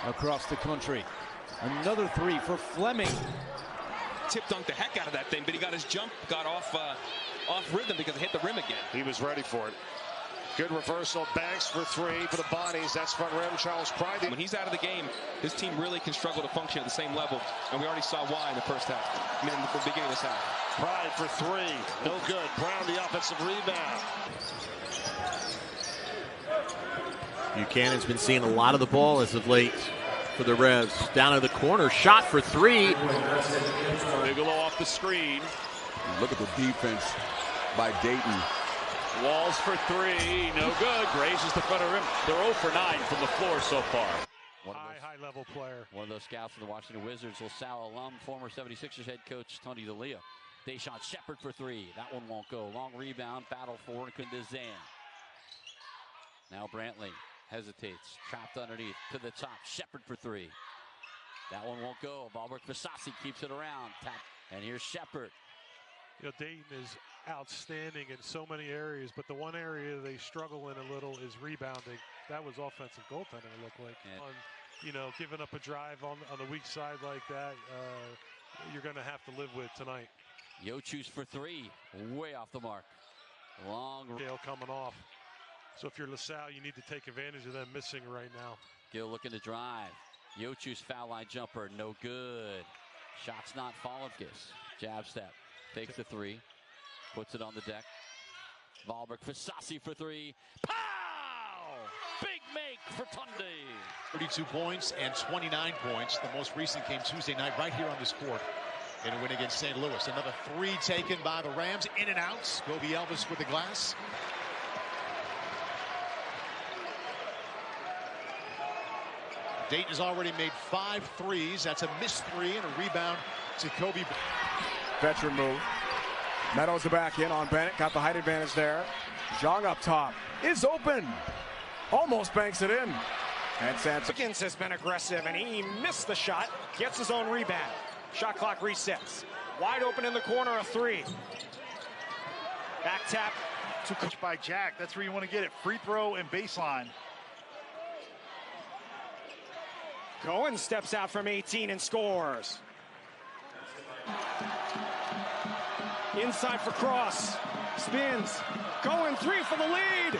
across the country. Another three for Fleming. Tip dunked the heck out of that thing, but he got his jump, got off rhythm because it hit the rim again. He was ready for it. Good reversal. Banks for three for the bodies. That's front rim. Charles Pride. When he's out of the game, his team really can struggle to function at the same level, and we already saw why in the first half. I mean, in the beginning of this half. Pride for three. No good. Brown the offensive rebound. Buchanan's been seeing a lot of the ball as of late for the Revs. Down in the corner, shot for three. Bigelow off the screen. Look at the defense by Dayton. Walls for three, no good. Grazes the front of the rim. They're 0 for 9 from the floor so far. High-level player. One of those scouts for the Washington Wizards, LaSalle alum, former 76ers head coach Tony DeLeo. Deshaun Shepard for three. That one won't go. Long rebound, battle for Kundazan. Now Brantley hesitates, trapped underneath, to the top. Shepard for three. That one won't go. Ball work for Sassi, keeps it around. Tap. And here's Shepard. You know, Dayton is outstanding in so many areas, but the one area they struggle in a little is rebounding. That was offensive goaltending, it looked like. On, giving up a drive on the weak side like that, you're going to have to live with tonight. Yochu's for three, way off the mark. Long scale coming off. So if you're LaSalle, you need to take advantage of them missing right now. Gill looking to drive. Yochu's foul line jumper, no good. Shot's not falling. Jab step, takes the three, puts it on the deck. Wahlberg for Sassi for three. Pow! Big make for Tunde. 32 points and 29 points. The most recent came Tuesday night right here on this court in a win against St. Louis. Another three taken by the Rams. In and out. Kobe Elvis with the glass. Dayton has already made 5 threes. That's a missed three and a rebound to Kobe. Veteran move. Meadows the back in on Bennett. Got the height advantage there. Zhang up top. Is open. Almost banks it in. And Santos has been aggressive, and he missed the shot. Gets his own rebound. Shot clock resets. Wide open in the corner, a three. Back tap to coach by Jack. That's where you want to get it. Free throw and baseline. Cohen steps out from 18 and scores. Inside for Cross. Spins. Cohen three for the lead.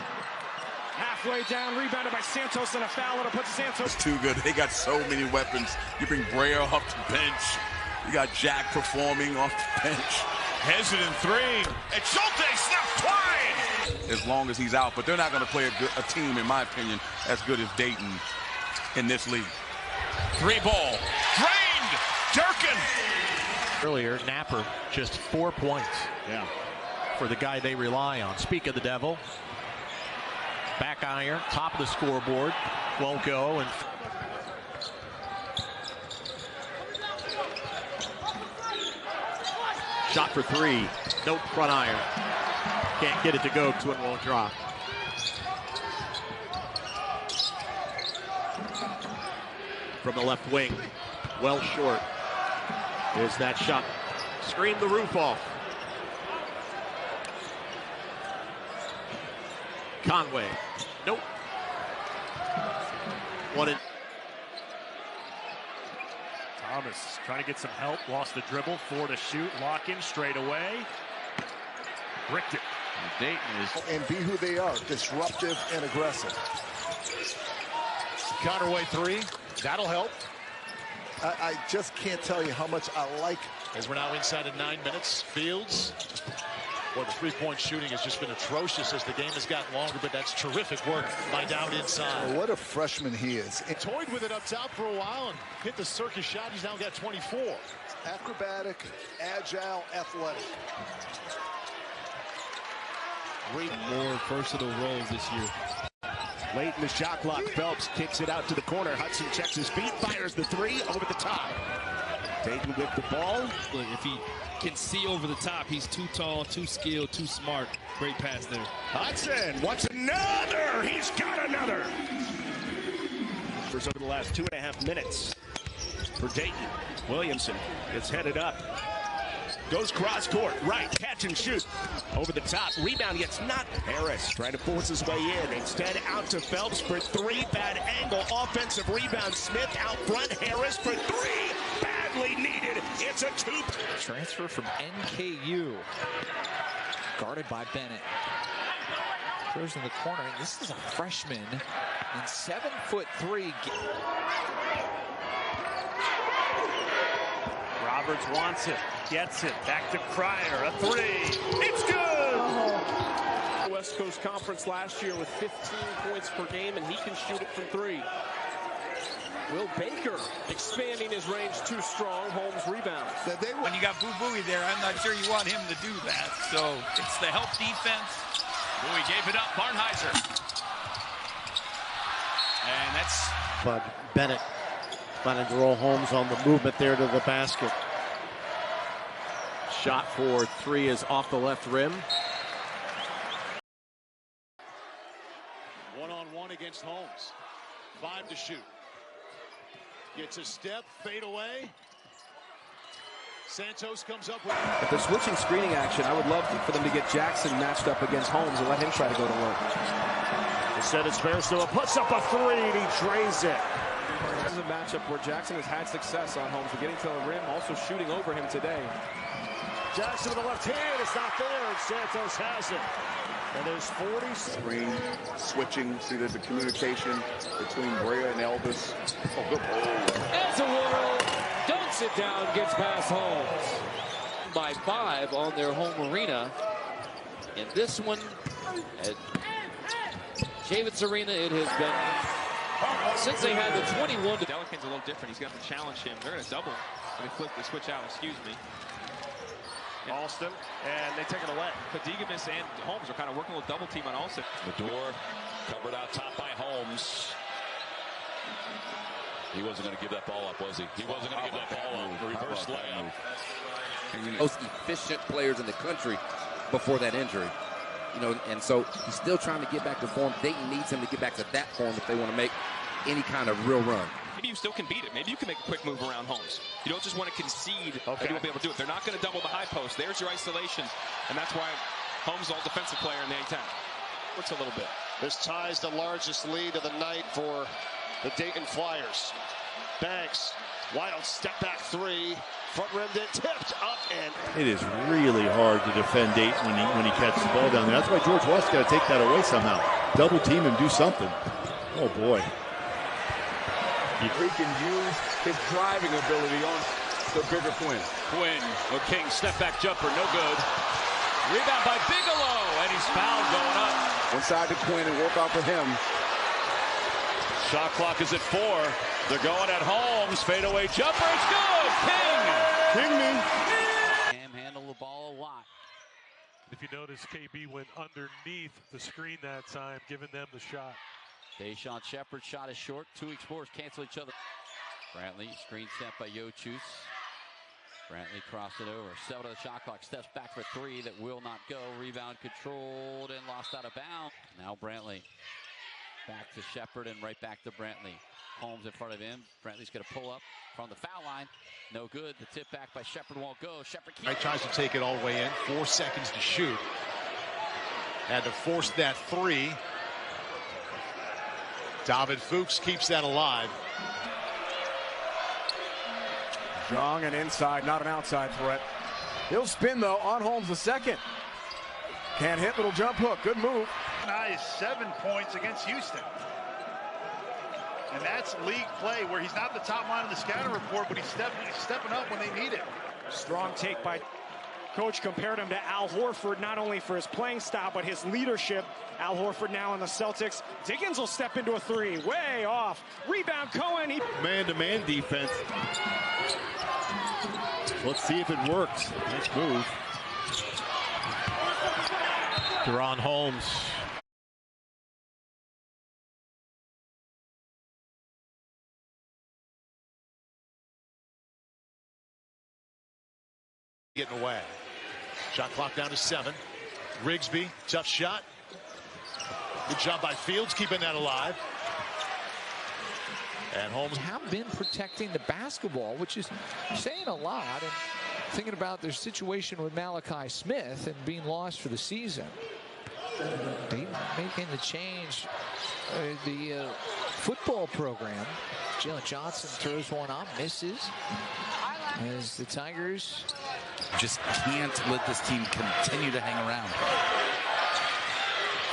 Halfway down, rebounded by Santos, and a foul to put Santos. It's too good. They got so many weapons. You bring Brea off the bench. You got Jack performing off the bench. Hesitant three. And Schulte snaps twice. As long as he's out, but they're not going to play a team, in my opinion, as good as Dayton in this league. Three ball. Drained. Durkin. Earlier, Napper, just 4 points. Yeah. For the guy they rely on. Speak of the devil. Back iron, top of the scoreboard. Won't go. And shot for three. Nope, front iron. Can't get it to go to it, won't drop. From the left wing, well short. Is that shot. Screamed the roof off. Conway. Nope. Thomas trying to get some help. Lost the dribble. 4 to shoot. Lock in straight away. Bricked it. Dayton is. And be who they are. Disruptive and aggressive. Counterway three. That'll help. I just can't tell you how much I like. As we're now inside of 9 minutes. Fields. Boy, the three-point shooting has just been atrocious as the game has gotten longer, but that's terrific work by Dowd inside. Oh, what a freshman he is. He toyed with it up top for a while and hit the circus shot. He's now got 24. Acrobatic, agile, athletic. More versatile roles this year. Late in the shot clock, Phelps kicks it out to the corner. Hudson checks his feet, fires the three over the top. Dayton with the ball. Look, if he can see over the top, he's too tall, too skilled, too smart. Great pass there. Hudson wants another. He's got another. Over the last 2.5 minutes for Dayton. Williamson gets headed up. Goes cross court, right, catch and shoot. Over the top, rebound gets not. Harris trying to force his way in. Instead, out to Phelps for three. Bad angle, offensive rebound. Smith out front, Harris for three. Badly needed. It's a two. Transfer from NKU. Guarded by Bennett. Throws in the corner. This is a freshman. And 7'3". Roberts wants it, gets it, back to Cryer, a three, it's good! West Coast Conference last year with 15 points per game, and he can shoot it from three. Will Baker expanding his range too strong. Holmes rebounds. When you got Boo Booey there, I'm not sure you want him to do that. So it's the help defense. Booey gave it up, Barnheiser. And that's... But Bennett planning to roll Holmes on the movement there to the basket. Shot for three is off the left rim. One-on-one against Holmes. 5 to shoot. Gets a step, fade away. Santos comes up with. If they're switching screening action, I would love for them to get Jackson matched up against Holmes and let him try to go to work. Instead, it's Bairstow puts up a three and he drains it. This is a matchup where Jackson has had success on Holmes. We're getting to the rim, also shooting over him today. Jackson with the left hand, it's not there, and Santos has it. And there's 40. Screen, switching, see the communication between Brea and Elvis. Oh, good ball. As a world, don't sit down, gets past Holmes. By 5 on their home arena. In this one, at Javits Arena, it has been, since they had the 21. Delican's a little different. He's going to have to challenge him. They're going to double. They flip the switch out, excuse me. Alston, and they take it away. Padigamis and Holmes are kind of working with double team on Alston. The door covered out top by Holmes. He wasn't going to give that ball up, was he? He wasn't going to give that ball up. Reverse layup. Most efficient players in the country before that injury. You know, and so he's still trying to get back to form. Dayton needs him to get back to that form if they want to make any kind of real run. Maybe you still can beat it. Maybe you can make a quick move around Holmes. You don't just want to concede that you won't be able to do it. They're not going to double the high post. There's your isolation, and that's why Holmes is all defensive player in the A-10. Works a little bit. This ties the largest lead of the night for the Dayton Flyers. Banks, wild step back three, front rimmed it, tipped up, and it is really hard to defend Dayton when he catches the ball down there. That's why George West's got to take that away somehow. Double team him, do something. Oh boy. He can use his driving ability on the bigger Quinn. Quinn, a King step back jumper, no good. Rebound by Bigelow, and he's fouled going up. Inside to Quinn and work off of him. Shot clock is at 4. They're going at Holmes. Fadeaway jumper, it's good. King. Cam handled the ball a lot. If you notice, KB went underneath the screen that time, giving them the shot. Deshaun Shepard shot is short. 2 explorers cancel each other. Brantley, screen set by Yochus. Brantley crossed it over. 7 of the shot clock. Steps back for 3 that will not go. Rebound controlled and lost out of bounds. Now Brantley. Back to Shepard and right back to Brantley. Holmes in front of him. Brantley's going to pull up from the foul line. No good. The tip back by Shepard won't go. Shepard keeps. Right, tries to take it all the way in. 4 seconds to shoot. Had to force that 3. David Fuchs keeps that alive. Strong and inside, not an outside threat. He'll spin though on Holmes the second. Can't hit, little jump hook. Good move. Nice 7 points against Houston. And that's league play where he's not the top line of the scouting report, but he's stepping up when they need it. Strong take by Coach. Compared him to Al Horford, not only for his playing style, but his leadership. Al Horford now on the Celtics. Diggins will step into a 3, way off. Rebound Cohen. Man-to-man defense. Let's see if it works. Nice move. DaRon Holmes. Getting away. Shot clock down to 7. Rigsby, tough shot. Good job by Fields keeping that alive. And Holmes have been protecting the basketball, which is saying a lot. And thinking about their situation with Malachi Smith and being lost for the season. They making the change. The football program. Jalen Johnson throws one up, misses. As the Tigers just can't let this team continue to hang around.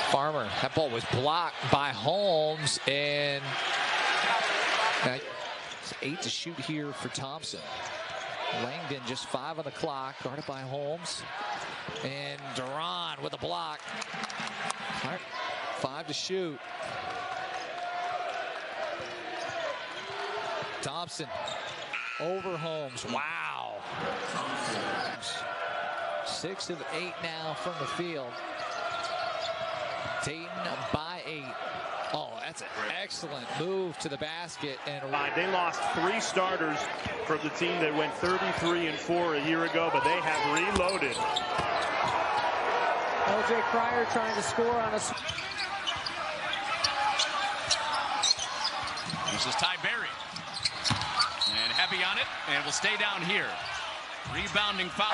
Farmer, that ball was blocked by Holmes, and it's 8 to shoot here for Thompson. Langdon just 5 on the clock, guarded by Holmes, and DaRon with a block. 5 to shoot. Thompson over Holmes. Wow. 6 of 8 now from the field. Dayton by 8. Oh, that's an excellent move to the basket. And they lost 3 starters from the team that went 33-4 a year ago, but they have reloaded. LJ Cryer trying to score on a. This is Ty Berry. And heavy on it, and will stay down here. Rebounding foul.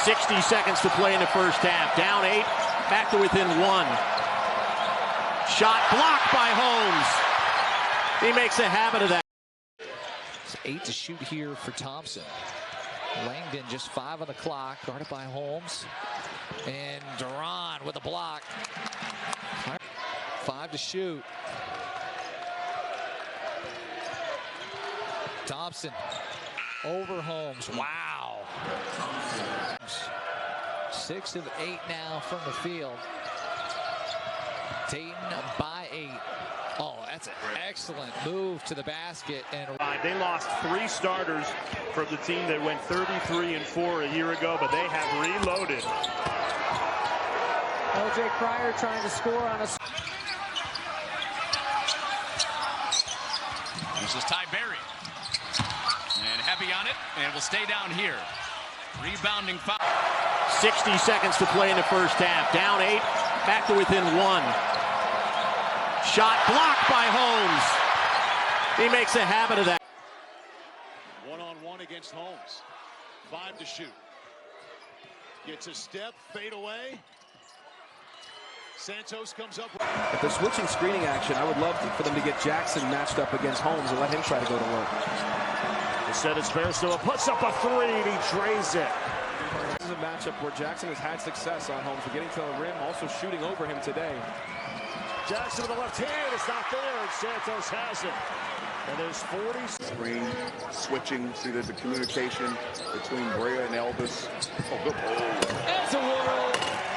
60 seconds to play in the first half. Down 8, back to within 1. Shot blocked by Holmes. He makes a habit of that. It's 8 to shoot here for Thompson. Langdon just 5 on the clock, guarded by Holmes. And DaRon with a block. 5 to shoot. Thompson over Holmes. Wow. 6 of 8 now from the field. Dayton by 8. Oh, that's an excellent move to the basket. And they lost 3 starters from the team that went 33-4 a year ago, but they have reloaded. O.J. Cryer trying to score on a... This is Ty Berry. And heavy on it, and will stay down here. Rebounding foul. 60 seconds to play in the first half. Down 8, back to within 1. Shot blocked by Holmes. He makes a habit of that. 1-on-1 against Holmes. 5 to shoot. Gets a step, fade away. Santos comes up. If they're switching screening action, I would love for them to get Jackson matched up against Holmes and let him try to go to work. Instead, it's Bairstow puts up a 3 and he drains it. This is a matchup where Jackson has had success on Holmes. We're getting to the rim, also shooting over him today. Jackson with the left hand, it's not there, and Santos has it. And there's 40. Screen, switching, see the communication between Brea and Elvis. Oh, good. That's a whirl.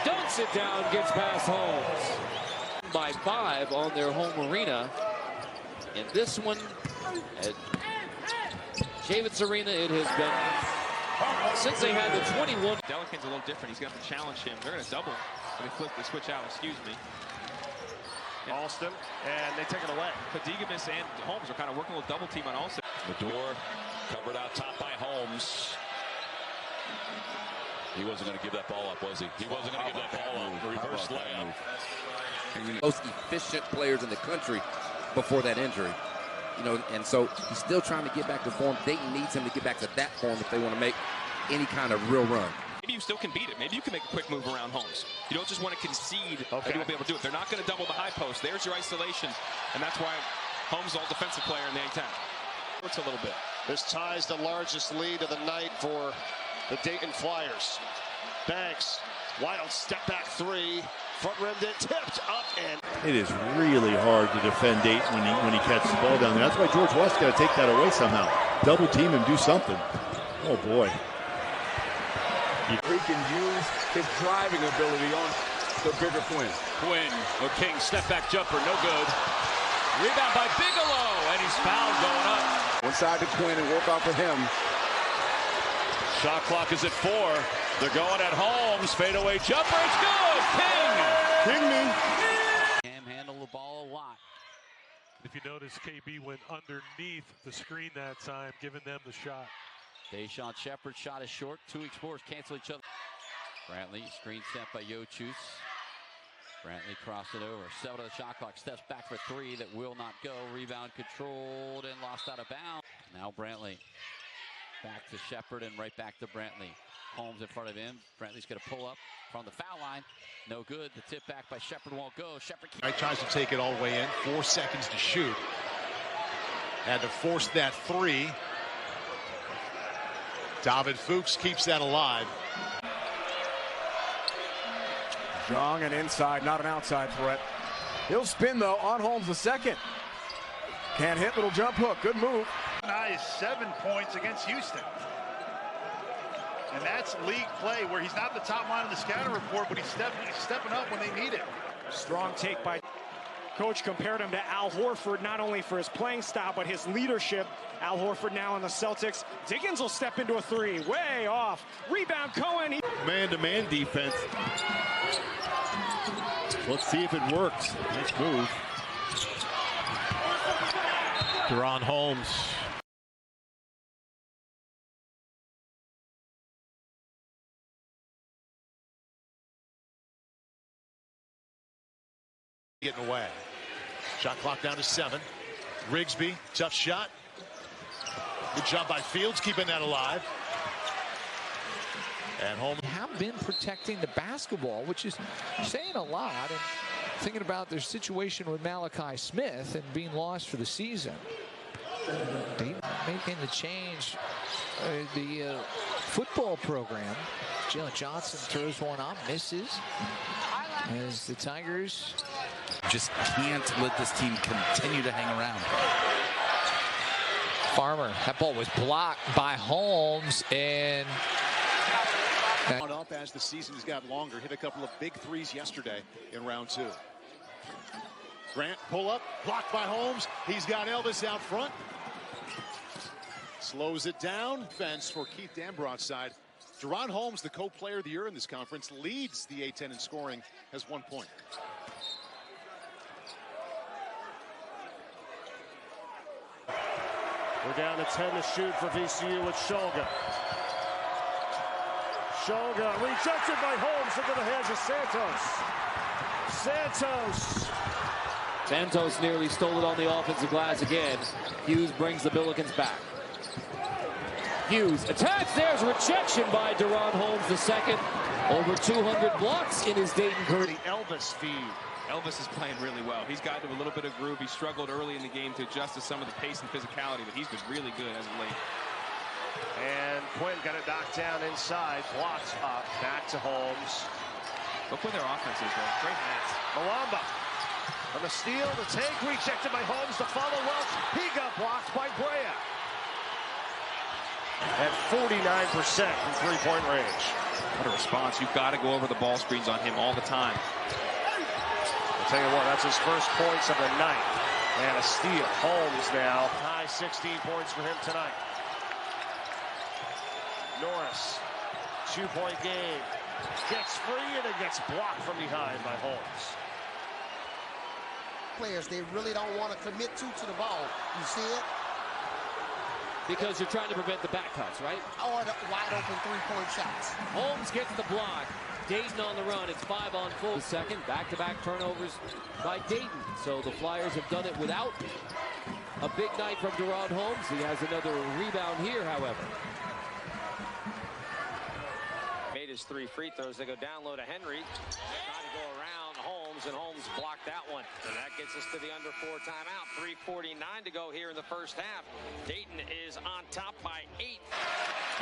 Don't sit down, gets past Holmes. By 5 on their home arena. In this one, at Javits Arena, it has been since they had the 21. Delican's a little different. He's got to challenge him. They're going to double. They switch out, excuse me. Alston, and they take it away. Padigamis and Holmes are kind of working a little double team on Alston. The door covered out top by Holmes. He wasn't going to give that ball up, was he? He wasn't going to give that ball up. Reverse layup. Most efficient players in the country before that injury. You know, and so he's still trying to get back to form. Dayton needs him to get back to that form if they want to make any kind of real run. Maybe you still can beat it. Maybe you can make a quick move around Holmes. You don't just want to concede that you won't be able to do it. They're not going to double the high post. There's your isolation, and that's why Holmes is all defensive player in the A-10. It's a little bit. This ties the largest lead of the night for the Dayton Flyers. Banks, wild step back 3, front rimmed it, tipped up and. It is really hard to defend Dayton when he catches the ball down there. That's why George West's got to take that away somehow. Double team and do something. Oh boy. He can use his driving ability on the bigger Quinn. Quinn, or King, step back jumper, no good. Rebound by Bigelow, and he's fouled going up. One side to Quinn and work off of him. Shot clock is at 4. They're going at Holmes. Fadeaway jumper, it's good. King. King me. Cam handled the ball a lot. If you notice, KB went underneath the screen that time, giving them the shot. Deshaun Shepard shot is short. 2 weeks force cancel each other. Brantley screen sent by Yochus. Brantley crossed it over. 7 of the shot clock. Steps back for 3 that will not go. Rebound controlled and lost out of bounds. Now Brantley back to Shepard and right back to Brantley. Holmes in front of him. Brantley's going to pull up from the foul line. No good. The tip back by Shepard won't go. Shepard tries to take it all the way in. 4 seconds to shoot. Had to force that 3. David Fuchs keeps that alive. Jong and inside, not an outside threat. He'll spin though on Holmes the second. Can't hit, little jump hook, good move. Nice 7 points against Houston. And that's league play where he's not the top line of the scouting report, but he's stepping up when they need it. Strong take by coach, compared him to Al Horford, not only for his playing style, but his leadership. Al Horford now on the Celtics. Diggins will step into a 3, way off. Rebound Cohen. Man-to-man defense. Let's see if it works. Nice move. DaRon Holmes. Getting away. Shot clock down to 7. Rigsby, tough shot. Good job by Fields keeping that alive. And Holmes have been protecting the basketball, which is saying a lot. And thinking about their situation with Malachi Smith and being lost for the season. They making the change. The football program. Jalen Johnson throws one up, misses. As the Tigers just can't let this team continue to hang around. Farmer, that ball was blocked by Holmes, and up as the season's got longer. Hit a couple of big threes yesterday in round 2. Grant pull up, blocked by Holmes. He's got Elvis out front. Slows it down. Fence for Keith Dambrot's side. DaRon Holmes, the co-player of the year in this conference, leads the A-10 in scoring, has 1 point. We're down to 10 to shoot for VCU with Shoga. Shoga rejected by Holmes into the hands of Santos. Santos nearly stole it on the offensive glass again. Hughes brings the Billikens back. Hughes attacks. There's rejection by DaRon Holmes II. Over 200 blocks in his Dayton career. The Elvis feed. Elvis is playing really well. He's gotten to a little bit of groove. He struggled early in the game to adjust to some of the pace and physicality, but he's been really good as of late. And Quinn got it knocked down inside. Blocked up. Back to Holmes. Look where their offense is, though. Great hands. Malamba. On the steal, the take, rejected by Holmes. The follow Welch. He got blocked by Brea. At 49% from three-point range. What a response. You've got to go over the ball screens on him all the time. I'll tell you what, that's his first points of the night. And a steal. Holmes now. High 16 points for him tonight. Norris. 2-point game. Gets free and it gets blocked from behind by Holmes. Players they really don't want to commit to the ball. You see it? Because you're trying to prevent the back cuts, right? Or the wide open three-point shots. Holmes gets the block. Dayton on the run. It's 5 on full. The second back-to-back turnovers by Dayton. So the Flyers have done it without a big night from DaRon Holmes. He has another rebound here, however. Made his 3 free throws. They go down low to Henry. Trying to go around Holmes, and Holmes blocked that one. So that gets us to the under 4 timeout. 3:49 to go here in the first half. Dayton is on top by 8.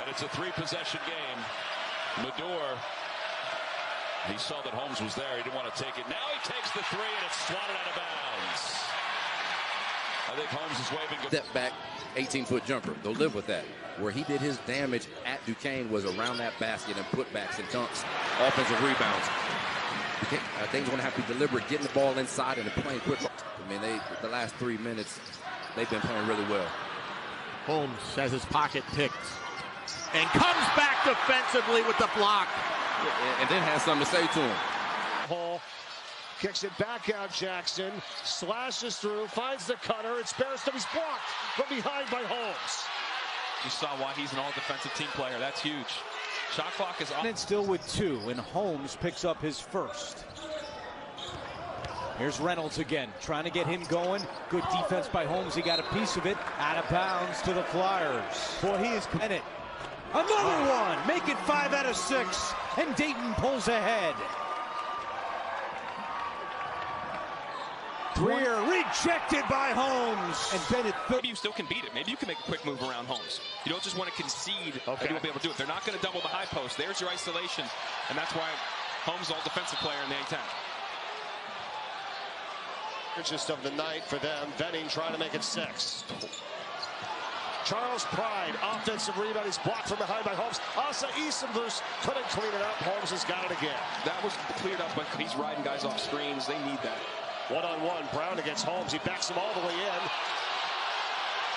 And it's a 3-possession game. Mador, he saw that Holmes was there. He didn't want to take it. Now he takes the 3, and it's swatted out of bounds. I think Holmes is waving good. Step back, 18-foot jumper. They'll live with that. Where he did his damage at Duquesne was around that basket and putbacks and dunks, offensive rebounds. I think he's going to have to be deliberate, getting the ball inside and playing quick. I mean, the last 3 minutes, they've been playing really well. Holmes has his pocket picked and comes back defensively with the block. And then has something to say to him. Hall kicks it back out. Jackson slashes through, finds the cutter. It's Barstow. He's blocked from behind by Holmes. You saw why he's an all-defensive team player. That's huge. Shot clock is off. And still with 2, and Holmes picks up his first. Here's Reynolds again, trying to get him going. Good defense by Holmes. He got a piece of it. Out of bounds to the Flyers. Boy, he is in it. Another one. Make it 5 out of 6. And Dayton pulls ahead. Greer rejected by Holmes. And Bennett. Maybe you still can beat it. Maybe you can make a quick move around Holmes. You don't just want to concede that you won't be able to do it. They're not going to double the high post. There's your isolation. And that's why Holmes is all defensive player in the A-10. Richest of the night for them. Venning trying to make it 6. Charles Pride, offensive rebound. He's blocked from behind by Holmes. Asa Isenverse couldn't clean it up. Holmes has got it again. That was cleared up, but he's riding guys off screens. They need that. One-on-one, Brown against Holmes. He backs him all the way in.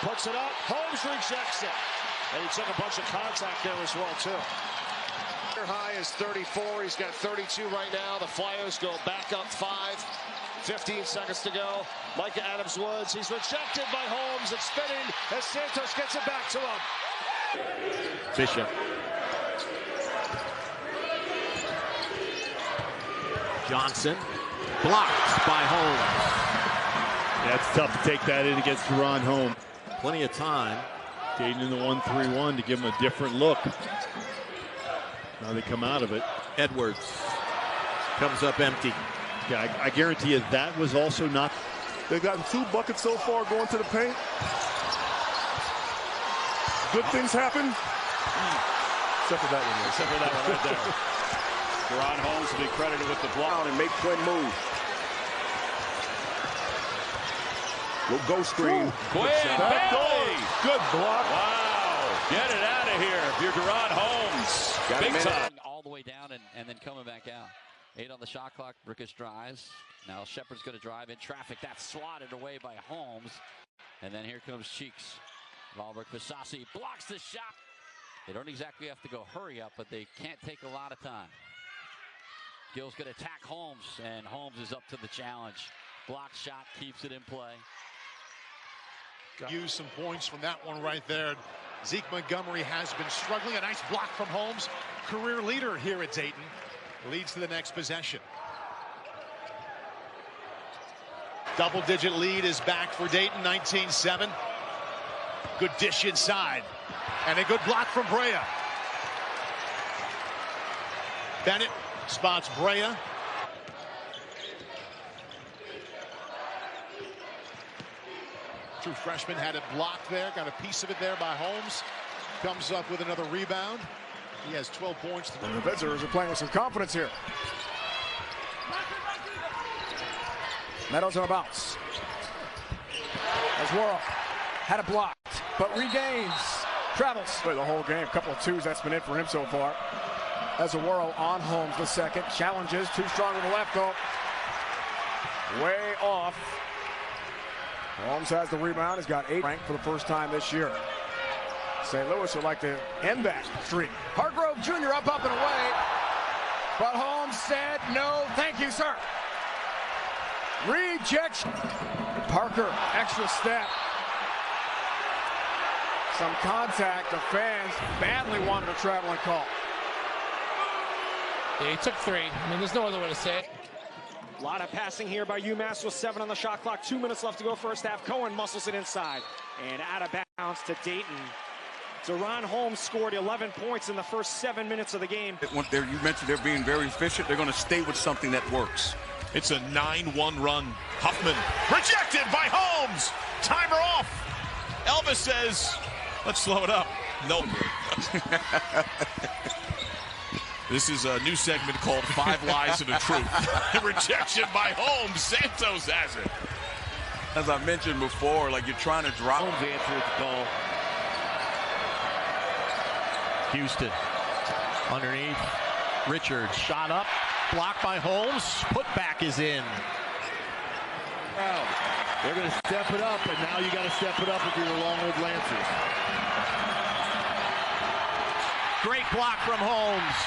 Puts it up. Holmes rejects it. And he took a bunch of contact there as well, too. High is 34. He's got 32 right now. The Flyers go back up 5. 15 seconds to go. Micah Adams-Woods. He's rejected by Holmes. It's spinning as Santos gets it back to him. Bishop. Johnson. Blocked by Holmes. Yeah, it's tough to take that in against DaRon Holmes. Plenty of time. Dayton in the 1-3-1 to give him a different look. Now they come out of it. Edwards comes up empty. Yeah, I guarantee you that was also not. They've gotten 2 buckets so far going to the paint. Good things happen. Except for that one. Except for that one right there. DaRon Holmes will be credited with the block. And make Quinn move. Go screen. Quinn Bailey. Good block. Wow. Get it out of here if you're DaRon Holmes. Big time. All the way down and then coming back out. 8 on the shot clock. Brickus drives. Now Shepard's going to drive in traffic. That's swatted away by Holmes. And then here comes Cheeks. Valberg Fasasi blocks the shot. They don't exactly have to go hurry up, but they can't take a lot of time. Gill's going to attack Holmes, and Holmes is up to the challenge. Block shot, keeps it in play. Use some points from that one right there. Zeke Montgomery has been struggling. A nice block from Holmes. Career leader here at Dayton. Leads to the next possession. Double-digit lead is back for Dayton, 19-7. Good dish inside. And a good block from Brea. Bennett spots Brea. True freshman had it blocked there. Got a piece of it there by Holmes. Comes up with another rebound. He has 12 points. And the visitors are playing with some confidence here. Meadows on a bounce. As Worrell had it blocked, but regains. Travels. Play the whole game. A couple of 2s. That's been it for him so far. As a Worrell on Holmes the second. Challenges. Too strong to the left though. Way off. Holmes has the rebound. He's got 8 ranked for the first time this year. St. Louis would like to end that streak. Hargrove Jr. up and away. But Holmes said, no, thank you, sir. Rejection. Parker, extra step. Some contact. The fans badly wanted a traveling call. Yeah, he took 3. I mean, there's no other way to say it. A lot of passing here by UMass with 7 on the shot clock. 2 minutes left to go first half. Cohen muscles it inside. And out of bounds to Dayton. DaRon Holmes scored 11 points in the first 7 minutes of the game. You mentioned they're being very efficient. They're going to stay with something that works. It's a 9-1 run. Huffman rejected by Holmes. Timer off. Elvis says, let's slow it up. Nope. This is a new segment called 5 Lies and a Truth. Rejection by Holmes. Santos has it. As I mentioned before, like you're trying to drop. Holmes answered the call. Houston underneath. Richards shot up. Blocked by Holmes. Putback is in. Now, they're going to step it up, and now you got to step it up if you're the Longwood Lancers. Great block from Holmes.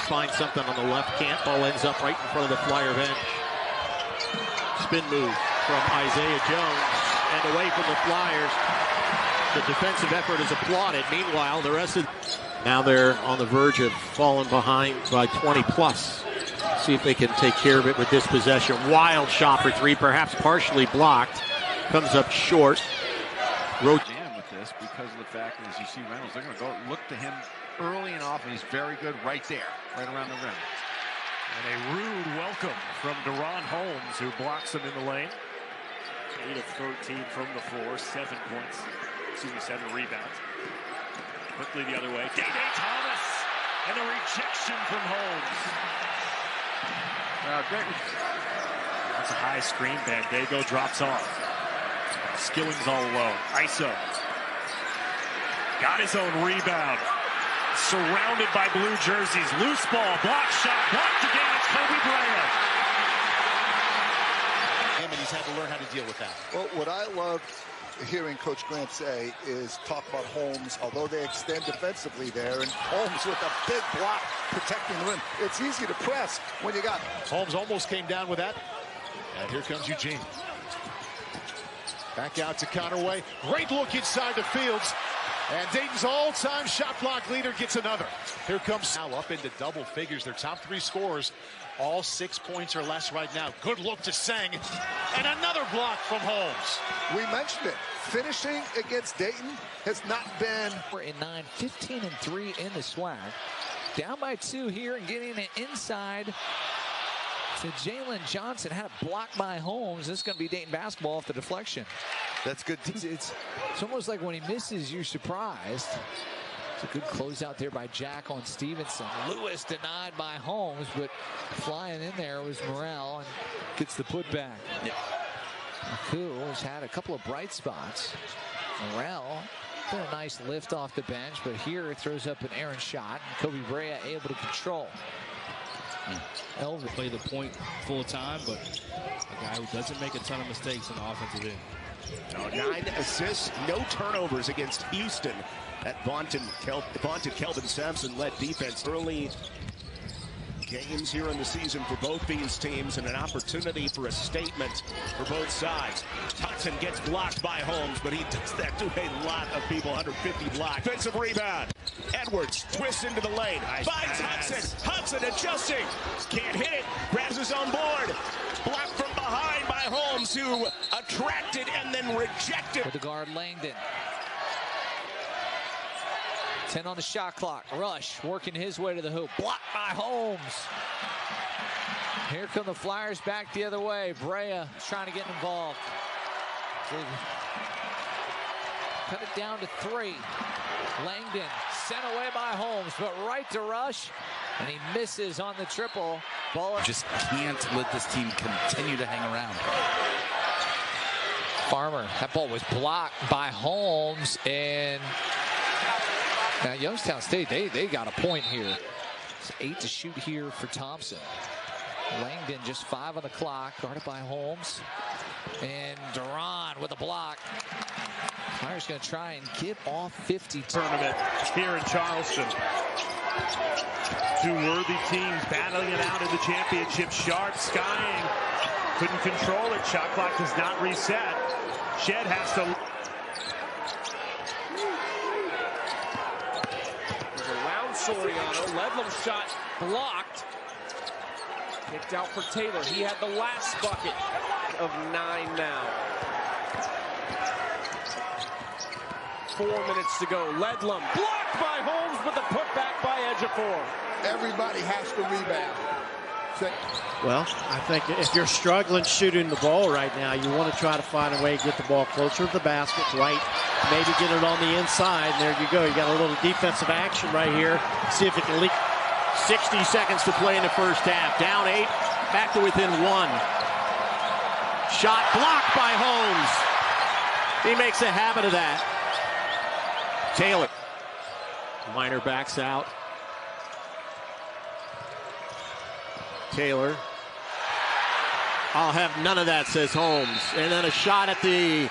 Finds something on the left. Camp ball ends up right in front of the Flyer bench. Spin move from Isaiah Jones and away from the Flyers. The defensive effort is applauded. Meanwhile, the rest of now they're on the verge of falling behind by 20 plus. See if they can take care of it with this possession. Wild shot for 3, perhaps partially blocked. Comes up short. Jam with this because of the fact that as you see Reynolds, they're going to go look to him early and often. He's very good right there, right around the rim. And a rude welcome from DaRon Holmes, who blocks him in the lane. 8 of 13 from the floor, 7 points. 7 rebounds. Quickly the other way. Day Thomas, and a rejection from Holmes. That's a high screen. Bandego drops off. Skilling's all alone. ISO. Got his own rebound. Surrounded by blue jerseys. Loose ball. Block shot. Blocked again. It's Kobe Bryant. And he's had to learn how to deal with that. Well, what I love hearing Coach Grant say is talk about Holmes, although they extend defensively there, and Holmes with a big block protecting the rim. It's easy to press when you got Holmes almost came down with that. And here comes Eugene. Back out to Conaway. Great look inside the Fields. And Dayton's all-time shot block leader gets another. Here comes now up into double figures. Their top 3 scorers, all 6 points or less right now. Good look to Seng. And another block from Holmes. We mentioned it. Finishing against Dayton has not been. We're in 9, 15-3 in the SWAC. Down by 2 here and getting it inside to Jalen Johnson. Had a block by Holmes. This is going to be Dayton basketball off the deflection. That's good. It's almost like when he misses, you're surprised. It's a good closeout there by Jack on Stevenson. Lewis denied by Holmes, but flying in there was Morrell and gets the putback. Maku has had a couple of bright spots. Morrell did a nice lift off the bench, but here it throws up an errant shot. And Kobe Brea able to control. Elvis play the point full time, but a guy who doesn't make a ton of mistakes in the offensive end. 9 assists, no turnovers against Houston. That vaunted Kelvin Sampson led defense. Early games here in the season for both these teams, and an opportunity for a statement for both sides. Hudson gets blocked by Holmes, but he does that to a lot of people. 150 block. Defensive rebound. Edwards twists into the lane. Finds Hudson. Hudson adjusting. Can't hit it. Grabs his own board. Blocked from behind by Holmes, who attracted and then rejected. For the guard, Langdon. 10 on the shot clock. Rush working his way to the hoop. Blocked by Holmes. Here come the Flyers back the other way. Brea trying to get involved. Cut it down to 3. Langdon sent away by Holmes, but right to Rush. And he misses on the triple. Ball just can't let this team continue to hang around. Farmer, that ball was blocked by Holmes, and now Youngstown State, they got a point here. It's 8 to shoot here for Thompson. Langdon just 5 on the clock, guarded by Holmes. And DaRon with a block. Flyers going to try and get off 50. Tournament here in Charleston. 2 worthy teams battling it out in the championship. Sharp skying. Couldn't control it. Shot clock does not reset. Shed has to. There's around Soriano. Ledlam shot blocked. Kicked out for Taylor. He had the last bucket of 9 now. 4 minutes to go. Ledlam blocked by Holmes, but the putback by Ejiofor. Everybody has to rebound. Well, I think if you're struggling shooting the ball right now, you want to try to find a way to get the ball closer to the basket, right? Maybe get it on the inside, and there you go. You got a little defensive action right here. See if it can leak. 60 seconds to play in the first half. Down 8, back to within 1. Shot blocked by Holmes. He makes a habit of that. Taylor. Minor backs out. Taylor. I'll have none of that, says Holmes. And then a shot at the